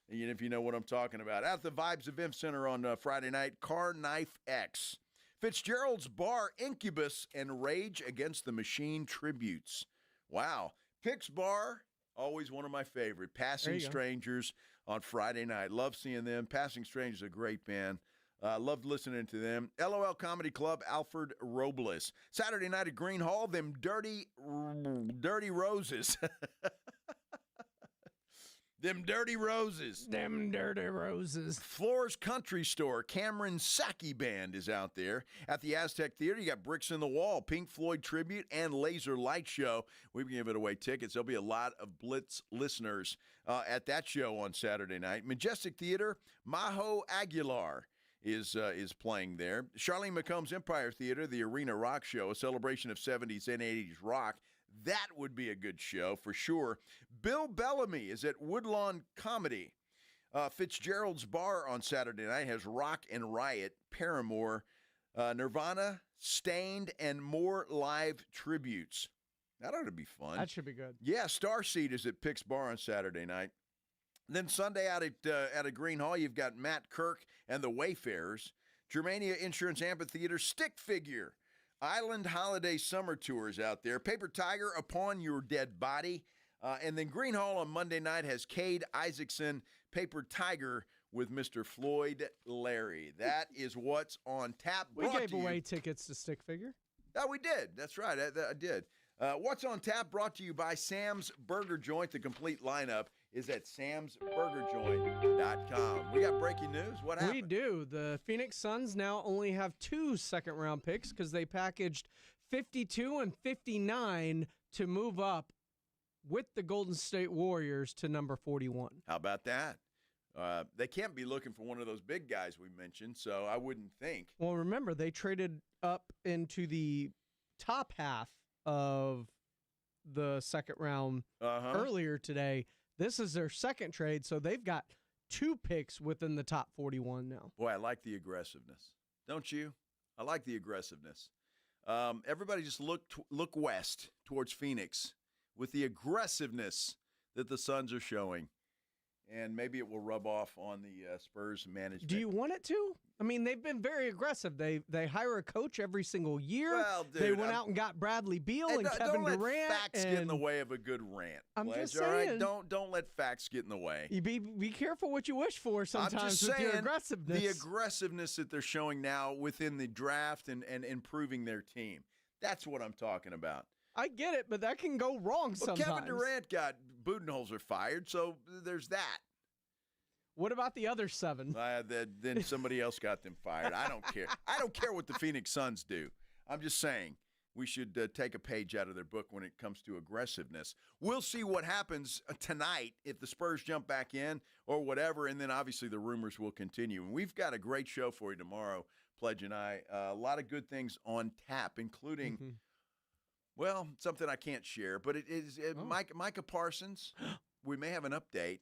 And if you know what I'm talking about. At the Vibes Event Center on Friday night, Car Knife X. Fitzgerald's Bar, Incubus, and Rage Against the Machine tributes. Wow. Pick's Bar, always one of my favorite. Passing Strangers on Friday night. Love seeing them. Passing Strangers is a great band. Loved listening to them. LOL Comedy Club, Alfred Robles. Saturday night at Green Hall, them Dirty Roses. Them Dirty Roses. Them Dirty Roses. Floor's Country Store, Cameron Saki Band is out there. At the Aztec Theater, you got Bricks in the Wall, Pink Floyd Tribute, and Laser Light Show. We've given away tickets. There'll be a lot of Blitz listeners at that show on Saturday night. Majestic Theater, Maho Aguilar is playing there. Charlene McComb's Empire Theater, the Arena Rock Show, a celebration of 70s and 80s rock. That would be a good show for sure. Bill Bellamy is at Woodlawn Comedy. Fitzgerald's Bar on Saturday night has Rock and Riot, Paramore, Nirvana, Stained, and more live tributes. That ought to be fun. That should be good. Yeah, Starseed is at Pick's Bar on Saturday night. Then Sunday out at Green Hall, you've got Matt Kirk and the Wayfarers. Germania Insurance Amphitheater, Stick Figure. Island Holiday Summer Tours out there. Paper Tiger, Upon Your Dead Body. And then Green Hall on Monday night has Cade Isaacson, Paper Tiger with Mr. Floyd Larry. That is what's on tap. We gave away tickets to Stick Figure. Oh, we did. That's right. I did. What's on tap brought to you by Sam's Burger Joint. The complete lineup is at samsburgerjoint.com. We got breaking news. What happened? We do. The Phoenix Suns now only have 2 second-round picks because they packaged 52 and 59 to move up with the Golden State Warriors to number 41. How about that? They can't be looking for one of those big guys we mentioned, so I wouldn't think. Well, remember, they traded up into the top half of the second round earlier today. This is their second trade, so they've got 2 picks within the top 41 now. Boy, I like the aggressiveness. Don't you? I like the aggressiveness. Everybody just look west towards Phoenix with the aggressiveness that the Suns are showing. And maybe it will rub off on the Spurs management. Do you want it to? I mean, they've been very aggressive. They hire a coach every single year. Well, dude, they went out and got Bradley Beal and Kevin Durant. Don't let facts get in the way of a good rant. I'm Pledge, just all right? saying. Don't let facts get in the way. You be careful what you wish for sometimes I'm just with saying, your aggressiveness. the aggressiveness that they're showing now within the draft and improving their team. That's what I'm talking about. I get it, but that can go wrong sometimes. Kevin Durant got Budenholzer fired, so there's that. What about the other 7? Then somebody else got them fired. I don't care. I don't care what the Phoenix Suns do. I'm just saying we should take a page out of their book when it comes to aggressiveness. We'll see what happens tonight if the Spurs jump back in or whatever, and then obviously the rumors will continue. And we've got a great show for you tomorrow, Pledge and I. A lot of good things on tap, including, well, something I can't share, but it is Micah Parsons. We may have an update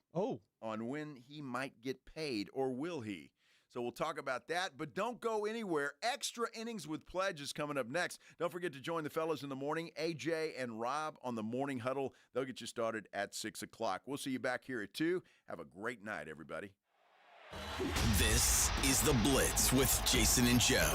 on when he might get paid, or will he? So we'll talk about that, but don't go anywhere. Extra Innings with Pledge is coming up next. Don't forget to join the fellas in the morning, AJ and Rob on the Morning Huddle. They'll get you started at 6 o'clock. We'll see you back here at 2. Have a great night, everybody. This is The Blitz with Jason and Joe.